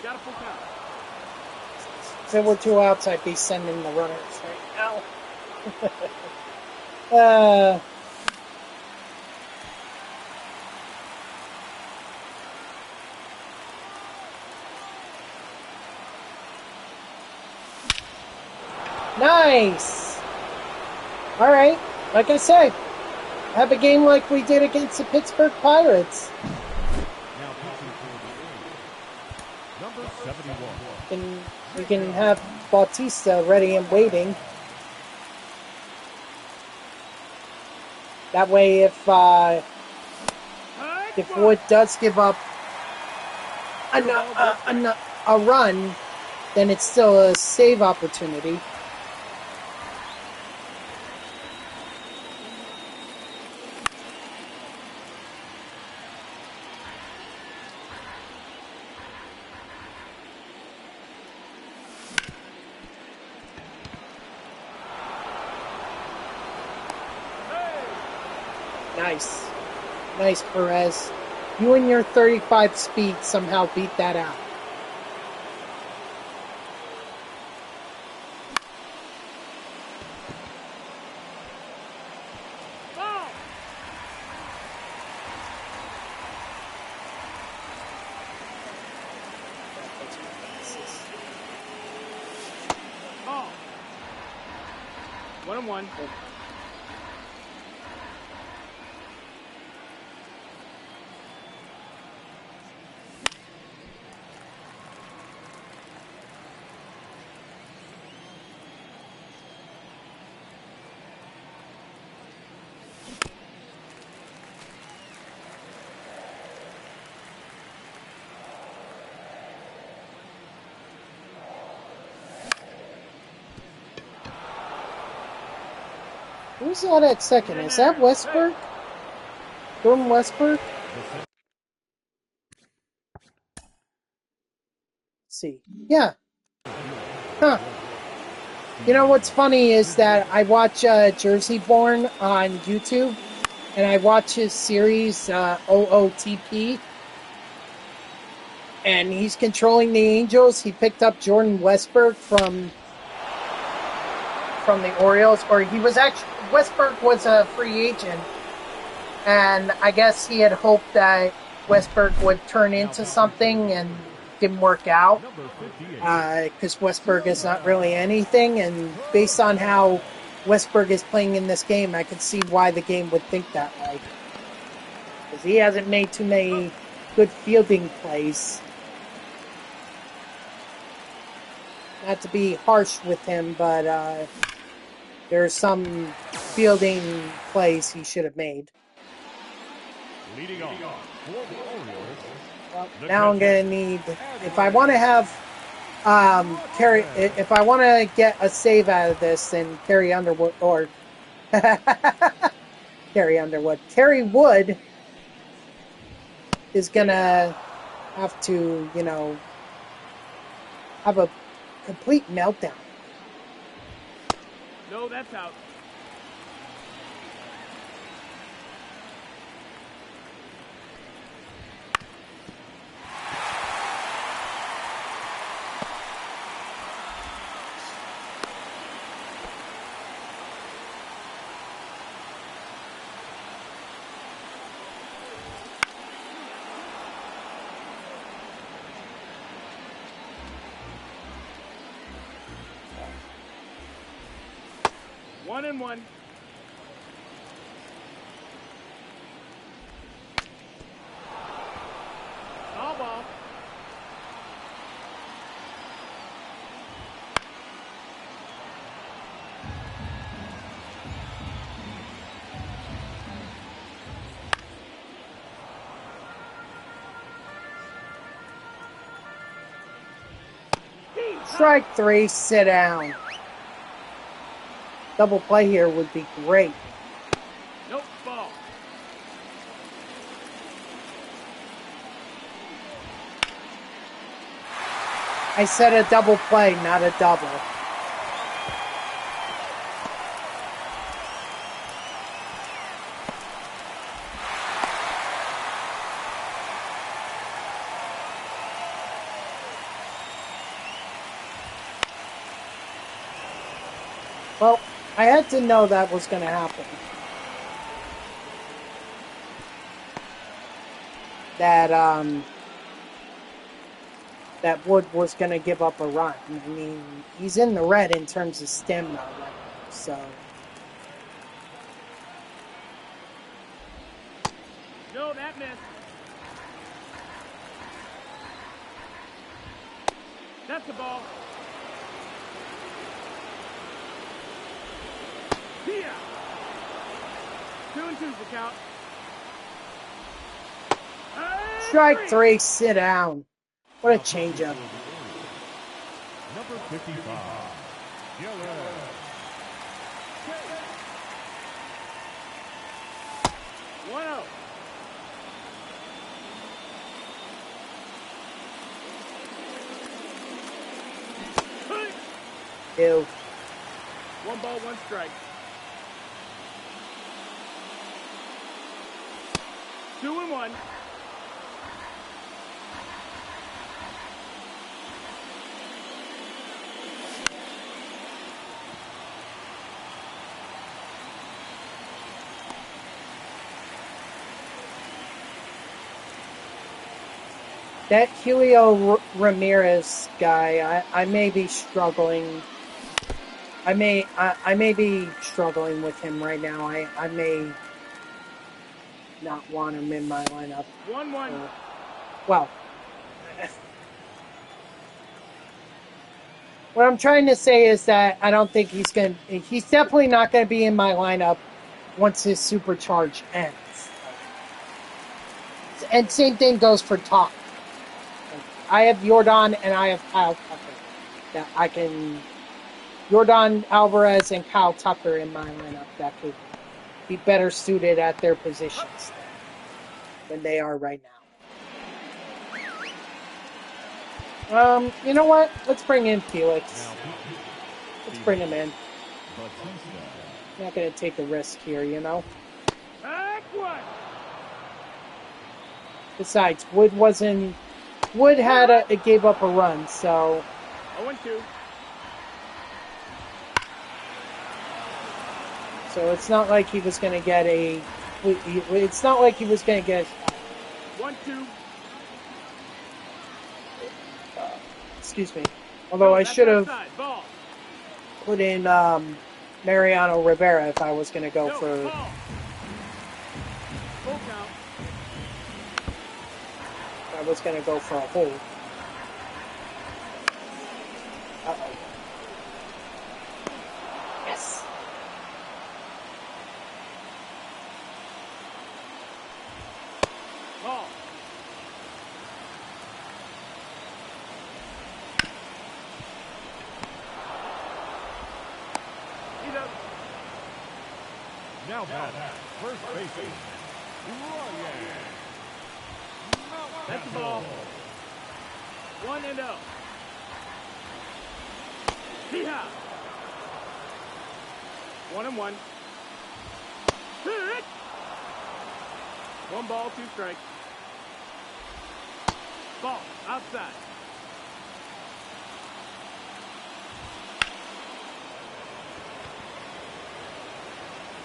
got a full count. If it were 2 outs, I'd be sending the runners right now. Nice. All right. Like I said, have a game like we did against the Pittsburgh Pirates. Now pitching for the A's, number 71. And we can have Bautista ready and waiting. That way, if Wood does give up a run, then it's still a save opportunity. Nice. Nice, Perez. You and your 35 speed somehow beat that out. Ball. Ball. 1-1. Who's that at second? Is that Westberg? Jordan Westberg? Let's see. Yeah. Huh. You know what's funny is that I watch Jersey Born on YouTube, and I watch his series OOTP, and he's controlling the Angels. He picked up Jordan Westberg from the Orioles, or he was actually, Westberg was a free agent, and I guess he had hoped that Westberg would turn into something, and didn't work out, because Westberg is not really anything, and based on how Westberg is playing in this game, I could see why the game would think that way, because he hasn't made too many good fielding plays. Not to be harsh with him, but there are some fielding plays he should have made. Leading off for the Orioles. Well, now I'm gonna need, if I want to have if I want to get a save out of this, then Carrie Underwood or Kerry Wood is gonna have to, have a complete meltdown. No, that's out. 1-1. All ball. Strike 3, sit down. Double play here would be great. Nope, ball. I said a double play, not a double. Well, I had to know that was going to happen. That Wood was going to give up a run. I mean, he's in the red in terms of stamina right now, so. No, that missed. That's the ball. Yeah. 2-2's the count. Strike 3, sit down. What a changeup. Number 55, Yeller. 1-0. Ew. 1 ball, 1 strike. 2-1. That Julio Ramirez guy, I may be struggling. I may be struggling with him right now. I may not want him in my lineup. 1-1. Well, what I'm trying to say is that I don't think he's definitely not going to be in my lineup once his supercharge ends. And same thing goes for Top. I have Jordan and I have Kyle Tucker. That I can Jordan Alvarez and Kyle Tucker in my lineup that could be better suited at their positions than they are right now. You know what? Let's bring in Felix. Let's bring him in. I'm not going to take a risk here, you know? Besides, Wood gave up a run, so. 0-2. So it's not like he was going to get it's not like he was going to get 1-2. Excuse me. Although I should have put in Mariano Rivera if I was going to go for. Ball. Full count. I was going to go for a hold. Uh-oh. Yes. Ball. He's up. Now back, first baseman, Ryan. That's the ball. 1-0. Yeehaw. 1-1. Hit. 1 ball, 2 strikes. Ball outside.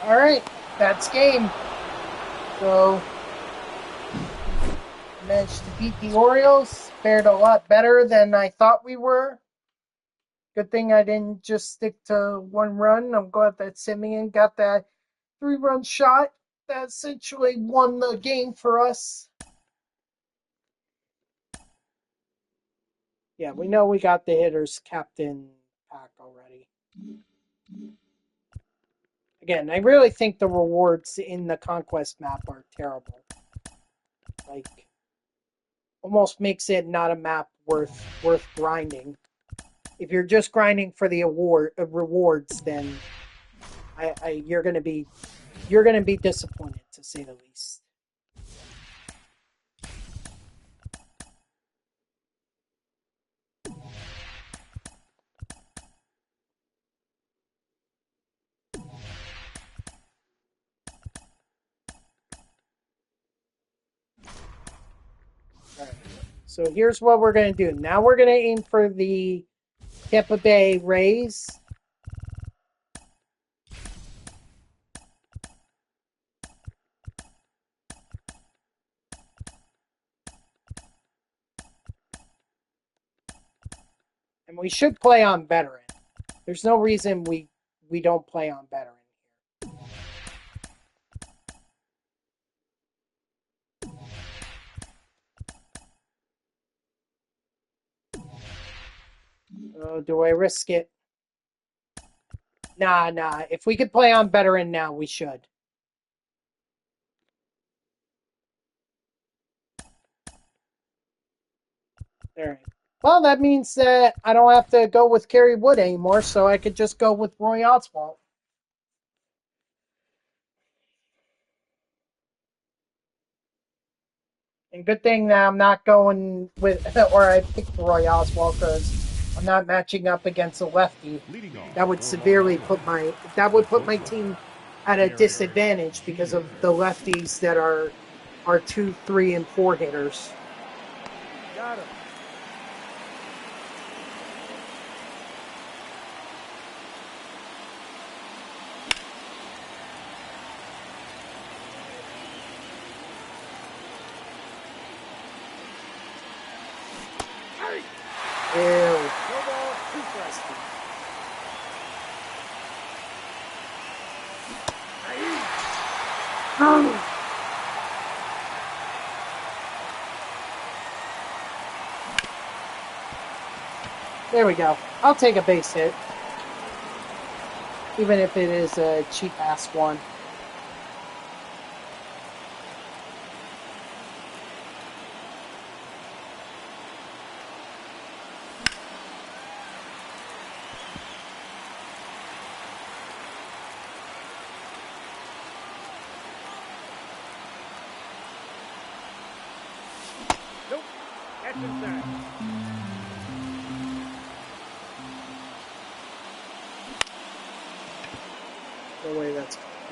All right, that's game. So, managed to beat the Orioles. Fared a lot better than I thought we were. Good thing I didn't just stick to one run. I'm glad that Simeon got that 3-run shot that essentially won the game for us. Yeah, we know we got the hitters captain pack already. Again, I really think the rewards in the Conquest map are terrible. Like, almost makes it not a map worth grinding. If you're just grinding for the rewards, then you're gonna be disappointed, to say the least. All right. So here's what we're gonna do. Now we're gonna aim for the Tampa Bay Rays. And we should play on veteran. There's no reason we don't play on veteran here. Oh, do I risk it? Nah. If we could play on veteran now, we should. All right. Well, that means that I don't have to go with Kerry Wood anymore, so I could just go with Roy Oswalt. And good thing that I'm not going with, or I picked Roy Oswalt because I'm not matching up against a lefty. That would severely put my team at a disadvantage because of the lefties that are 2, 3, and 4 hitters. Got him. Ew. No ball, 2 strikes. There we go. I'll take a base hit. Even if it is a cheap-ass one. Nope. That's inside.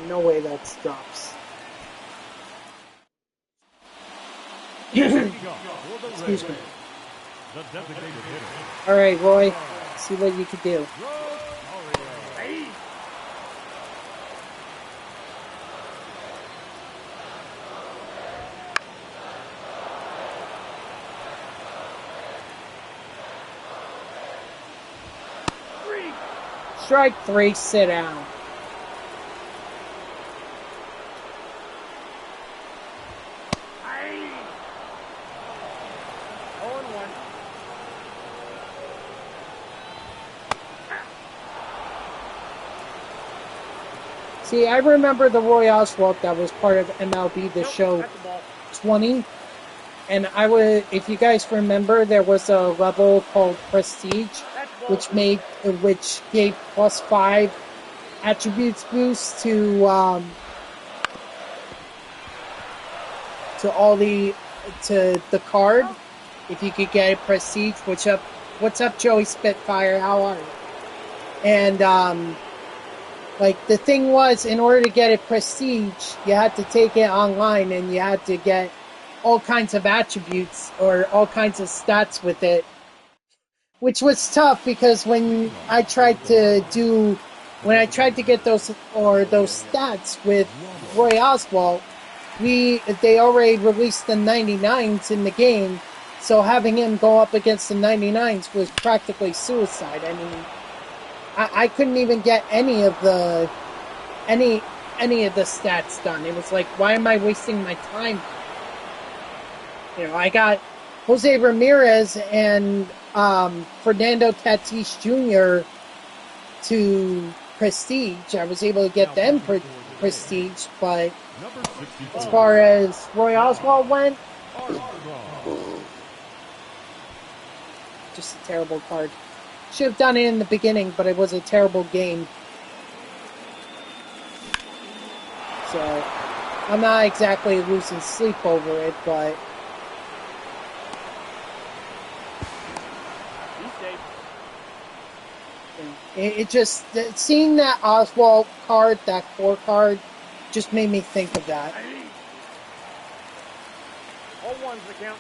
No way that's drops. Excuse me. All right, Roy. See what you can do. Strike 3, sit down. See, I remember the Roy Oswalt that was part of MLB The Show 20. And if you guys remember, there was a level called Prestige, which gave +5 attributes boost to the card. If you could get a Prestige, what's up, Joey Spitfire? How are you? And the thing was, in order to get a Prestige, you had to take it online, and you had to get all kinds of attributes or all kinds of stats with it, which was tough because when I tried to get those stats with Roy Oswalt, they already released the 99s in the game, So having him go up against the 99s was practically suicide. I mean, I couldn't even get any of the stats done. It was like, why am I wasting my time? You know, I got Jose Ramirez and Fernando Tatis Jr. to Prestige. I was able to get them Prestige, but as far as Roy Oswald went, just a terrible card. Should have done it in the beginning, but it was a terrible game. So, I'm not exactly losing sleep over it, but... It just... Seeing that Oswald card, that 4 card, just made me think of that. All ones the count.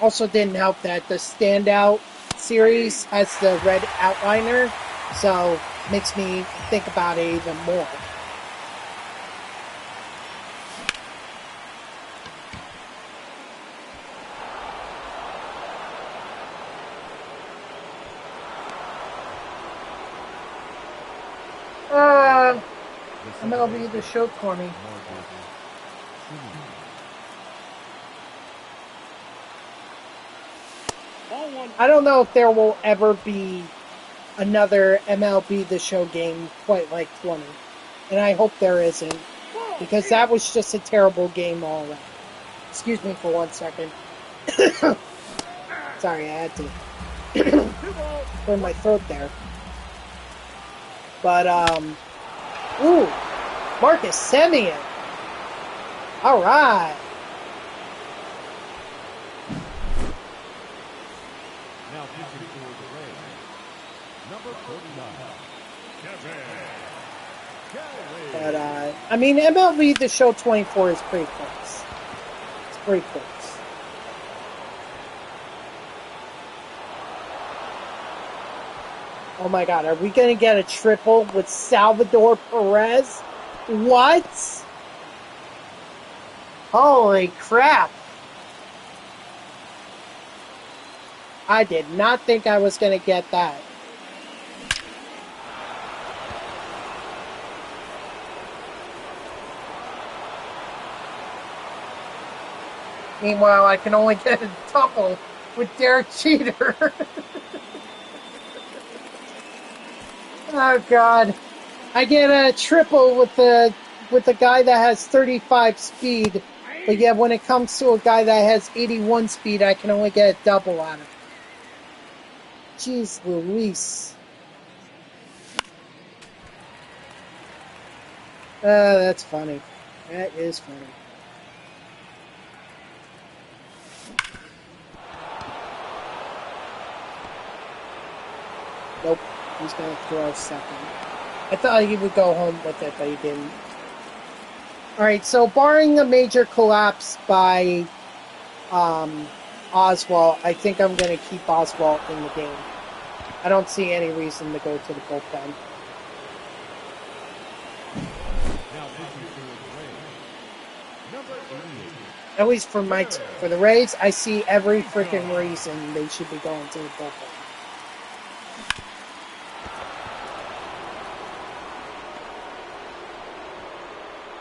Also didn't help that the Standout series has the red outliner, so makes me think about it even more. MLB The Show Corny. I don't know if there will ever be another MLB The Show game quite like 20. And I hope there isn't. Because that was just a terrible game all around. Excuse me for 1 second. Sorry, I had to clear my throat there. But, ooh, Marcus Semien. All right. Now pitching for the Rays, number 49, Kevin. But, I mean, MLB The Show 24 is pretty close. It's pretty close. Oh my God, are we going to get a triple with Salvador Perez? What? Holy crap. I did not think I was going to get that. Meanwhile, I can only get a double with Derek Jeter. Oh God. I get a triple with the guy that has 35 speed. But yeah, when it comes to a guy that has 81 speed, I can only get a double on him. Jeez Louise. That's funny. That is funny. Nope. He's going to throw second. I thought he would go home with it, but he didn't. Alright, so barring a major collapse by Oswalt, I think I'm going to keep Oswalt in the game. I don't see any reason to go to the bullpen. At least for the Rays, I see every freaking reason they should be going to the bullpen.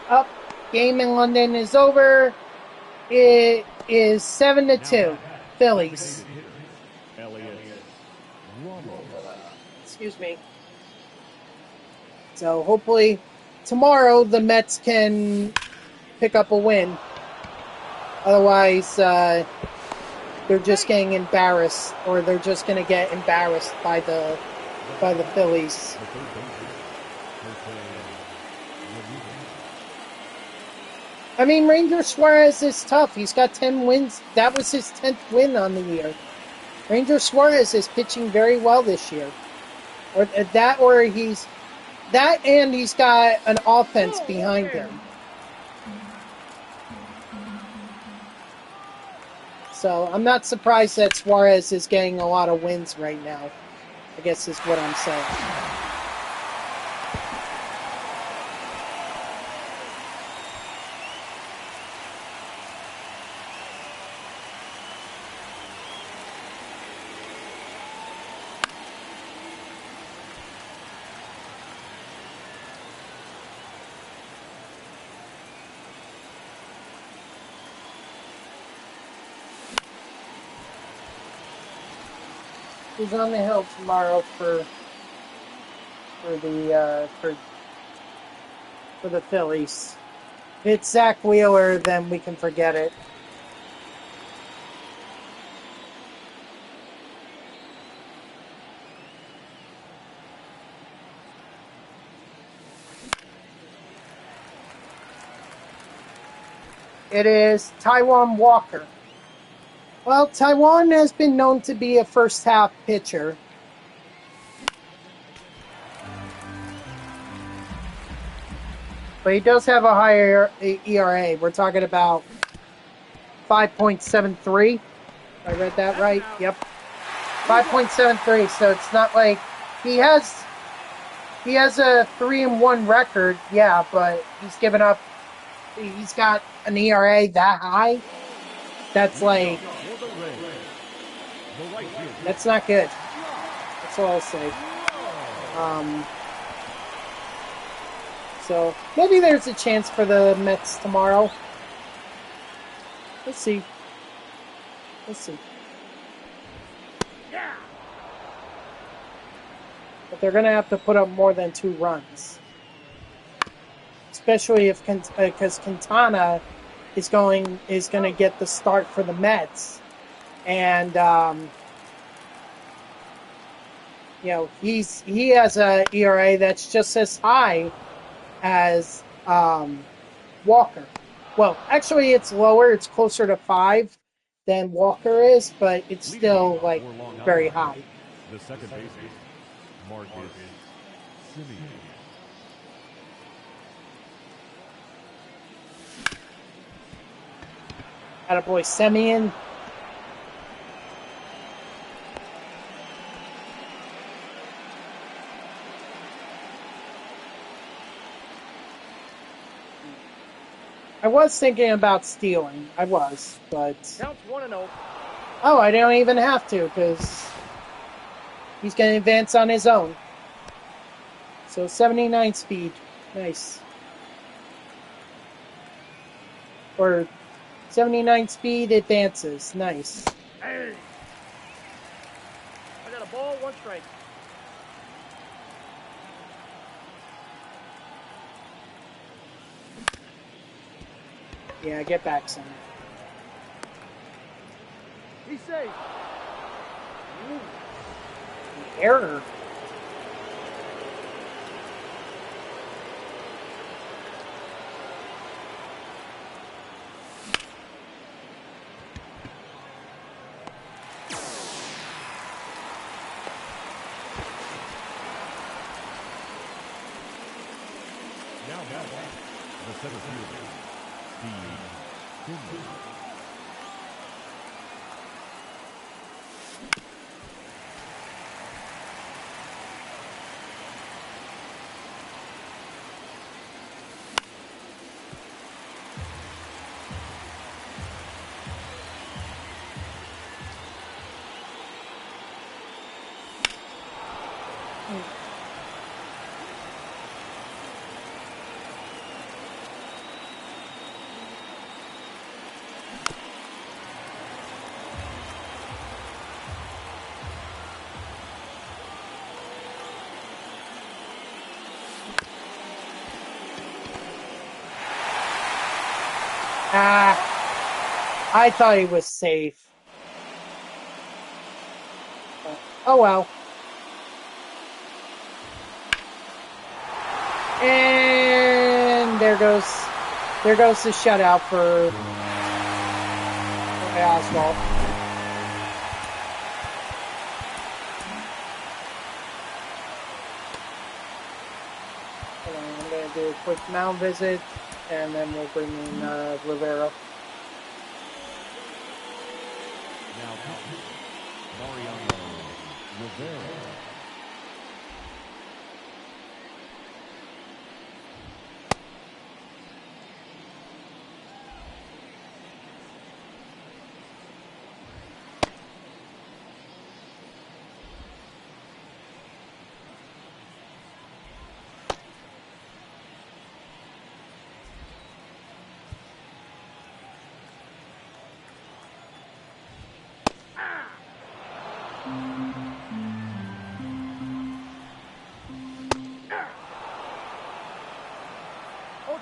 Up, game in London is over. It is 7-2, Phillies. Excuse me. So hopefully tomorrow the Mets can pick up a win. Otherwise, they're just getting embarrassed, or they're just going to get embarrassed by the Phillies. I mean, Ranger Suarez is tough. He's got 10 wins. That was his 10th win on the year. Ranger Suarez is pitching very well this year. And he's got an offense behind him. So I'm not surprised that Suarez is getting a lot of wins right now, I guess is what I'm saying. Who's on the hill tomorrow for the Phillies? If it's Zach Wheeler, then we can forget it. It is Taijuan Walker. Well, Taijuan has been known to be a first-half pitcher. But he does have a higher ERA. We're talking about 5.73. I read that right? Yep. 5.73. So it's not like he has a 3-1 record, yeah, but he's got an ERA that high. That's like, that's not good. That's all I'll say. So maybe there's a chance for the Mets tomorrow. Let's see. But they're going to have to put up more than 2 runs. Especially if because Quintana is going to get the start for the Mets. And he has a ERA that's just as high as Walker. Well, actually, it's lower. It's closer to 5 than Walker is, but it's still like very high. The second baseman, Marcus Simeon. Attaboy Simeon. I was thinking about stealing. I was, but... Counts 1-0. Oh, I don't even have to, because he's going to advance on his own. So 79 speed. Nice. Or 79 speed advances. Nice. Hey. I got a ball, 1 strike. Yeah, get back some. He's safe. Ooh. Error. Now the center fielder, Steve Finley. I thought he was safe. But, oh well. And there goes the shutout for Oswald. I'm going to do a quick mound visit, and then we'll bring in Rivera. Now, Mariano Rivera.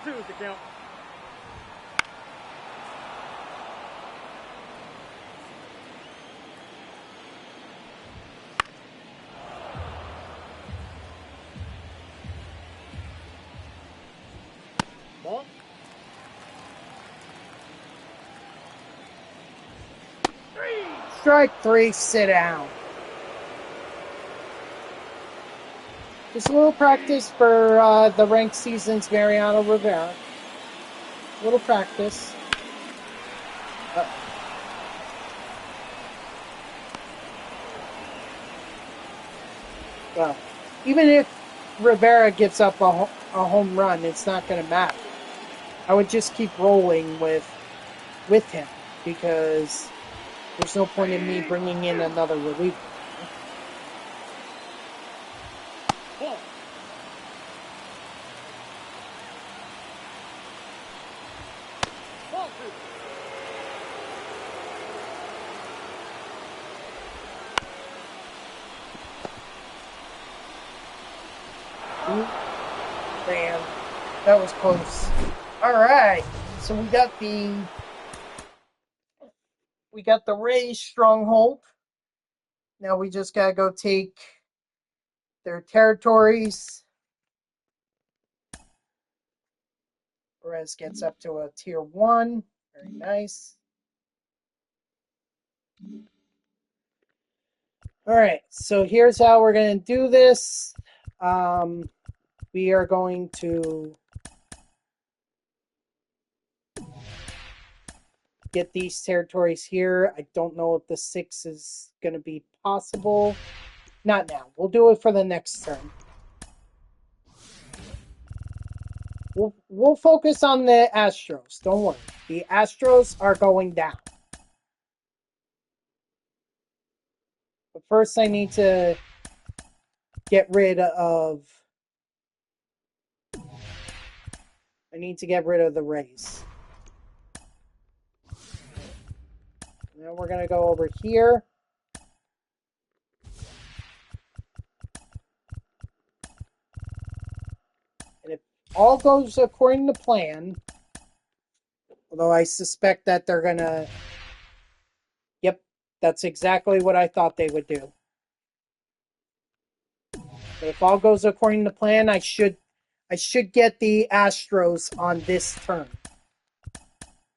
2 is the count. Ball. Strike 3, sit down. Just a little practice for the ranked season's Mariano Rivera. A little practice. Well, even if Rivera gives up a home run, it's not going to matter. I would just keep rolling with him because there's no point in me bringing in another reliever. Man, that was close. All right, so we got the Rays stronghold. Now we just gotta go take their territories. Perez gets up to a tier 1. Very nice. All right, so here's how we're going to do this. We are going to get these territories here. I don't know if the 6 is going to be possible. Not now. We'll do it for the next turn. We'll focus on the Astros. Don't worry. The Astros are going down. But first I need to get rid of the Rays. Now we're going to go over here. And if all goes according to plan, although I suspect that they're going to... Yep, that's exactly what I thought they would do. But if all goes according to plan, I should get the Astros on this turn.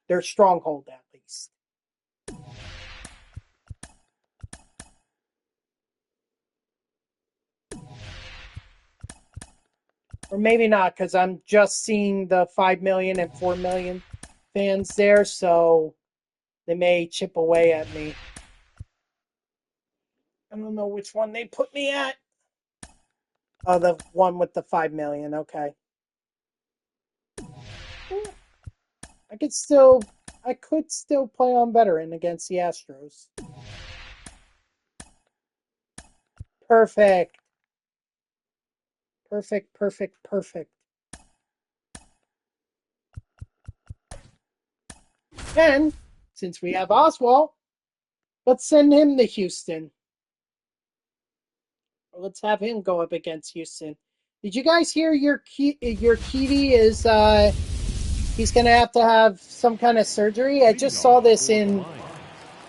Their stronghold, at least. Or maybe not, because I'm just seeing the 5 million and 4 million fans there, so they may chip away at me. I don't know which one they put me at. Oh, the one with the 5 million, okay. I could still play on veteran against the Astros. Perfect. Perfect, perfect, perfect. And since we have Oswald, let's send him to Houston. Or let's have him go up against Houston. Did you guys hear your Kitty is he's gonna have some kind of surgery? I just saw this in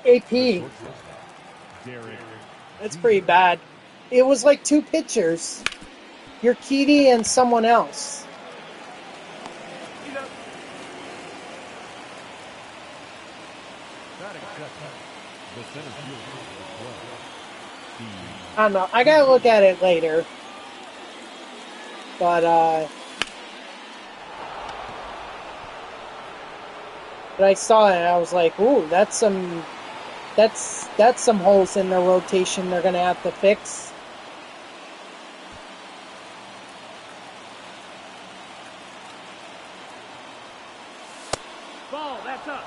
AP. That's pretty bad. It was like 2 pitchers. Your Kitty and someone else. I don't know. I gotta look at it later. But I saw it and I was like, ooh, that's some holes in their rotation they're gonna have to fix. Ball, that's up.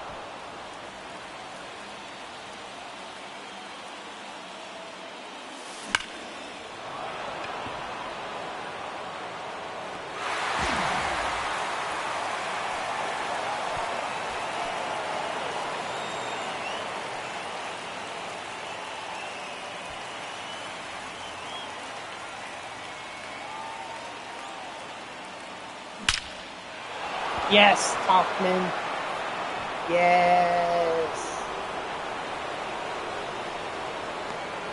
Yes, Talkman. Yes.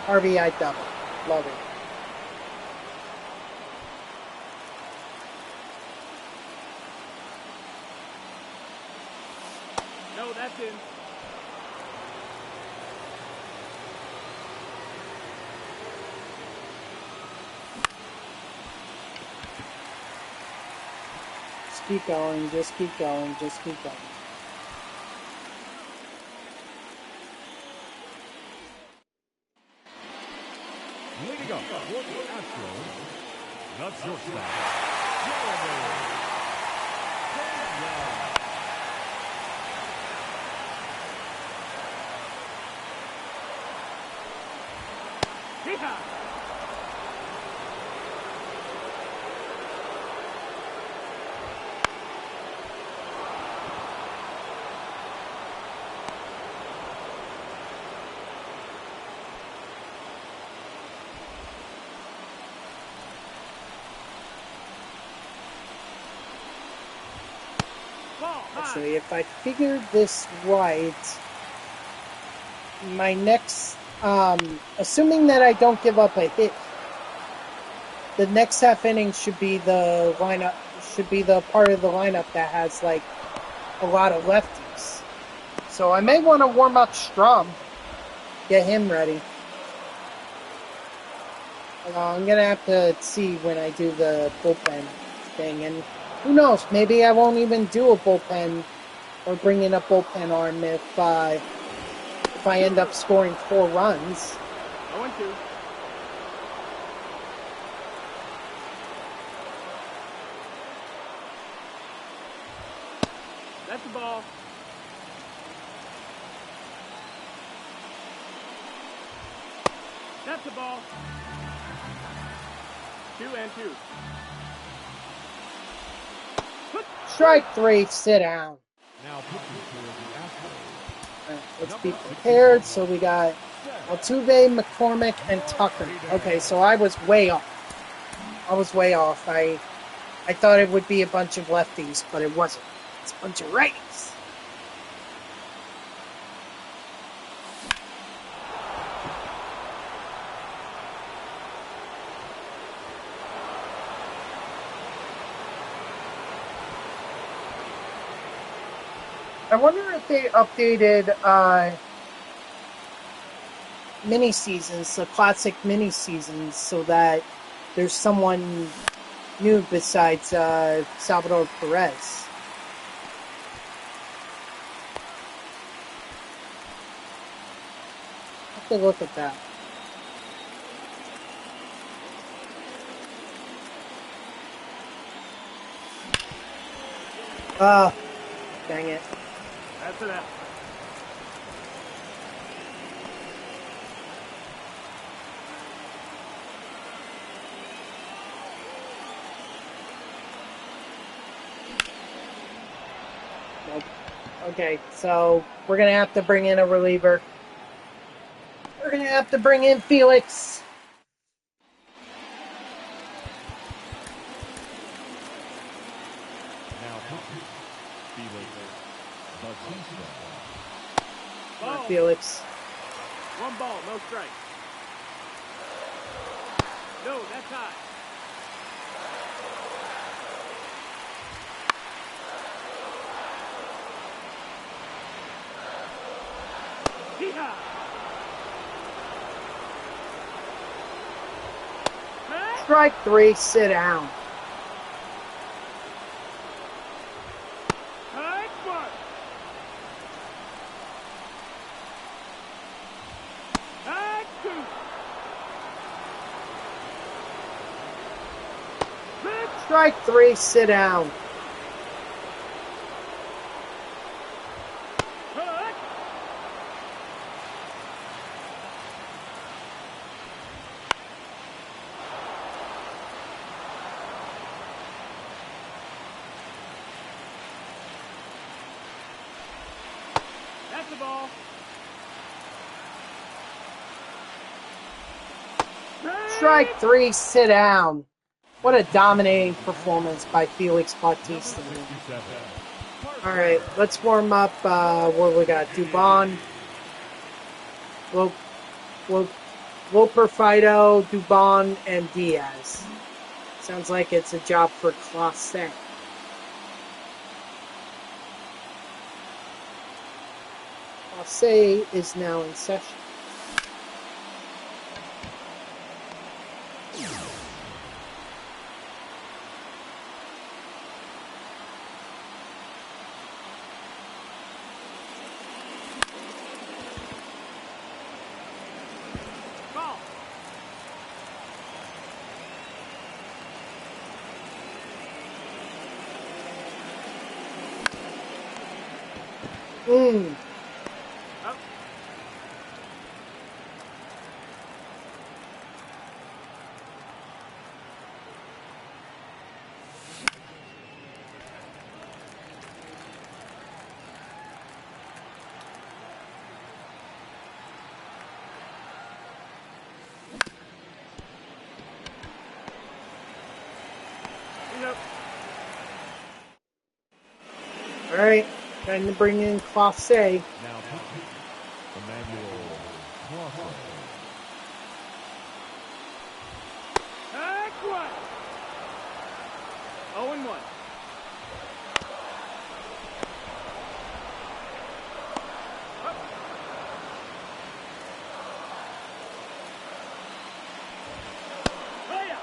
RBI double. Love it. No, that's in. Just keep going, just keep going, just keep going. Leading up for the Astros, the shortstop, Jeremy. Yeehaw! Actually, if I figured this right, my next, assuming that I don't give up a hit, the next half inning should be the lineup, should be the part of the lineup that has like a lot of lefties. So I may want to warm up Strum, get him ready. I'm gonna have to see when I do the bullpen thing, and who knows, maybe I won't even do a bullpen or bring in a bullpen arm if I end up scoring 4 runs. 0-2. That's the ball. That's the ball. 2-2. Strike 3, sit down. Now pitching for the Astros. All right, let's be prepared. So we got Altuve, McCormick, and Tucker. Okay, so I was way off. I thought it would be a bunch of lefties, but it wasn't. It's a bunch of righties. I wonder if they updated mini seasons, the classic mini seasons, so that there's someone new besides Salvador Perez. Have to look at that. Dang it. That's it out. Nope. Okay, so we're going to have to bring in a reliever. We're going to have to bring in Felix. Now pitching, Felix Bautista. Come on, Felix. 1 ball, no strike. No, that's high. Yeehaw! Strike 3, sit down. Strike 3, sit down. That's the ball. Strike 3, sit down. What a dominating performance by Felix Bautista. 67. All right, let's warm up. What we got? Dubon, Loper, Fido, Dubon, and Diaz. Sounds like it's a job for Clase. Clase is now in session. Ball. Up. He's up. All right, time to bring in Clase. Now pitching, Emmanuel Crawford. Heck one. 0-1. Up. Oh, yeah.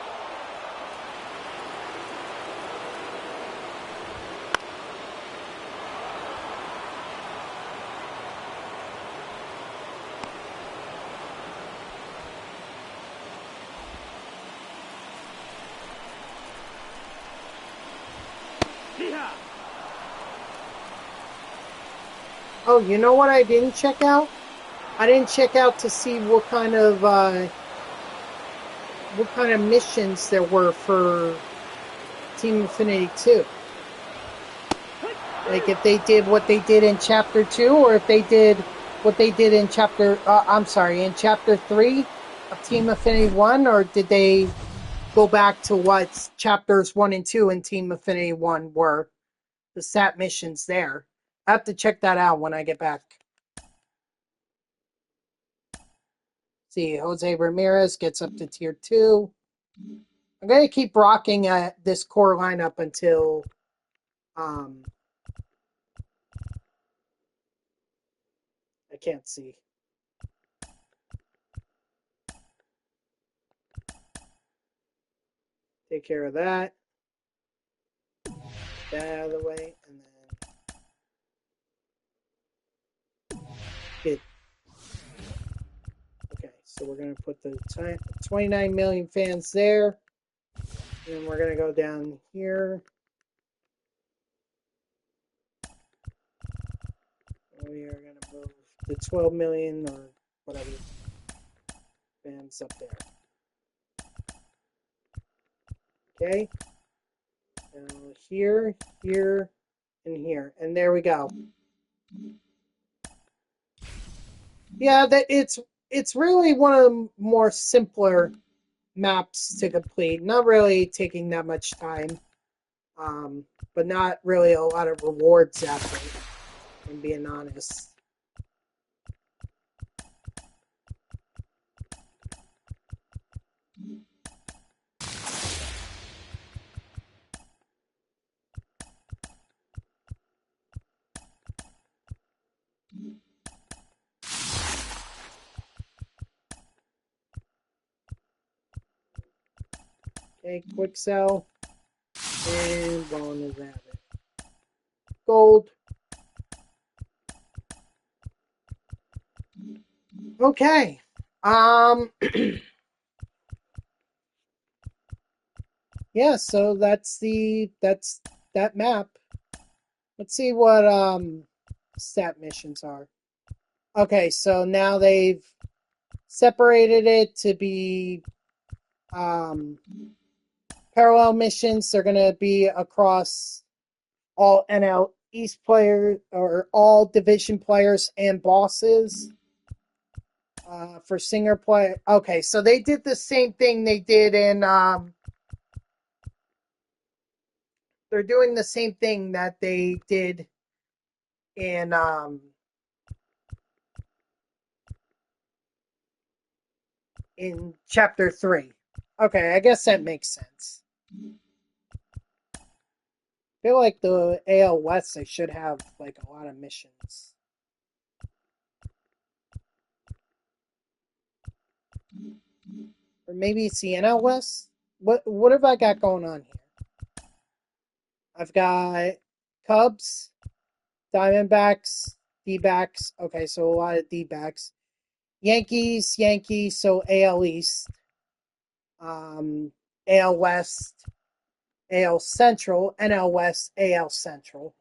Yeehaw. Oh, you know what I didn't check out? I didn't check out to see what kind of missions there were for Team Infinity 2. Like if they did what they did in Chapter 2, or if they did what they did in Chapter 3 of Team Infinity 1, or did they go back to what Chapters 1 and 2 in Team Infinity 1 were? The stat missions there. I have to check that out when I get back. See, Jose Ramirez gets up to Tier 2. I'm going to keep rocking this core lineup until I can't see. Take care of that. That out of the way, and then get. Okay, so we're going to put the 29 million fans there. And then we're going to go down here. We are going to move the 12 million or whatever fans up there. Okay. Now here, here, and here. And there we go. Yeah, that it's really one of the more simpler maps to complete. Not really taking that much time. But not really a lot of rewards after it, if I'm being honest. Okay, quick sell. And bone is at it. Gold. Okay. Yeah, so that's that map. Let's see what stat missions are. Okay, so now they've separated it to be parallel missions. They're going to be across all NL East players or all division players and bosses. For singer play. Okay, so they did the same thing they did in they're doing the same thing that they did in chapter 3. Okay, I guess that makes sense. I feel like the AL West, they should have like a lot of missions. Or maybe it's the NL West? What have I got going on here? I've got Cubs, Diamondbacks, D-backs. Okay, so a lot of D-backs. Yankees, so AL East. AL West, AL Central, NL West, AL Central.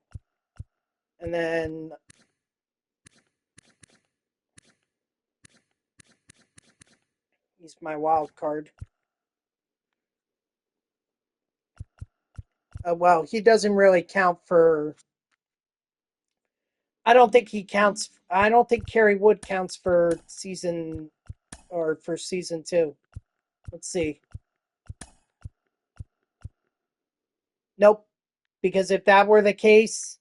And then he's my wild card. Well, he doesn't really count for. I don't think he counts. I don't think Kerry Wood counts for season 2. Let's see. Nope. Because if that were the case,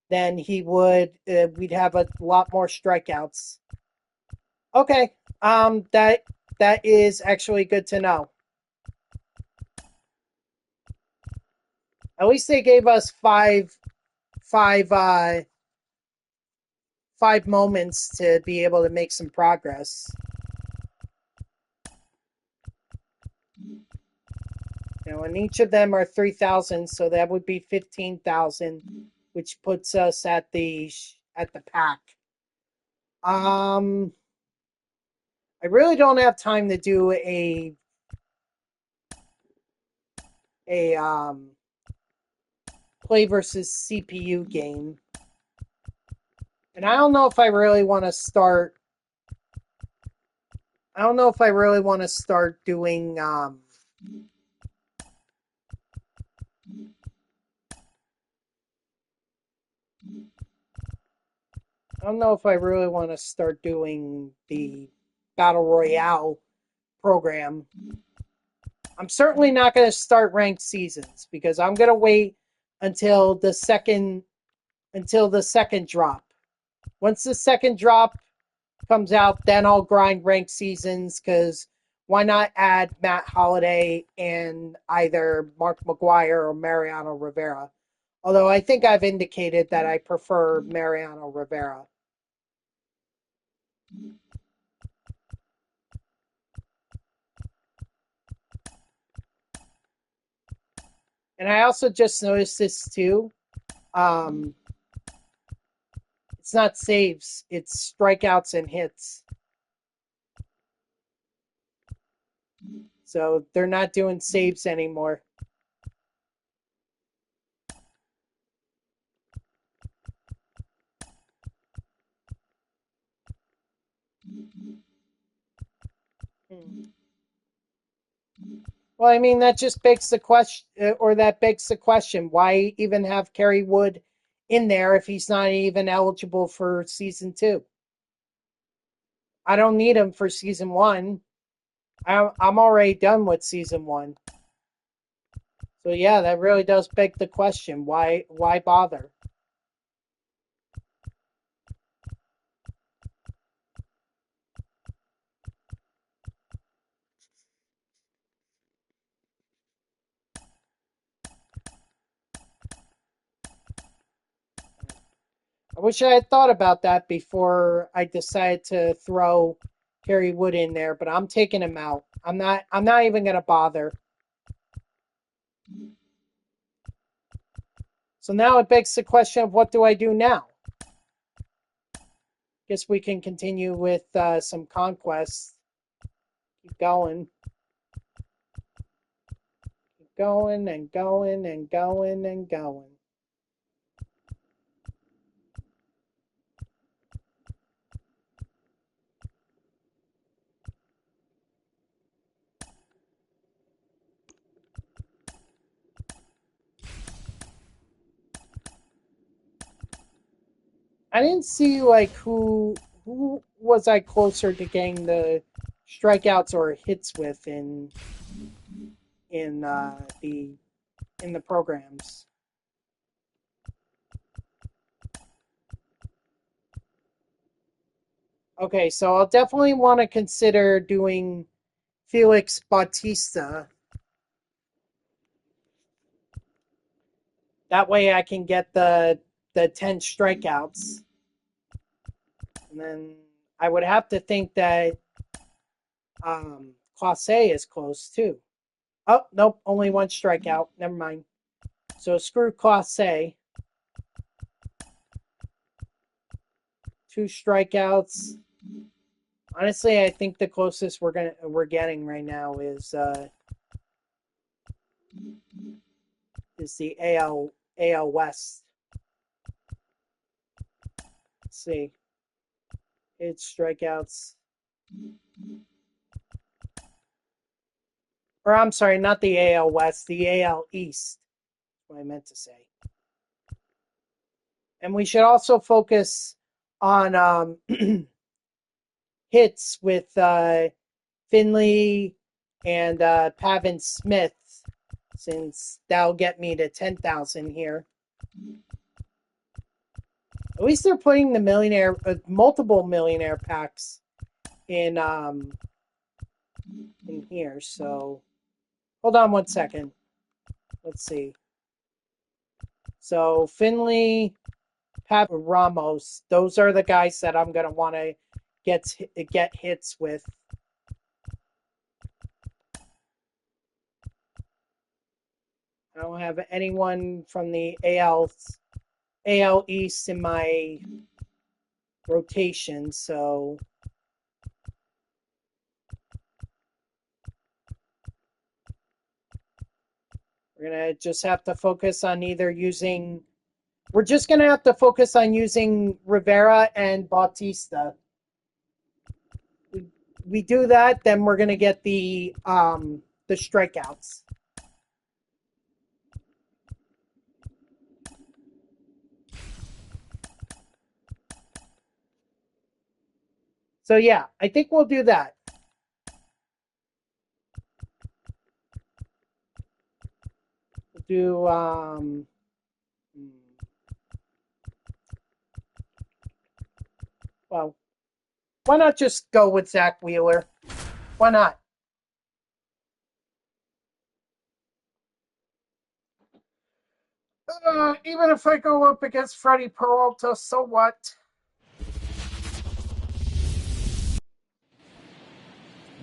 then he would. We'd have a lot more strikeouts. Okay. That is actually good to know. At least they gave us five moments to be able to make some progress. Now, and each of them are 3,000, so that would be 15,000, which puts us at the pack. I really don't have time to do a play versus CPU game. And I don't know if I really want to start. I don't know if I really want to start doing I don't know if I really want to start doing the Battle Royale program. I'm certainly not going to start ranked seasons because I'm going to wait until the second drop. Once the second drop comes out, then I'll grind ranked seasons because why not add Matt Holliday and either Mark McGwire or Mariano Rivera? Although I think I've indicated that I prefer Mariano Rivera. And I also just noticed this too. It's not saves, it's strikeouts and hits. So they're not doing saves anymore. Well, I mean, that just begs the question, why even have Kerry Wood in there if he's not even eligible for season 2? I don't need him for season 1. I'm already done with season 1. So yeah, that really does beg the question, why bother? I wish I had thought about that before I decided to throw Kerry Wood in there, but I'm taking him out. I'm not even gonna bother. So now it begs the question of what do I do now? Guess we can continue with some Conquest. Keep going. Keep going and going and going and going. I didn't see like who was I closer to getting the strikeouts or hits with in the programs. Okay, so I'll definitely want to consider doing Felix Bautista. That way I can get the 10 strikeouts. And then I would have to think that Clase is close too. Oh, nope, only one strikeout. Never mind. So screw Clase. 2 strikeouts. Honestly, I think the closest we're getting right now is the AL West. Let's see. It's strikeouts. Or I'm sorry, not the AL West, the AL East. That's what I meant to say. And we should also focus on hits with Finley and Pavin Smith, since that'll get me to 10,000 here. At least they're putting the multiple millionaire packs in here. So hold on one second. Let's see. So Finley, Pavin, Ramos, those are the guys that I'm gonna want to get hits with. I don't have anyone from the AL East in my rotation, so we're gonna just have to focus on using Rivera and Bautista. We do that, then we're gonna get the strikeouts. So yeah, I think we'll do that. We'll do well, why not just go with Zach Wheeler? Why not? Even if I go up against Freddie Peralta, so what?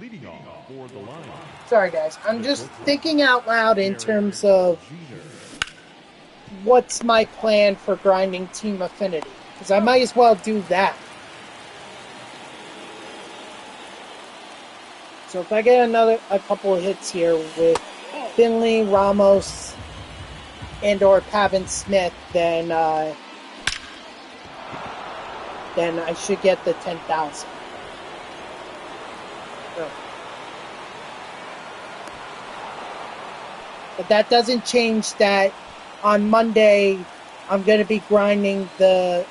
Leading off for the line. Sorry, guys. I'm just thinking out loud in terms of what's my plan for grinding Team Affinity, because I might as well do that. So if I get a couple of hits here with Finley, Ramos, and/or Pavin Smith, then I should get the 10,000. So. But that doesn't change that on Monday I'm going to be grinding the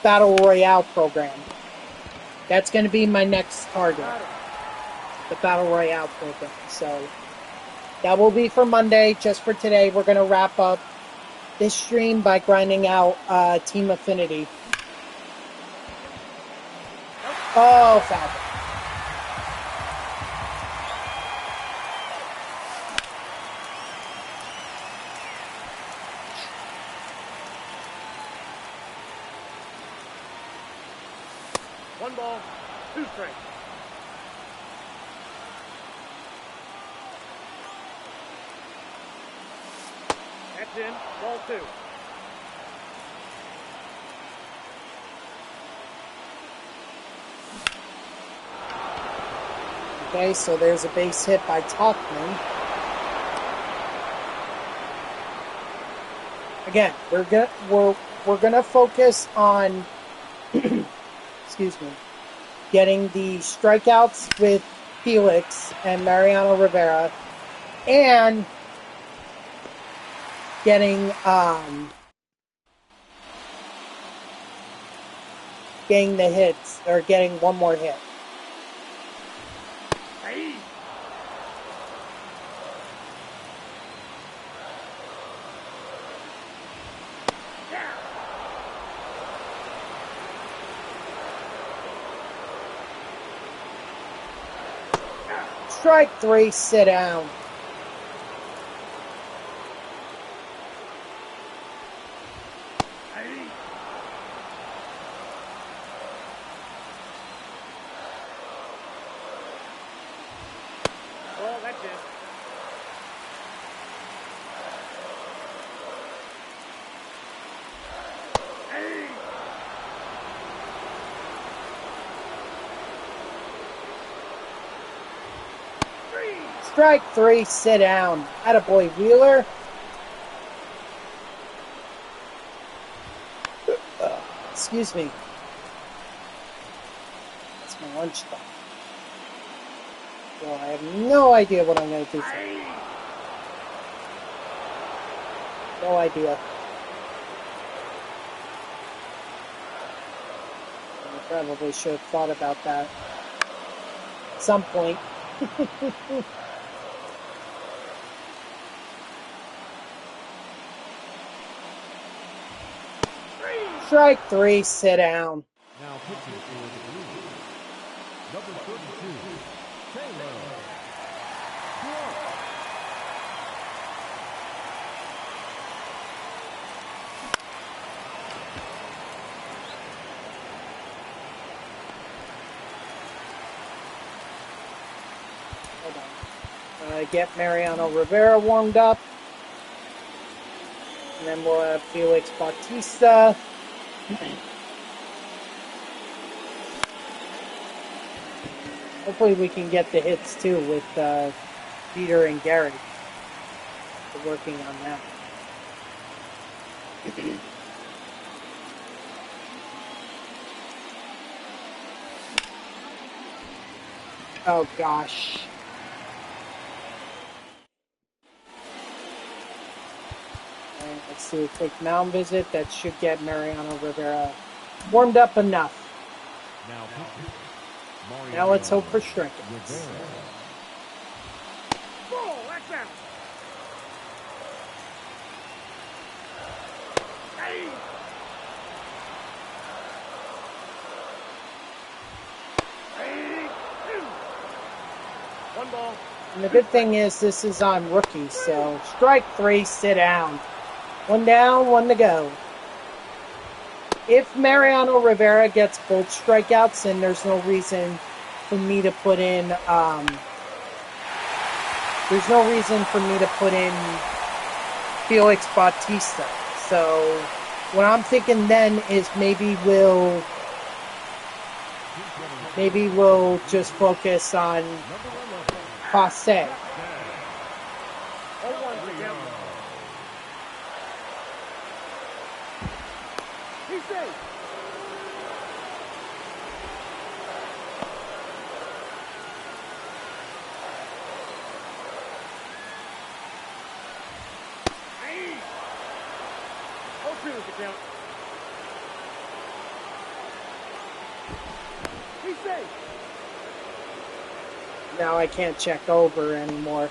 Battle Royale program. That's going to be my next target, the Battle Royale program. So that will be for Monday. Just for today, we're going to wrap up this stream by grinding out Team Affinity. Oh, fabulous. One ball, 2 strikes. That's in, ball 2. Okay, so there's a base hit by Talkman. Again, we're gonna focus on excuse me, getting the strikeouts with Felix and Mariano Rivera, and getting the hits, or getting one more hit. Hey. Strike 3, sit down. Well, that's it. Strike 3, sit down. Attaboy, Wheeler. Excuse me. That's my lunch time. Well, I have no idea what I'm going to do for it. No idea. I probably should have thought about that at some point. Strike 3, sit down. Now pitching for the Blues, number 32, Taylor. Hold on. Get Mariano Rivera warmed up. And then we'll have Felix Bautista. Hopefully we can get the hits too with Peter and Gary. We're working on that. Oh gosh. And let's do a quick mound visit. That should get Mariano Rivera warmed up enough. Now let's hope for strikeouts. Ball, that's out. One ball. And the good thing is this is on rookies, so strike 3, sit down. One down, one to go. If Mariano Rivera gets both strikeouts, then there's no reason for me to put in Felix Bautista. So what I'm thinking then is maybe we'll just focus on Passe. He's safe. The count. He's safe. Now I can't check over anymore.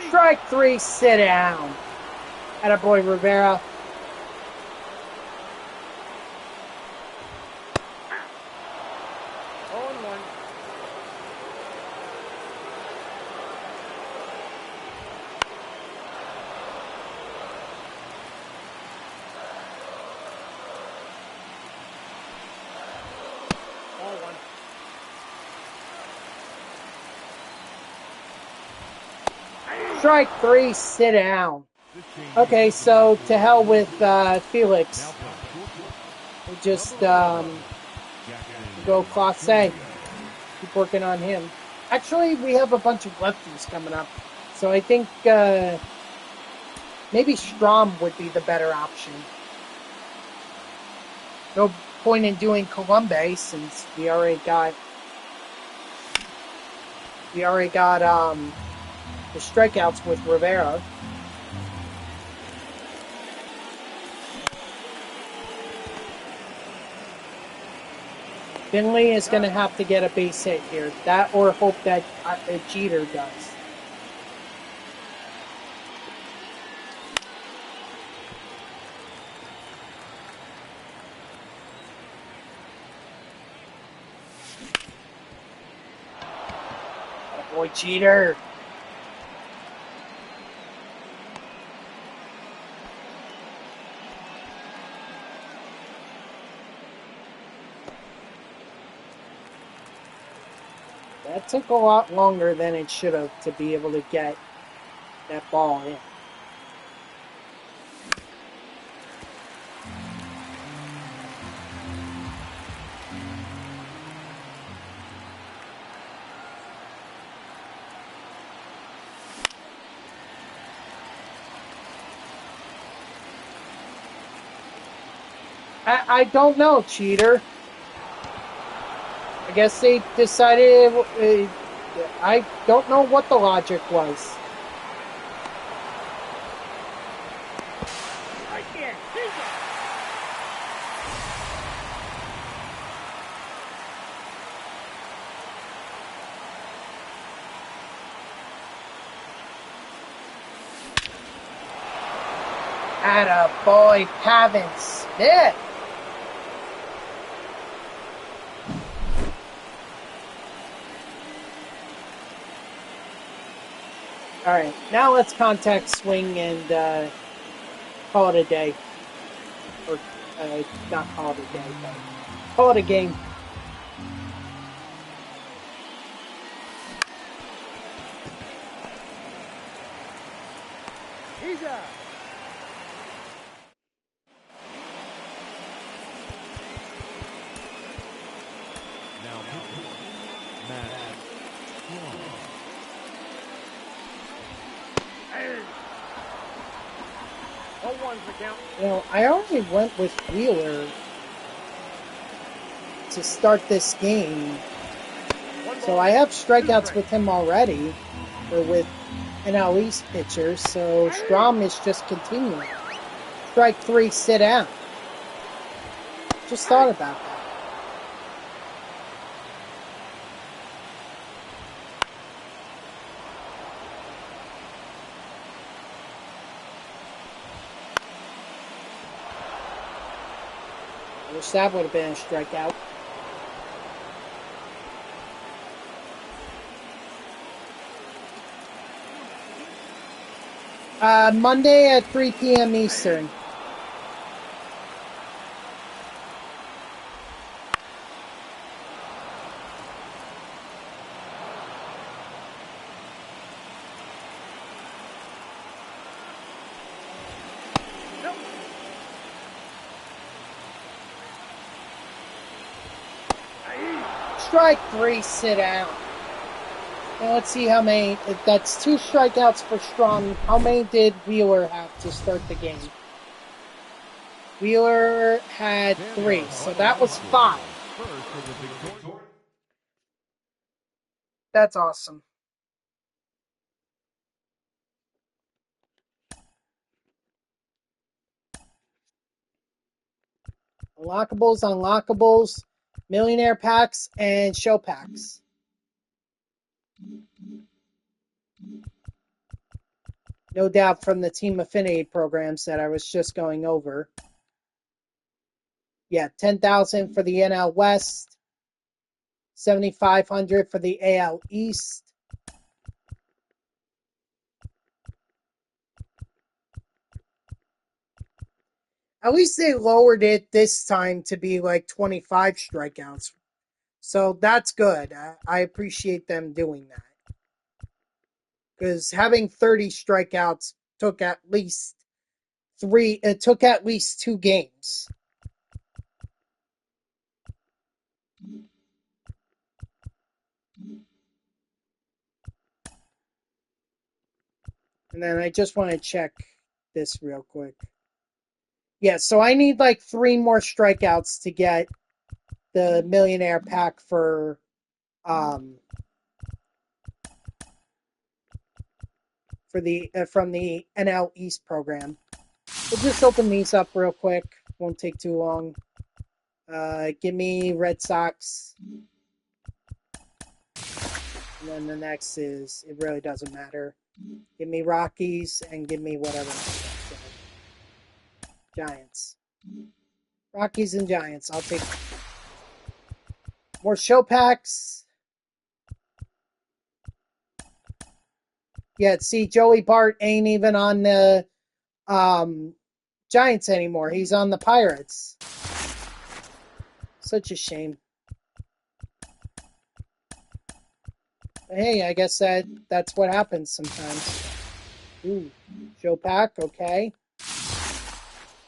Strike 3, sit down. Attaboy Rivera. Strike 3, sit down. Okay, so to hell with Felix. We'll just go Class A. Keep working on him. Actually, we have a bunch of lefties coming up. So I think maybe Strom would be the better option. No point in doing Colombe since we already got the strikeouts with Rivera. Finley is going to have to get a base hit here. That or hope that Jeter does. Boy, cheater. That took a lot longer than it should have to be able to get that ball in. I don't know, cheater. I guess they decided. I don't know what the logic was. Right there. He's up. Atta boy, Pavin Smith. All right, now let's contact swing and call it a day. Or not call it a day, but call it a game. He's up. Now pitching, Matt Strong. Hey. 0-1's the count. You know, I already went with Wheeler to start this game. So I have strikeouts with him already, or with NL East pitchers, so Strom is just continuing. Strike 3, sit down. Just thought about that. I wish that would have been a strikeout. Monday at 3 p.m. Eastern. Strike 3, sit down. Now let's see how many. That's 2 strikeouts for Strong. How many did Wheeler have to start the game? Wheeler had 3, so that was 5. That's awesome. Unlockables, unlockables, millionaire packs, and show packs. No doubt from the team affinity programs that I was just going over. Yeah, 10,000 for the NL West, 7,500 for the AL East. At least they lowered it this time to be like 25 strikeouts. So that's good. I appreciate them doing that. Because having 30 strikeouts took at least 2 games. And then I just want to check this real quick. Yeah, so I need like 3 more strikeouts to get the millionaire pack for the from the NL East program. We'll just open these up real quick. Won't take too long. Give me Red Sox. And then the next is, it really doesn't matter. Give me Rockies and give me whatever. Giants. Rockies and Giants. I'll take more show packs. Yeah, see, Joey Bart ain't even on the Giants anymore. He's on the Pirates. Such a shame. Hey, I guess that's what happens sometimes. Ooh, Joe Pack, okay.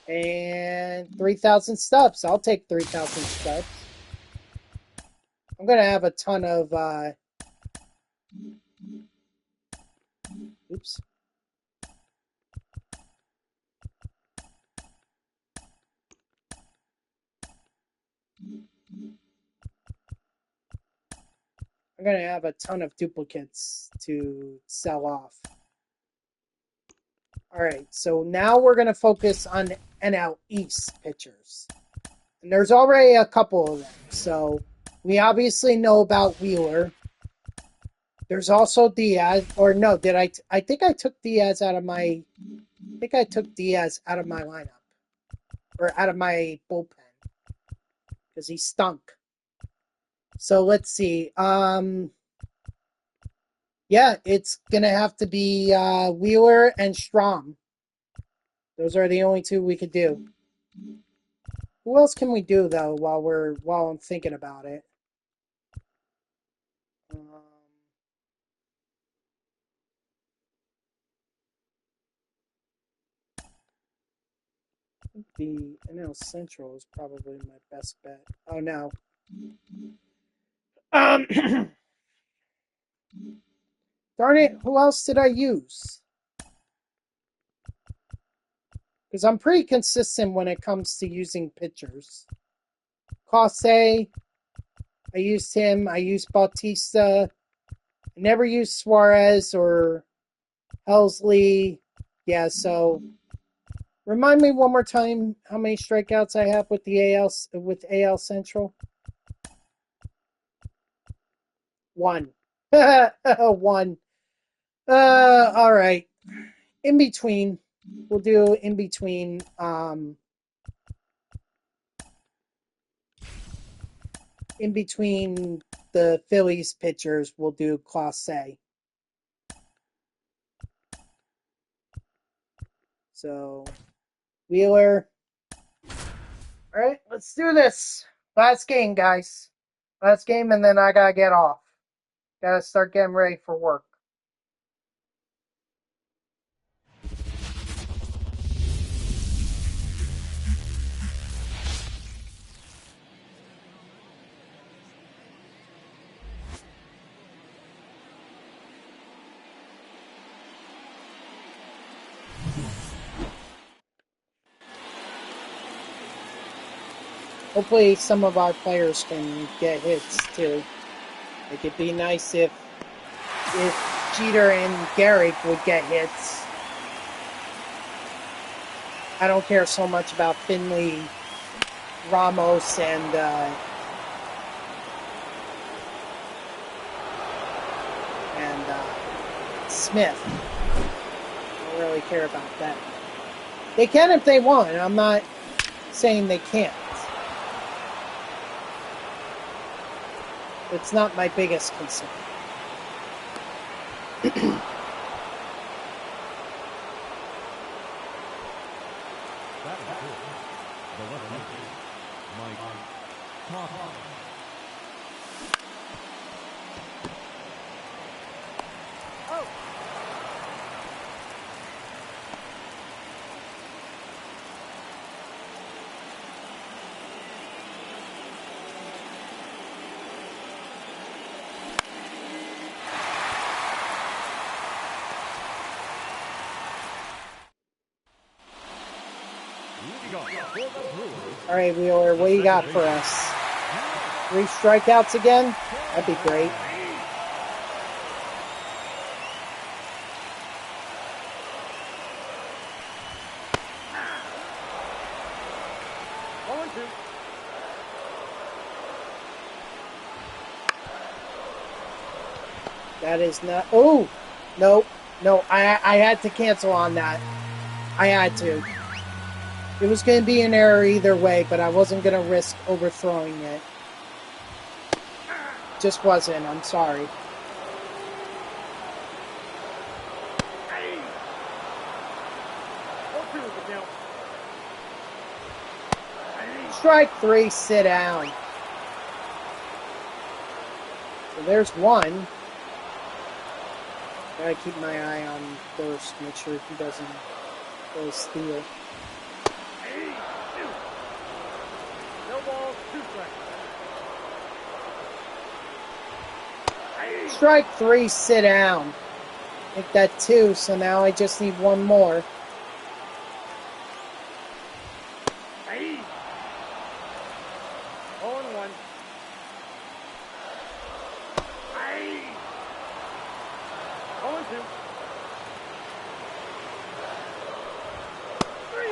And 3,000 stubs. I'll take 3,000 stubs. I'm going to have a ton of... Oops. I'm going to have a ton of duplicates to sell off. All right, so now we're going to focus on NL East pitchers. And there's already a couple of them. So we obviously know about Wheeler. There's also Diaz, or no, I think I took Diaz out of my lineup. Or out of my bullpen. Because he stunk. So let's see. Yeah, it's going to have to be Wheeler and Strom. Those are the only two we could do. Who else can we do though while I'm thinking about it? I think the NL Central is probably my best bet. Oh no. Darn it, who else did I use? Because I'm pretty consistent when it comes to using pitchers. Cosse, I used him. I used Bautista. I never used Suarez or Helsley. Yeah, so remind me one more time how many strikeouts I have with the AL Central. 1. 1. All right. In between. We'll do in between. In between the Phillies pitchers, we'll do Clase. So, Wheeler. All right, let's do this. Last game, guys. Last game, and then I gotta get off. Gotta start getting ready for work. Hopefully some of our players can get hits too. Like it'd be nice if Jeter and Garrick would get hits. I don't care so much about Finley, Ramos, and Smith. I don't really care about that. They can if they want. I'm not saying they can't. It's not my biggest concern. All right, Wheeler, what do you got for us? 3 strikeouts again? That'd be great. That is not... Oh! No. I had to cancel on that. I had to. It was going to be an error either way, but I wasn't going to risk overthrowing it. Just wasn't. I'm sorry. Strike 3, sit down. So there's one. Gotta keep my eye on first, make sure he doesn't go steal. No balls, 2 strikes. Strike 3, sit down. Make that 2, so now I just need one more.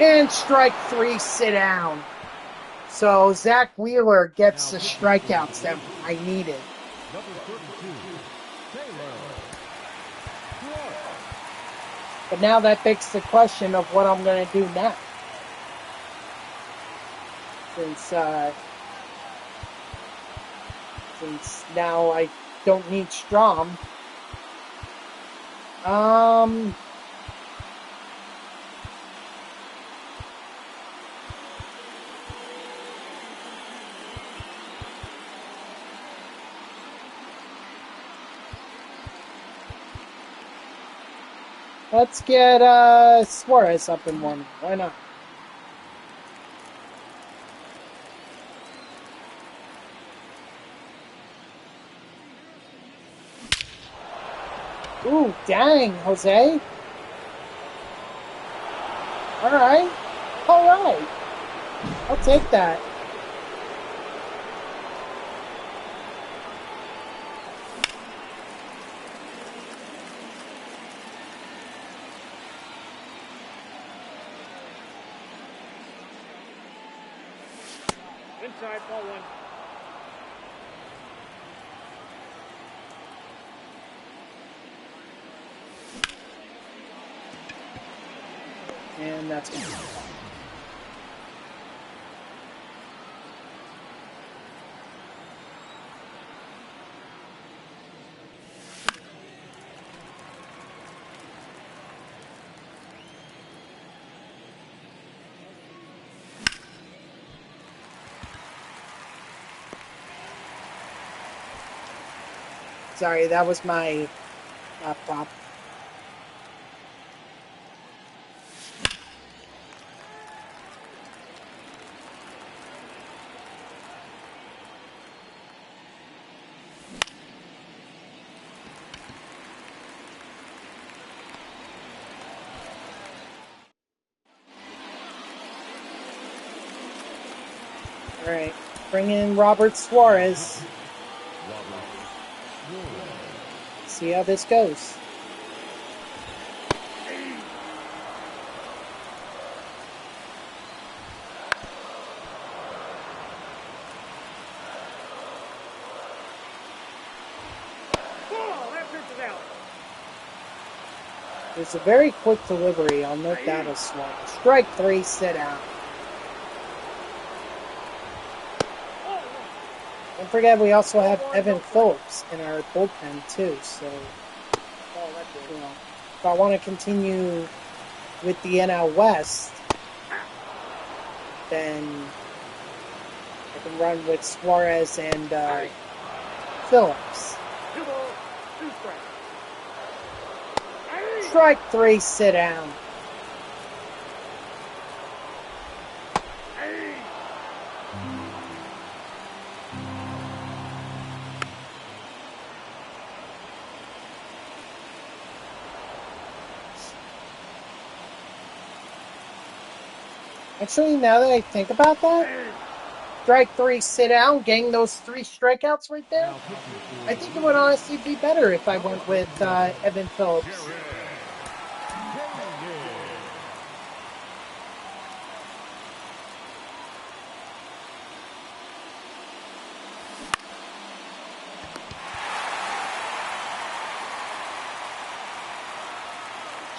And strike 3, sit down. So Zach Wheeler gets the strikeouts that I needed. Number 32, Taylor. But now that begs the question of what I'm going to do next. Since now I don't need Strom. Let's get Suarez up and running. Why not? Ooh, dang, Jose. All right. I'll take that. Inside, ball 1. And that's good. Sorry, that was my laptop. All right, bring in Robert Suarez. See how this goes. It's a very quick delivery. I'll note that as well. Strike 3, sit down. Don't forget, we also have Evan Phillips in our bullpen too. So, if I want to continue with the NL West, then I can run with Suarez and Phillips. 2 balls, 2 strikes. Strike 3, sit down. Actually, now that I think about that, strike 3, sit down, getting those 3 strikeouts right there, I think it would honestly be better if I went with Evan Phillips.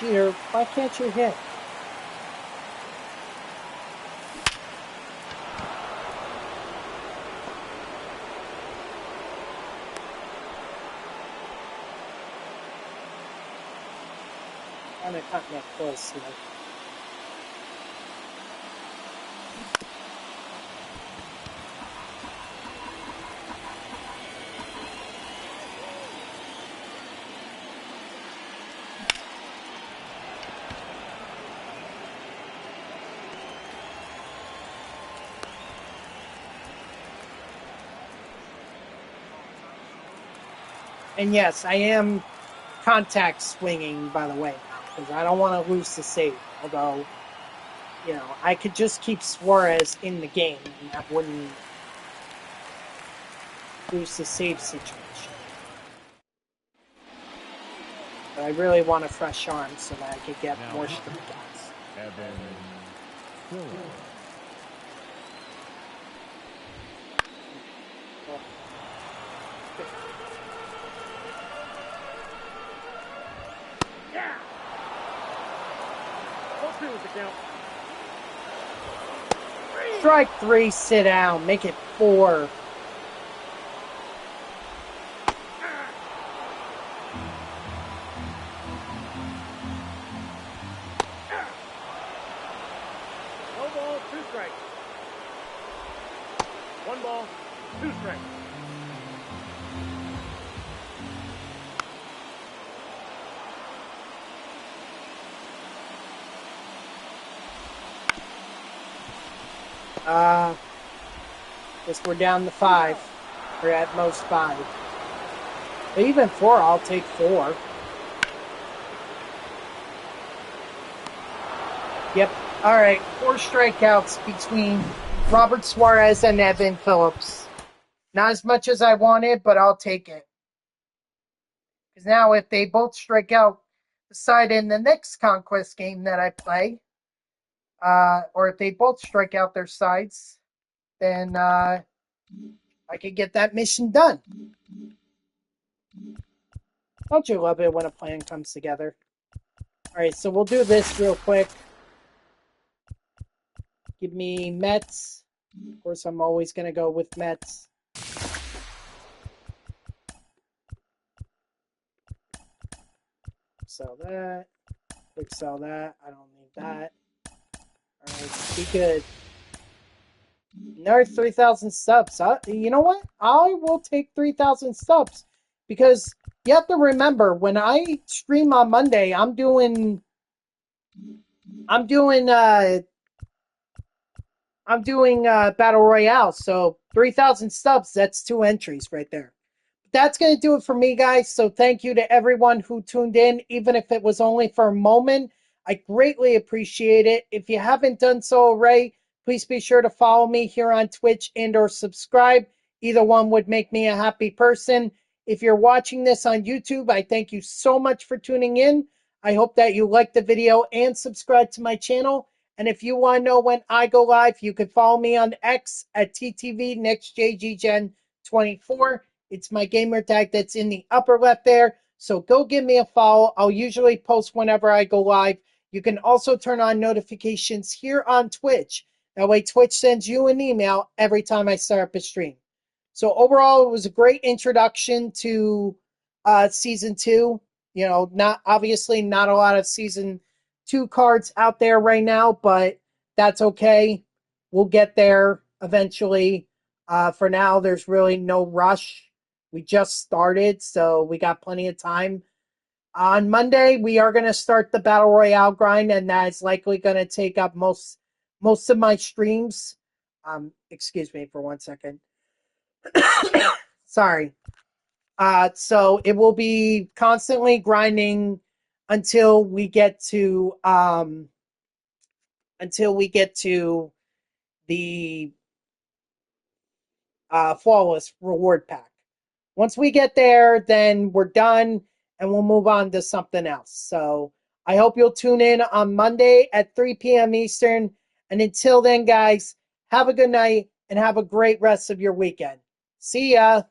Jeter, why can't you hit? I'm gonna cut that close here. And yes, I am contact swinging, by the way, because I don't want to lose the save. Although, you know, I could just keep Suarez in the game, and that wouldn't lose the save situation. But I really want a fresh arm so that I could get more strikeouts. Evan Phillips. Yeah. 0-2 is the count. Strike 3, sit down, make it 4. No ball, 2 strikes. 1 ball, 2 strikes. Guess we're down to 5. We're at most 5. But even 4, I'll take 4. Yep. All right. 4 strikeouts between Robert Suarez and Evan Phillips. Not as much as I wanted, but I'll take it. Because now if they both strike out the side in the next Conquest game that I play, or if they both strike out their sides, then I could get that mission done. Don't you love it when a plan comes together? All right, so we'll do this real quick. Give me Mets. Of course, I'm always going to go with Mets. Sell that. Quick sell that. I don't need that. All right, be good. Another 3,000 subs. You know what? I will take 3,000 subs because you have to remember when I stream on Monday, I'm doing Battle Royale. So 3,000 subs, that's 2 entries right there. That's going to do it for me, guys. So thank you to everyone who tuned in, even if it was only for a moment. I greatly appreciate it. If you haven't done so already, please be sure to follow me here on Twitch and or subscribe. Either one would make me a happy person. If you're watching this on YouTube, I thank you so much for tuning in. I hope that you liked the video and subscribe to my channel. And if you want to know when I go live, you can follow me on X at TTV NextJGGen24. It's my gamer tag that's in the upper left there. So go give me a follow. I'll usually post whenever I go live. You can also turn on notifications here on Twitch. That way Twitch sends you an email every time I start up a stream. So overall, it was a great introduction to Season 2. You know, not a lot of Season 2 cards out there right now, but that's okay. We'll get there eventually. For now, there's really no rush. We just started, so we got plenty of time. On Monday, we are going to start the Battle Royale grind, and that is likely going to take up most of my streams. Excuse me for 1 second. Sorry. So it will be constantly grinding until we get to the flawless reward pack. Once we get there, then we're done and we'll move on to something else. So I hope you'll tune in on Monday at 3 p.m. Eastern. And until then, guys, have a good night and have a great rest of your weekend. See ya.